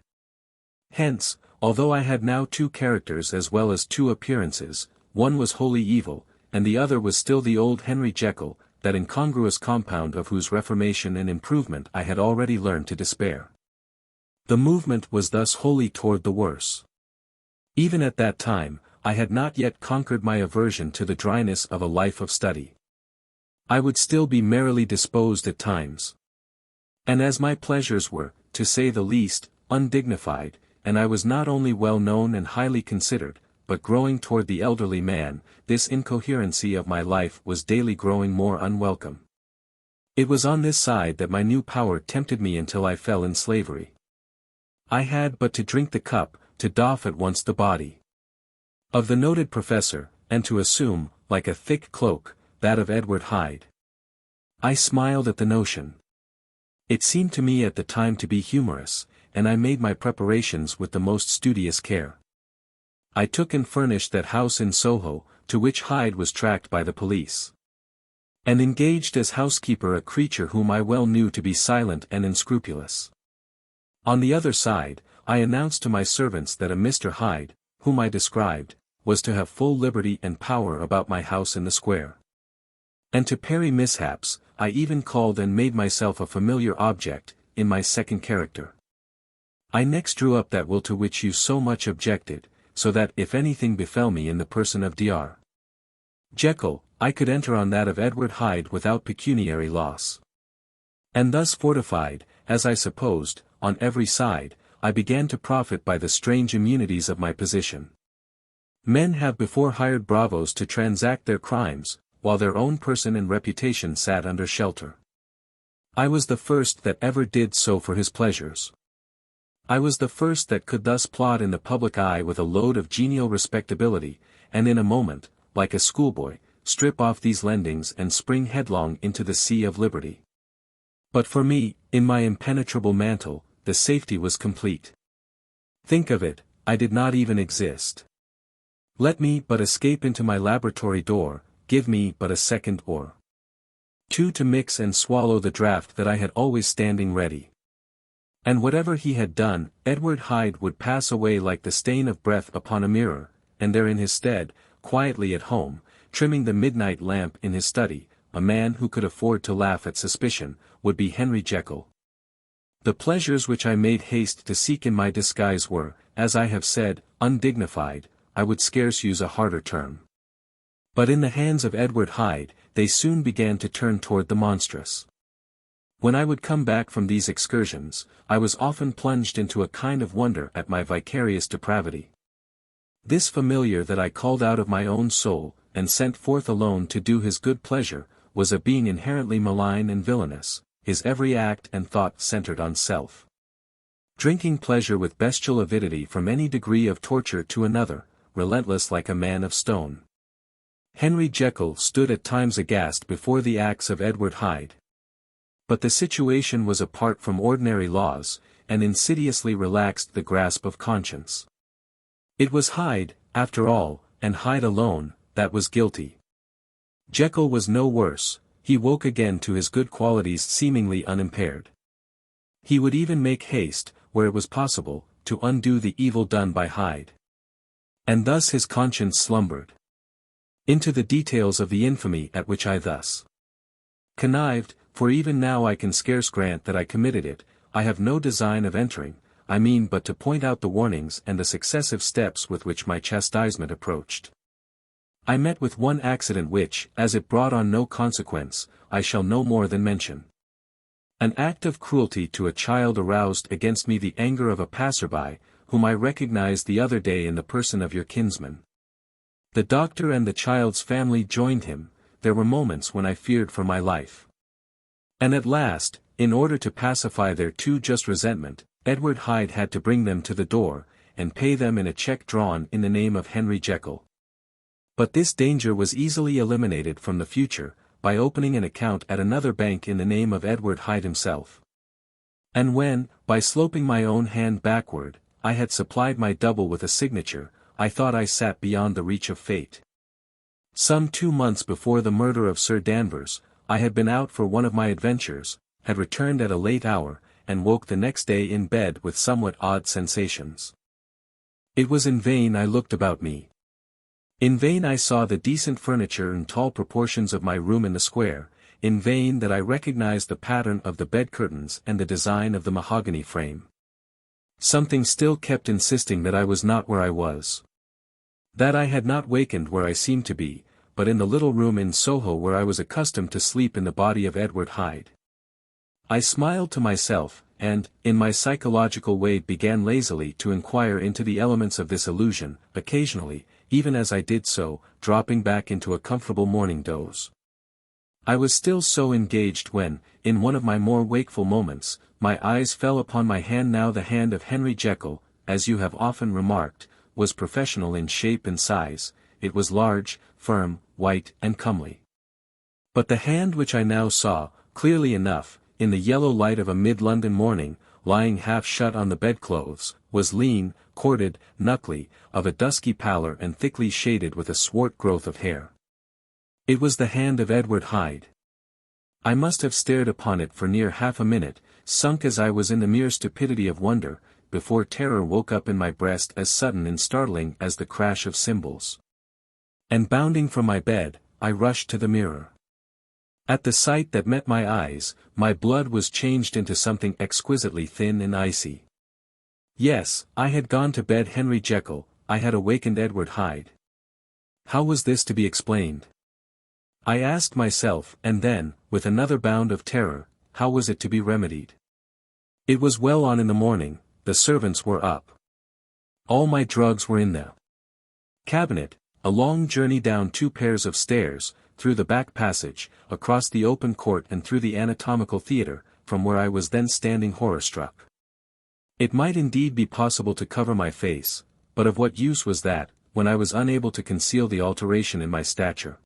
A: Hence, although I had now two characters as well as two appearances, one was wholly evil, and the other was still the old Henry Jekyll, that incongruous compound of whose reformation and improvement I had already learned to despair. The movement was thus wholly toward the worse. Even at that time, I had not yet conquered my aversion to the dryness of a life of study. I would still be merrily disposed at times. And as my pleasures were, to say the least, undignified, and I was not only well known and highly considered, but growing toward the elderly man, this incoherency of my life was daily growing more unwelcome. It was on this side that my new power tempted me until I fell in slavery. I had but to drink the cup, to doff at once the body of the noted professor, and to assume, like a thick cloak, that of Edward Hyde. I smiled at the notion. It seemed to me at the time to be humorous, and I made my preparations with the most studious care. I took and furnished that house in Soho, to which Hyde was tracked by the police, and engaged as housekeeper a creature whom I well knew to be silent and unscrupulous. On the other side, I announced to my servants that a Mr. Hyde, whom I described, was to have full liberty and power about my house in the square. And to parry mishaps, I even called and made myself a familiar object, in my second character. I next drew up that will to which you so much objected, so that if anything befell me in the person of Dr. Jekyll, I could enter on that of Edward Hyde without pecuniary loss. And thus fortified, as I supposed, on every side, I began to profit by the strange immunities of my position. Men have before hired bravos to transact their crimes, while their own person and reputation sat under shelter. I was the first that ever did so for his pleasures. I was the first that could thus plod in the public eye with a load of genial respectability, and in a moment, like a schoolboy, strip off these lendings and spring headlong into the sea of liberty. But for me, in my impenetrable mantle, the safety was complete. Think of it, I did not even exist. Let me but escape into my laboratory door, give me but a second or two to mix and swallow the draught that I had always standing ready. And whatever he had done, Edward Hyde would pass away like the stain of breath upon a mirror, and there in his stead, quietly at home, trimming the midnight lamp in his study, a man who could afford to laugh at suspicion, would be Henry Jekyll. The pleasures which I made haste to seek in my disguise were, as I have said, undignified, I would scarce use a harder term. But in the hands of Edward Hyde, they soon began to turn toward the monstrous. When I would come back from these excursions, I was often plunged into a kind of wonder at my vicarious depravity. This familiar that I called out of my own soul, and sent forth alone to do his good pleasure, was a being inherently malign and villainous, his every act and thought centered on self. Drinking pleasure with bestial avidity from any degree of torture to another, relentless like a man of stone. Henry Jekyll stood at times aghast before the acts of Edward Hyde. But the situation was apart from ordinary laws, and insidiously relaxed the grasp of conscience. It was Hyde, after all, and Hyde alone, that was guilty. Jekyll was no worse, he woke again to his good qualities seemingly unimpaired. He would even make haste, where it was possible, to undo the evil done by Hyde. And thus his conscience slumbered. Into the details of the infamy at which I thus connived, for even now I can scarce grant that I committed it, I have no design of entering, I mean but to point out the warnings and the successive steps with which my chastisement approached. I met with one accident which, as it brought on no consequence, I shall no more than mention. An act of cruelty to a child aroused against me the anger of a passer-by, whom I recognized the other day in the person of your kinsman. The doctor and the child's family joined him, there were moments when I feared for my life. And at last, in order to pacify their too just resentment, Edward Hyde had to bring them to the door, and pay them in a cheque drawn in the name of Henry Jekyll. But this danger was easily eliminated from the future, by opening an account at another bank in the name of Edward Hyde himself. And when, by sloping my own hand backward, I had supplied my double with a signature, I thought I sat beyond the reach of fate. Some 2 months before the murder of Sir Danvers, I had been out for one of my adventures, had returned at a late hour, and woke the next day in bed with somewhat odd sensations. It was in vain I looked about me. In vain I saw the decent furniture and tall proportions of my room in the square, in vain that I recognized the pattern of the bed curtains and the design of the mahogany frame. Something still kept insisting that I was not where I was. That I had not wakened where I seemed to be, but in the little room in Soho where I was accustomed to sleep in the body of Edward Hyde. I smiled to myself, and, in my psychological way began lazily to inquire into the elements of this illusion, occasionally, even as I did so, dropping back into a comfortable morning doze. I was still so engaged when, in one of my more wakeful moments, my eyes fell upon my hand. Now the hand of Henry Jekyll, as you have often remarked, was professional in shape and size, it was large, firm, white and comely. But the hand which I now saw, clearly enough, in the yellow light of a mid-London morning, lying half shut on the bedclothes, was lean, corded, knuckly, of a dusky pallor and thickly shaded with a swart growth of hair. It was the hand of Edward Hyde. I must have stared upon it for near half a minute, sunk as I was in the mere stupidity of wonder, before terror woke up in my breast as sudden and startling as the crash of cymbals. And bounding from my bed, I rushed to the mirror. At the sight that met my eyes, my blood was changed into something exquisitely thin and icy. Yes, I had gone to bed Henry Jekyll, I had awakened Edward Hyde. How was this to be explained? I asked myself, and then, with another bound of terror, how was it to be remedied? It was well on in the morning, the servants were up. All my drugs were in the cabinet, a long journey down 2 pairs of stairs, through the back passage, across the open court and through the anatomical theatre, from where I was then standing horror-struck. It might indeed be possible to cover my face, but of what use was that, when I was unable to conceal the alteration in my stature?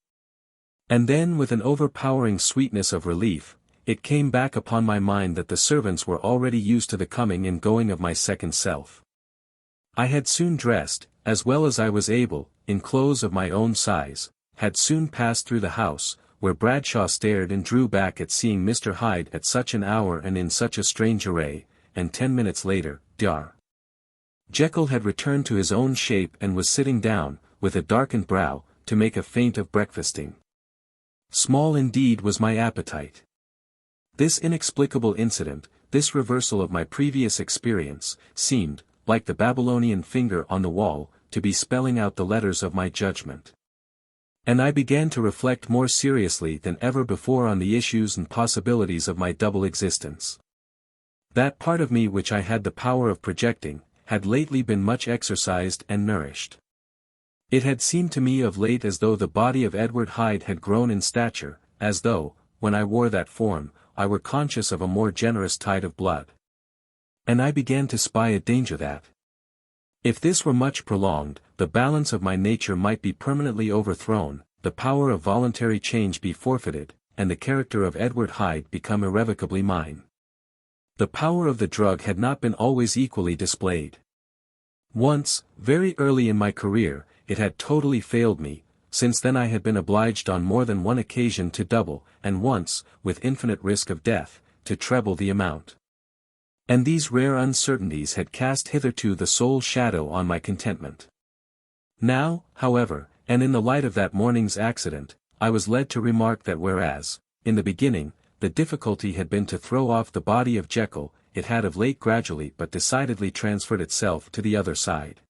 A: And then with an overpowering sweetness of relief, it came back upon my mind that the servants were already used to the coming and going of my second self. I had soon dressed, as well as I was able, in clothes of my own size, had soon passed through the house, where Bradshaw stared and drew back at seeing Mr. Hyde at such an hour and in such a strange array, and 10 minutes later, Dr. Jekyll had returned to his own shape and was sitting down, with a darkened brow, to make a feint of breakfasting. Small indeed was my appetite. This inexplicable incident, this reversal of my previous experience, seemed, like the Babylonian finger on the wall, to be spelling out the letters of my judgment. And I began to reflect more seriously than ever before on the issues and possibilities of my double existence. That part of me which I had the power of projecting, had lately been much exercised and nourished. It had seemed to me of late as though the body of Edward Hyde had grown in stature, as though, when I wore that form, I were conscious of a more generous tide of blood. And I began to spy a danger that, if this were much prolonged, the balance of my nature might be permanently overthrown, the power of voluntary change be forfeited, and the character of Edward Hyde become irrevocably mine. The power of the drug had not been always equally displayed. Once, very early in my career, it had totally failed me. Since then I had been obliged on more than one occasion to double, and once, with infinite risk of death, to treble the amount. And these rare uncertainties had cast hitherto the sole shadow on my contentment. Now, however, and in the light of that morning's accident, I was led to remark that whereas, in the beginning, the difficulty had been to throw off the body of Jekyll, it had of late gradually but decidedly transferred itself to the other side.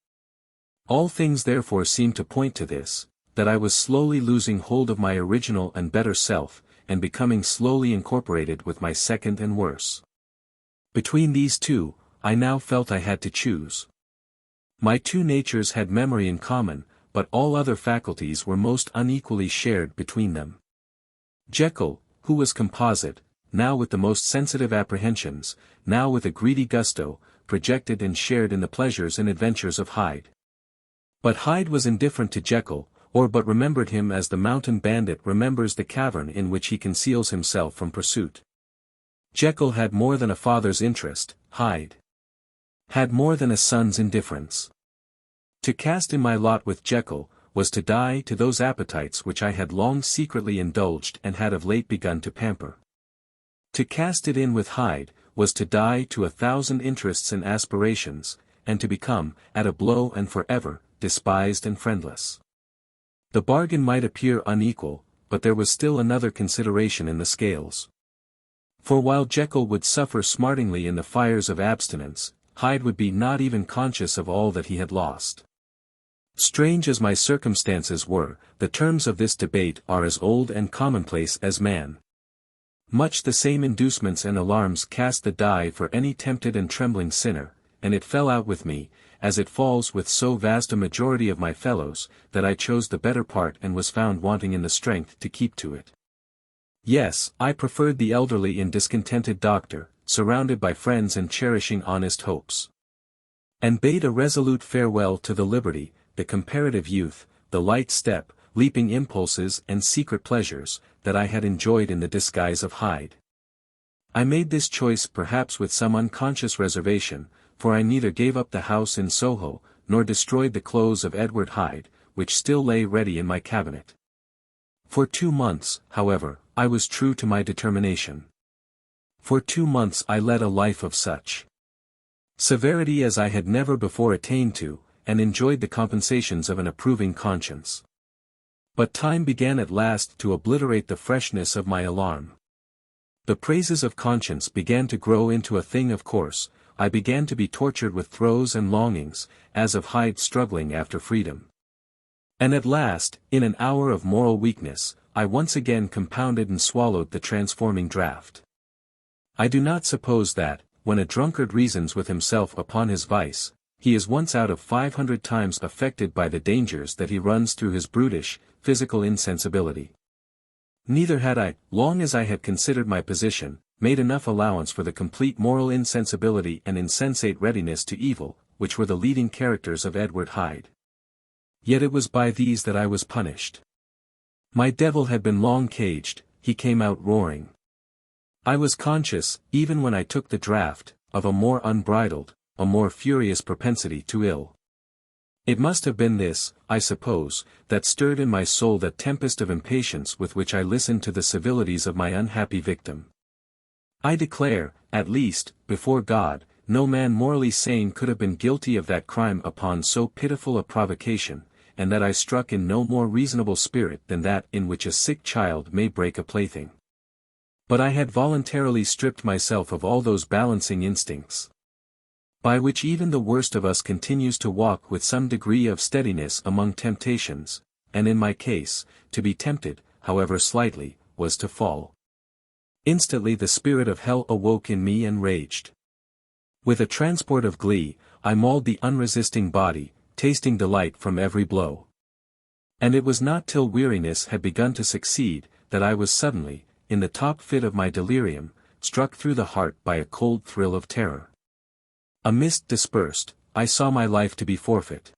A: All things therefore seemed to point to this, that I was slowly losing hold of my original and better self, and becoming slowly incorporated with my second and worse. Between these two, I now felt I had to choose. My two natures had memory in common, but all other faculties were most unequally shared between them. Jekyll, who was composite, now with the most sensitive apprehensions, now with a greedy gusto, projected and shared in the pleasures and adventures of Hyde. But Hyde was indifferent to Jekyll, or but remembered him as the mountain bandit remembers the cavern in which he conceals himself from pursuit. Jekyll had more than a father's interest, Hyde had more than a son's indifference. To cast in my lot with Jekyll, was to die to those appetites which I had long secretly indulged and had of late begun to pamper. To cast it in with Hyde, was to die to 1,000 interests and aspirations, and to become, at a blow and forever, despised and friendless. The bargain might appear unequal, but there was still another consideration in the scales. For while Jekyll would suffer smartingly in the fires of abstinence, Hyde would be not even conscious of all that he had lost. Strange as my circumstances were, the terms of this debate are as old and commonplace as man. Much the same inducements and alarms cast the die for any tempted and trembling sinner, and it fell out with me, as it falls with so vast a majority of my fellows, that I chose the better part and was found wanting in the strength to keep to it. Yes, I preferred the elderly and discontented doctor, surrounded by friends and cherishing honest hopes. And bade a resolute farewell to the liberty, the comparative youth, the light step, leaping impulses and secret pleasures, that I had enjoyed in the disguise of Hyde. I made this choice perhaps with some unconscious reservation, for I neither gave up the house in Soho, nor destroyed the clothes of Edward Hyde, which still lay ready in my cabinet. For 2 months, however, I was true to my determination. For 2 months I led a life of such severity as I had never before attained to, and enjoyed the compensations of an approving conscience. But time began at last to obliterate the freshness of my alarm. The praises of conscience began to grow into a thing of course. I began to be tortured with throes and longings, as of Hyde struggling after freedom. And at last, in an hour of moral weakness, I once again compounded and swallowed the transforming draught. I do not suppose that, when a drunkard reasons with himself upon his vice, he is once out of 500 times affected by the dangers that he runs through his brutish, physical insensibility. Neither had I, long as I had considered my position, made enough allowance for the complete moral insensibility and insensate readiness to evil, which were the leading characters of Edward Hyde. Yet it was by these that I was punished. My devil had been long caged, he came out roaring. I was conscious, even when I took the draught, of a more unbridled, a more furious propensity to ill. It must have been this, I suppose, that stirred in my soul that tempest of impatience with which I listened to the civilities of my unhappy victim. I declare, at least, before God, no man morally sane could have been guilty of that crime upon so pitiful a provocation, and that I struck in no more reasonable spirit than that in which a sick child may break a plaything. But I had voluntarily stripped myself of all those balancing instincts, by which even the worst of us continues to walk with some degree of steadiness among temptations, and in my case, to be tempted, however slightly, was to fall. Instantly the spirit of hell awoke in me and raged. With a transport of glee, I mauled the unresisting body, tasting delight from every blow. And it was not till weariness had begun to succeed, that I was suddenly, in the top fit of my delirium, struck through the heart by a cold thrill of terror. A mist dispersed, I saw my life to be forfeit.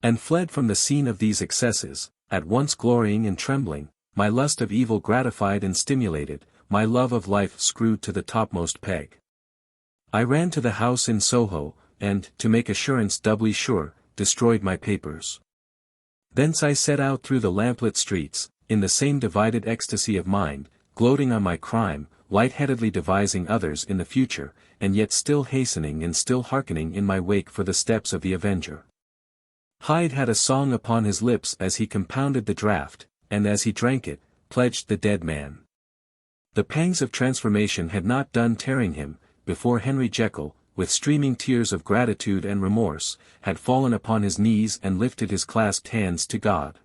A: And fled from the scene of these excesses, at once glorying and trembling, my lust of evil gratified and stimulated, my love of life screwed to the topmost peg. I ran to the house in Soho, and, to make assurance doubly sure, destroyed my papers. Thence I set out through the lamplit streets, in the same divided ecstasy of mind, gloating on my crime, light-headedly devising others in the future, and yet still hastening and still hearkening in my wake for the steps of the avenger. Hyde had a song upon his lips as he compounded the draught, and as he drank it, pledged the dead man. The pangs of transformation had not done tearing him, before Henry Jekyll, with streaming tears of gratitude and remorse, had fallen upon his knees and lifted his clasped hands to God.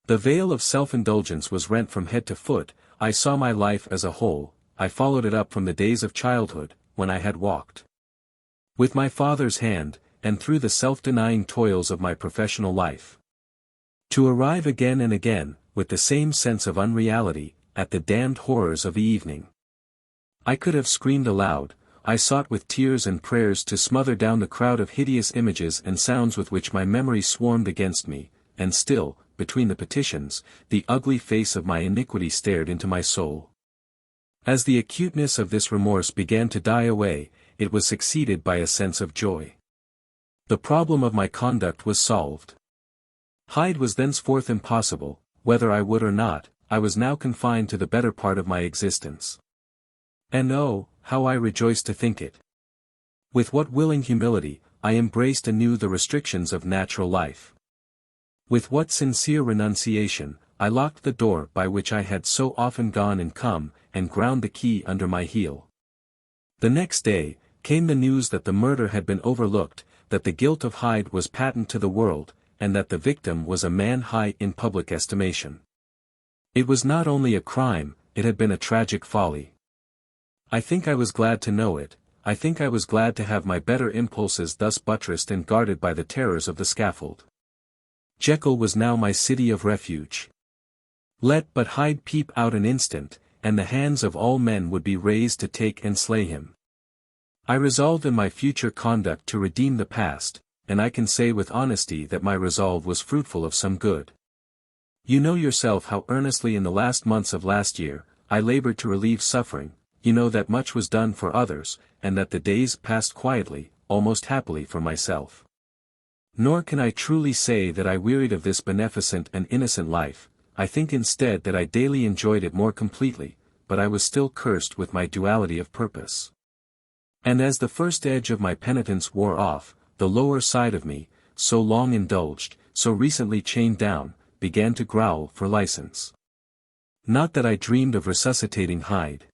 A: The veil of self-indulgence was rent from head to foot. I saw my life as a whole, I followed it up from the days of childhood, when I had walked with my father's hand, and through the self-denying toils of my professional life, to arrive again and again, with the same sense of unreality, at the damned horrors of the evening. I could have screamed aloud, I sought with tears and prayers to smother down the crowd of hideous images and sounds with which my memory swarmed against me, and still, between the petitions, the ugly face of my iniquity stared into my soul. As the acuteness of this remorse began to die away, it was succeeded by a sense of joy. The problem of my conduct was solved. Hyde was thenceforth impossible, whether I would or not. I was now confined to the better part of my existence. And oh, how I rejoiced to think it! With what willing humility, I embraced anew the restrictions of natural life. With what sincere renunciation, I locked the door by which I had so often gone and come, and ground the key under my heel. The next day, came the news that the murder had been overlooked, that the guilt of Hyde was patent to the world, and that the victim was a man high in public estimation. It was not only a crime, it had been a tragic folly. I think I was glad to know it, I think I was glad to have my better impulses thus buttressed and guarded by the terrors of the scaffold. Jekyll was now my city of refuge. Let but Hyde peep out an instant, and the hands of all men would be raised to take and slay him. I resolved in my future conduct to redeem the past, and I can say with honesty that my resolve was fruitful of some good. You know yourself how earnestly in the last months of last year, I labored to relieve suffering. You know that much was done for others, and that the days passed quietly, almost happily for myself. Nor can I truly say that I wearied of this beneficent and innocent life. I think instead that I daily enjoyed it more completely, but I was still cursed with my duality of purpose. And as the first edge of my penitence wore off, the lower side of me, so long indulged, so recently chained down, began to growl for license. Not that I dreamed of resuscitating Hyde.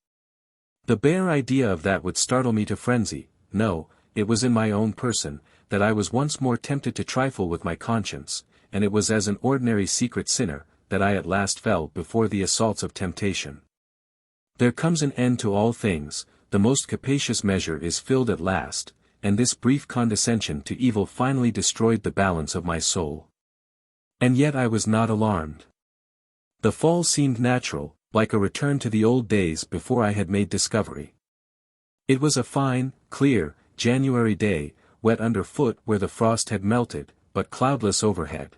A: The bare idea of that would startle me to frenzy. No, it was in my own person, that I was once more tempted to trifle with my conscience, and it was as an ordinary secret sinner, that I at last fell before the assaults of temptation. There comes an end to all things, the most capacious measure is filled at last, and this brief condescension to evil finally destroyed the balance of my soul. And yet I was not alarmed. The fall seemed natural, like a return to the old days before I had made discovery. It was a fine, clear, January day, wet underfoot where the frost had melted, but cloudless overhead.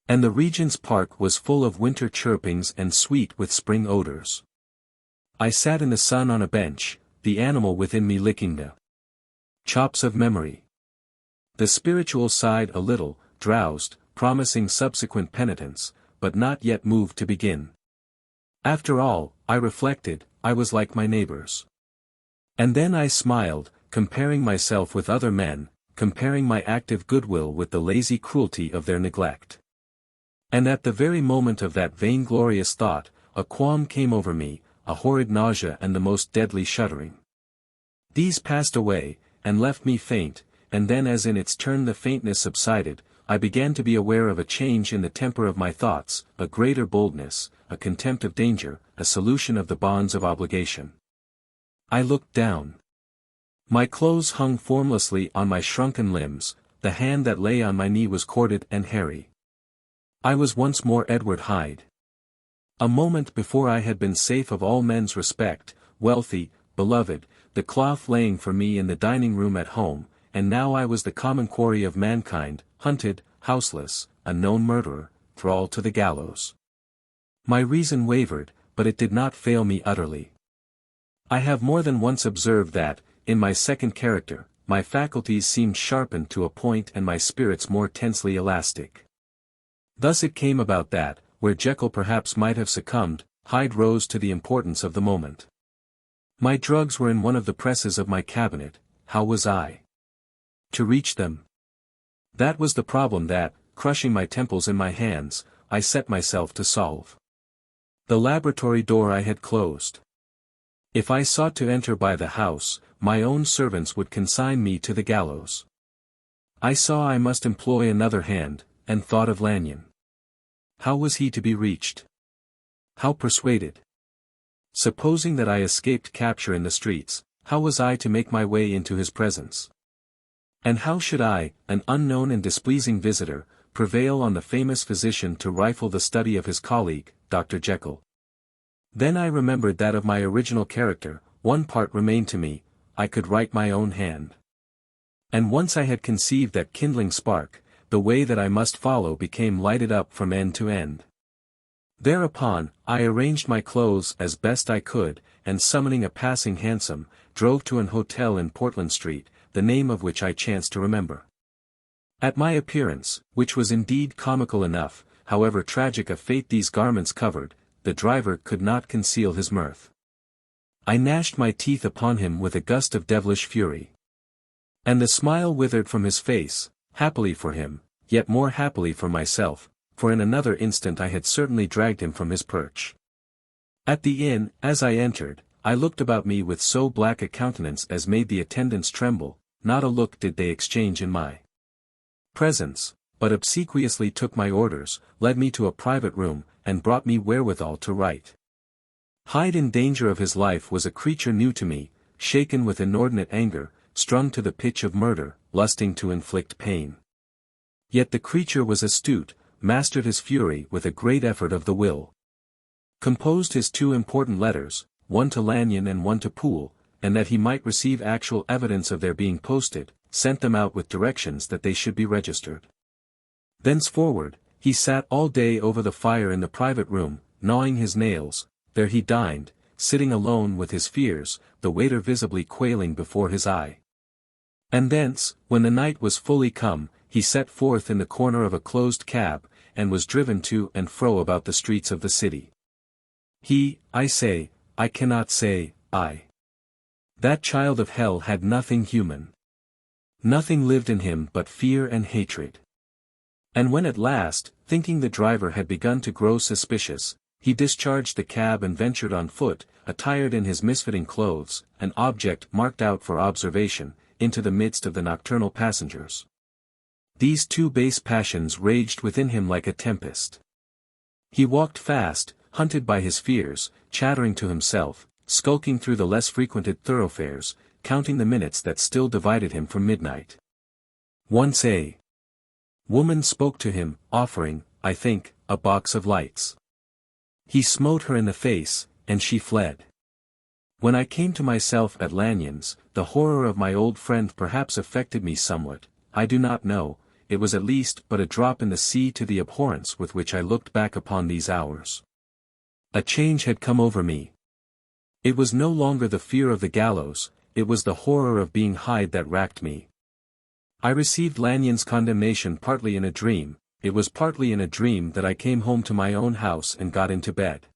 A: And the Regent's Park was full of winter chirpings and sweet with spring odors. I sat in the sun on a bench, the animal within me licking the chops of memory. The spiritual side a little, drowsed, promising subsequent penitence, but not yet moved to begin. After all, I reflected, I was like my neighbors. And then I smiled, comparing myself with other men, comparing my active goodwill with the lazy cruelty of their neglect. And at the very moment of that vainglorious thought, a qualm came over me, a horrid nausea and the most deadly shuddering. These passed away, and left me faint, and then as in its turn the faintness subsided, I began to be aware of a change in the temper of my thoughts, a greater boldness, a contempt of danger, a solution of the bonds of obligation. I looked down. My clothes hung formlessly on my shrunken limbs, the hand that lay on my knee was corded and hairy. I was once more Edward Hyde. A moment before I had been safe of all men's respect, wealthy, beloved, the cloth laying for me in the dining room at home, and now I was the common quarry of mankind, hunted, houseless, a known murderer, thrall to the gallows. My reason wavered, but it did not fail me utterly. I have more than once observed that, in my second character, my faculties seemed sharpened to a point and my spirits more tensely elastic. Thus it came about that, where Jekyll perhaps might have succumbed, Hyde rose to the importance of the moment. My drugs were in one of the presses of my cabinet. How was I to reach them? That was the problem that, crushing my temples in my hands, I set myself to solve. The laboratory door I had closed. If I sought to enter by the house, my own servants would consign me to the gallows. I saw I must employ another hand, and thought of Lanyon. How was he to be reached? How persuaded? Supposing that I escaped capture in the streets, how was I to make my way into his presence? And how should I, an unknown and displeasing visitor, prevail on the famous physician to rifle the study of his colleague, Dr. Jekyll? Then I remembered that of my original character, one part remained to me, I could write my own hand. And once I had conceived that kindling spark, the way that I must follow became lighted up from end to end. Thereupon, I arranged my clothes as best I could, and summoning a passing hansom, drove to an hotel in Portland Street, the name of which I chanced to remember. At my appearance, which was indeed comical enough, however tragic a fate these garments covered, the driver could not conceal his mirth. I gnashed my teeth upon him with a gust of devilish fury. And the smile withered from his face, happily for him, yet more happily for myself, for in another instant I had certainly dragged him from his perch. At the inn, as I entered, I looked about me with so black a countenance as made the attendants tremble. Not a look did they exchange in my presence, but obsequiously took my orders, led me to a private room, and brought me wherewithal to write. Hyde in danger of his life was a creature new to me, shaken with inordinate anger, strung to the pitch of murder, lusting to inflict pain. Yet the creature was astute, mastered his fury with a great effort of the will. Composed his two important letters, one to Lanyon and one to Poole, and that he might receive actual evidence of their being posted, sent them out with directions that they should be registered. Thenceforward, he sat all day over the fire in the private room, gnawing his nails. There he dined, sitting alone with his fears, the waiter visibly quailing before his eye. And thence, when the night was fully come, he set forth in the corner of a closed cab, and was driven to and fro about the streets of the city. He, I say, I cannot say, that child of hell had nothing human. Nothing lived in him but fear and hatred. And when at last, thinking the driver had begun to grow suspicious, he discharged the cab and ventured on foot, attired in his misfitting clothes, an object marked out for observation, into the midst of the nocturnal passengers. These two base passions raged within him like a tempest. He walked fast, hunted by his fears, chattering to himself, skulking through the less frequented thoroughfares, counting the minutes that still divided him from midnight. Once a woman spoke to him, offering, I think, a box of lights. He smote her in the face, and she fled. When I came to myself at Lanyon's, the horror of my old friend perhaps affected me somewhat, I do not know, it was at least but a drop in the sea to the abhorrence with which I looked back upon these hours. A change had come over me. It was no longer the fear of the gallows, it was the horror of being Hyde that racked me. I received Lanyon's condemnation partly in a dream. It was partly in a dream that I came home to my own house and got into bed.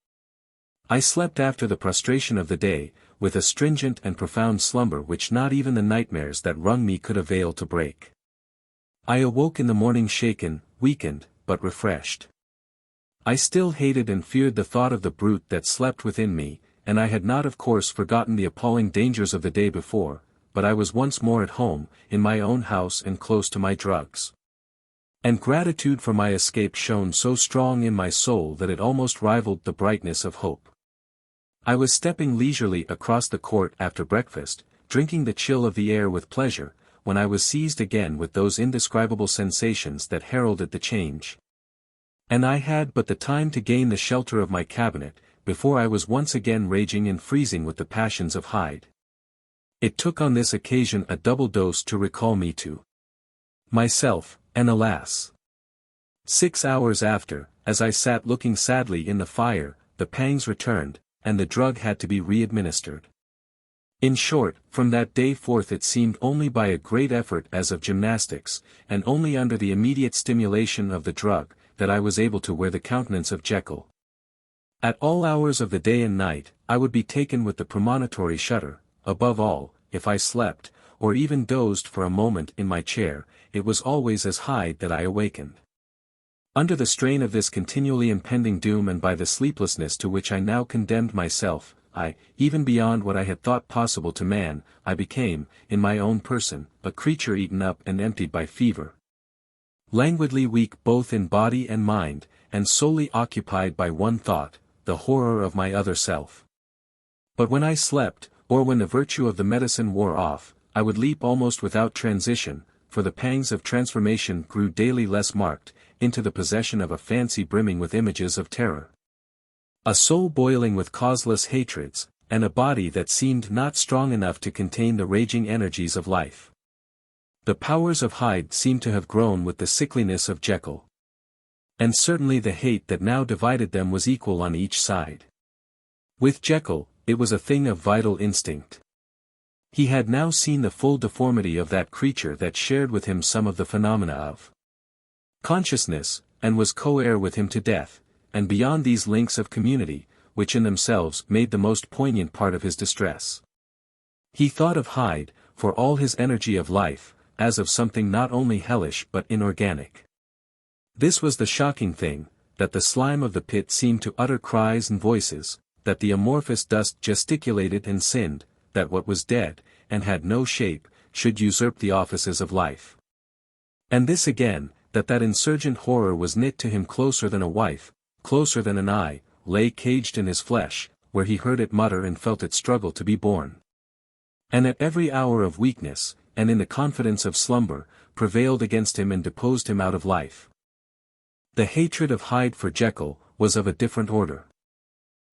A: I slept after the prostration of the day, with a stringent and profound slumber which not even the nightmares that wrung me could avail to break. I awoke in the morning shaken, weakened, but refreshed. I still hated and feared the thought of the brute that slept within me, and I had not of course forgotten the appalling dangers of the day before, but I was once more at home, in my own house and close to my drugs. And gratitude for my escape shone so strong in my soul that it almost rivaled the brightness of hope. I was stepping leisurely across the court after breakfast, drinking the chill of the air with pleasure, when I was seized again with those indescribable sensations that heralded the change. And I had but the time to gain the shelter of my cabinet, before I was once again raging and freezing with the passions of Hyde. It took on this occasion a double dose to recall me to myself, and alas! 6 hours after, as I sat looking sadly in the fire, the pangs returned, and the drug had to be re-administered. In short, from that day forth it seemed only by a great effort as of gymnastics, and only under the immediate stimulation of the drug, that I was able to wear the countenance of Jekyll. At all hours of the day and night, I would be taken with the premonitory shudder. Above all, if I slept, or even dozed for a moment in my chair, it was always as Hyde that I awakened. Under the strain of this continually impending doom and by the sleeplessness to which I now condemned myself, even beyond what I had thought possible to man, I became, in my own person, a creature eaten up and emptied by fever. Languidly weak both in body and mind, and solely occupied by one thought, the horror of my other self. But when I slept, or when the virtue of the medicine wore off, I would leap almost without transition, for the pangs of transformation grew daily less marked, into the possession of a fancy brimming with images of terror. A soul boiling with causeless hatreds, and a body that seemed not strong enough to contain the raging energies of life. The powers of Hyde seemed to have grown with the sickliness of Jekyll. And certainly the hate that now divided them was equal on each side. With Jekyll, it was a thing of vital instinct. He had now seen the full deformity of that creature that shared with him some of the phenomena of consciousness, and was co-heir with him to death, and beyond these links of community, which in themselves made the most poignant part of his distress. He thought of Hyde, for all his energy of life, as of something not only hellish but inorganic. This was the shocking thing, that the slime of the pit seemed to utter cries and voices, that the amorphous dust gesticulated and sinned, that what was dead, and had no shape, should usurp the offices of life. And this again, that insurgent horror was knit to him closer than a wife, closer than an eye, lay caged in his flesh, where he heard it mutter and felt it struggle to be born. And at every hour of weakness, and in the confidence of slumber, prevailed against him and deposed him out of life. The hatred of Hyde for Jekyll was of a different order.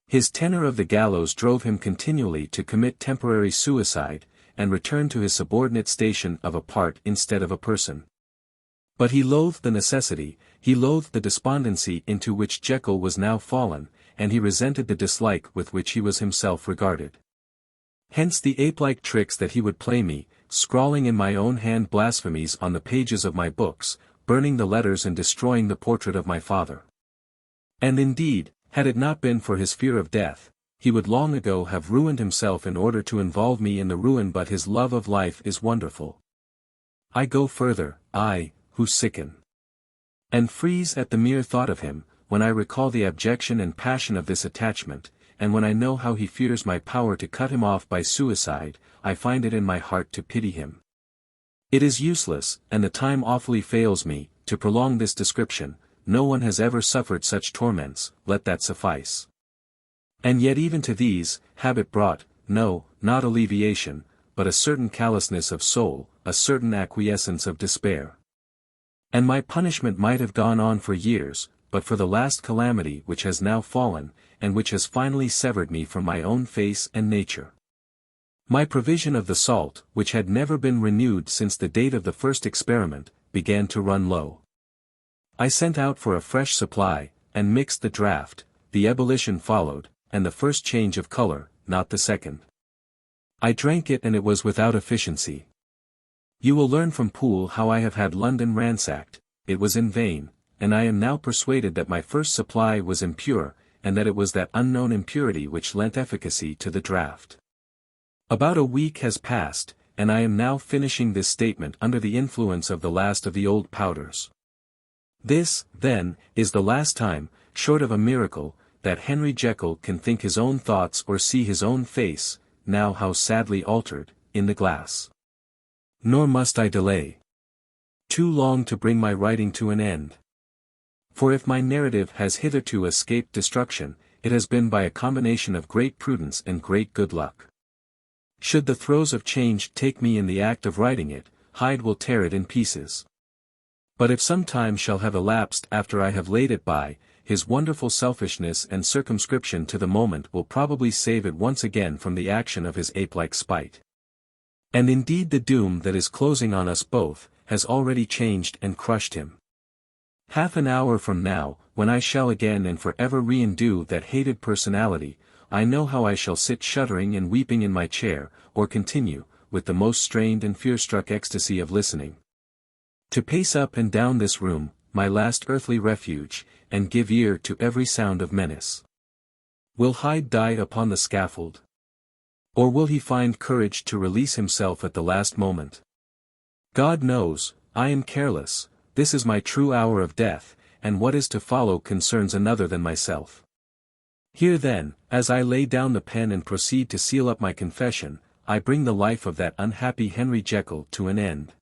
A: His tenor of the gallows drove him continually to commit temporary suicide, and return to his subordinate station of a part instead of a person. But he loathed the necessity, he loathed the despondency into which Jekyll was now fallen, and he resented the dislike with which he was himself regarded. Hence the ape-like tricks that he would play me, scrawling in my own hand blasphemies on the pages of my books, burning the letters and destroying the portrait of my father. And indeed, had it not been for his fear of death, he would long ago have ruined himself in order to involve me in the ruin, but his love of life is wonderful. I go further, I, who sicken and freeze at the mere thought of him, when I recall the abjection and passion of this attachment, and when I know how he fears my power to cut him off by suicide, I find it in my heart to pity him. It is useless, and the time awfully fails me, to prolong this description. No one has ever suffered such torments, let that suffice. And yet even to these, habit brought, no, not alleviation, but a certain callousness of soul, a certain acquiescence of despair. And my punishment might have gone on for years, but for the last calamity which has now fallen, and which has finally severed me from my own face and nature. My provision of the salt, which had never been renewed since the date of the first experiment, began to run low. I sent out for a fresh supply, and mixed the draught. The ebullition followed, and the first change of color, not the second. I drank it and it was without efficiency. You will learn from Poole how I have had London ransacked. It was in vain, and I am now persuaded that my first supply was impure, and that it was that unknown impurity which lent efficacy to the draught. About a week has passed, and I am now finishing this statement under the influence of the last of the old powders. This, then, is the last time, short of a miracle, that Henry Jekyll can think his own thoughts or see his own face, now how sadly altered, in the glass. Nor must I delay too long to bring my writing to an end. For if my narrative has hitherto escaped destruction, it has been by a combination of great prudence and great good luck. Should the throes of change take me in the act of writing it, Hyde will tear it in pieces. But if some time shall have elapsed after I have laid it by, his wonderful selfishness and circumscription to the moment will probably save it once again from the action of his ape-like spite. And indeed the doom that is closing on us both, has already changed and crushed him. Half an hour from now, when I shall again and forever re-endue that hated personality, I know how I shall sit shuddering and weeping in my chair, or continue, with the most strained and fear-struck ecstasy of listening, to pace up and down this room, my last earthly refuge, and give ear to every sound of menace. Will Hyde die upon the scaffold? Or will he find courage to release himself at the last moment? God knows, I am careless, this is my true hour of death, and what is to follow concerns another than myself. Here then, as I lay down the pen and proceed to seal up my confession, I bring the life of that unhappy Henry Jekyll to an end.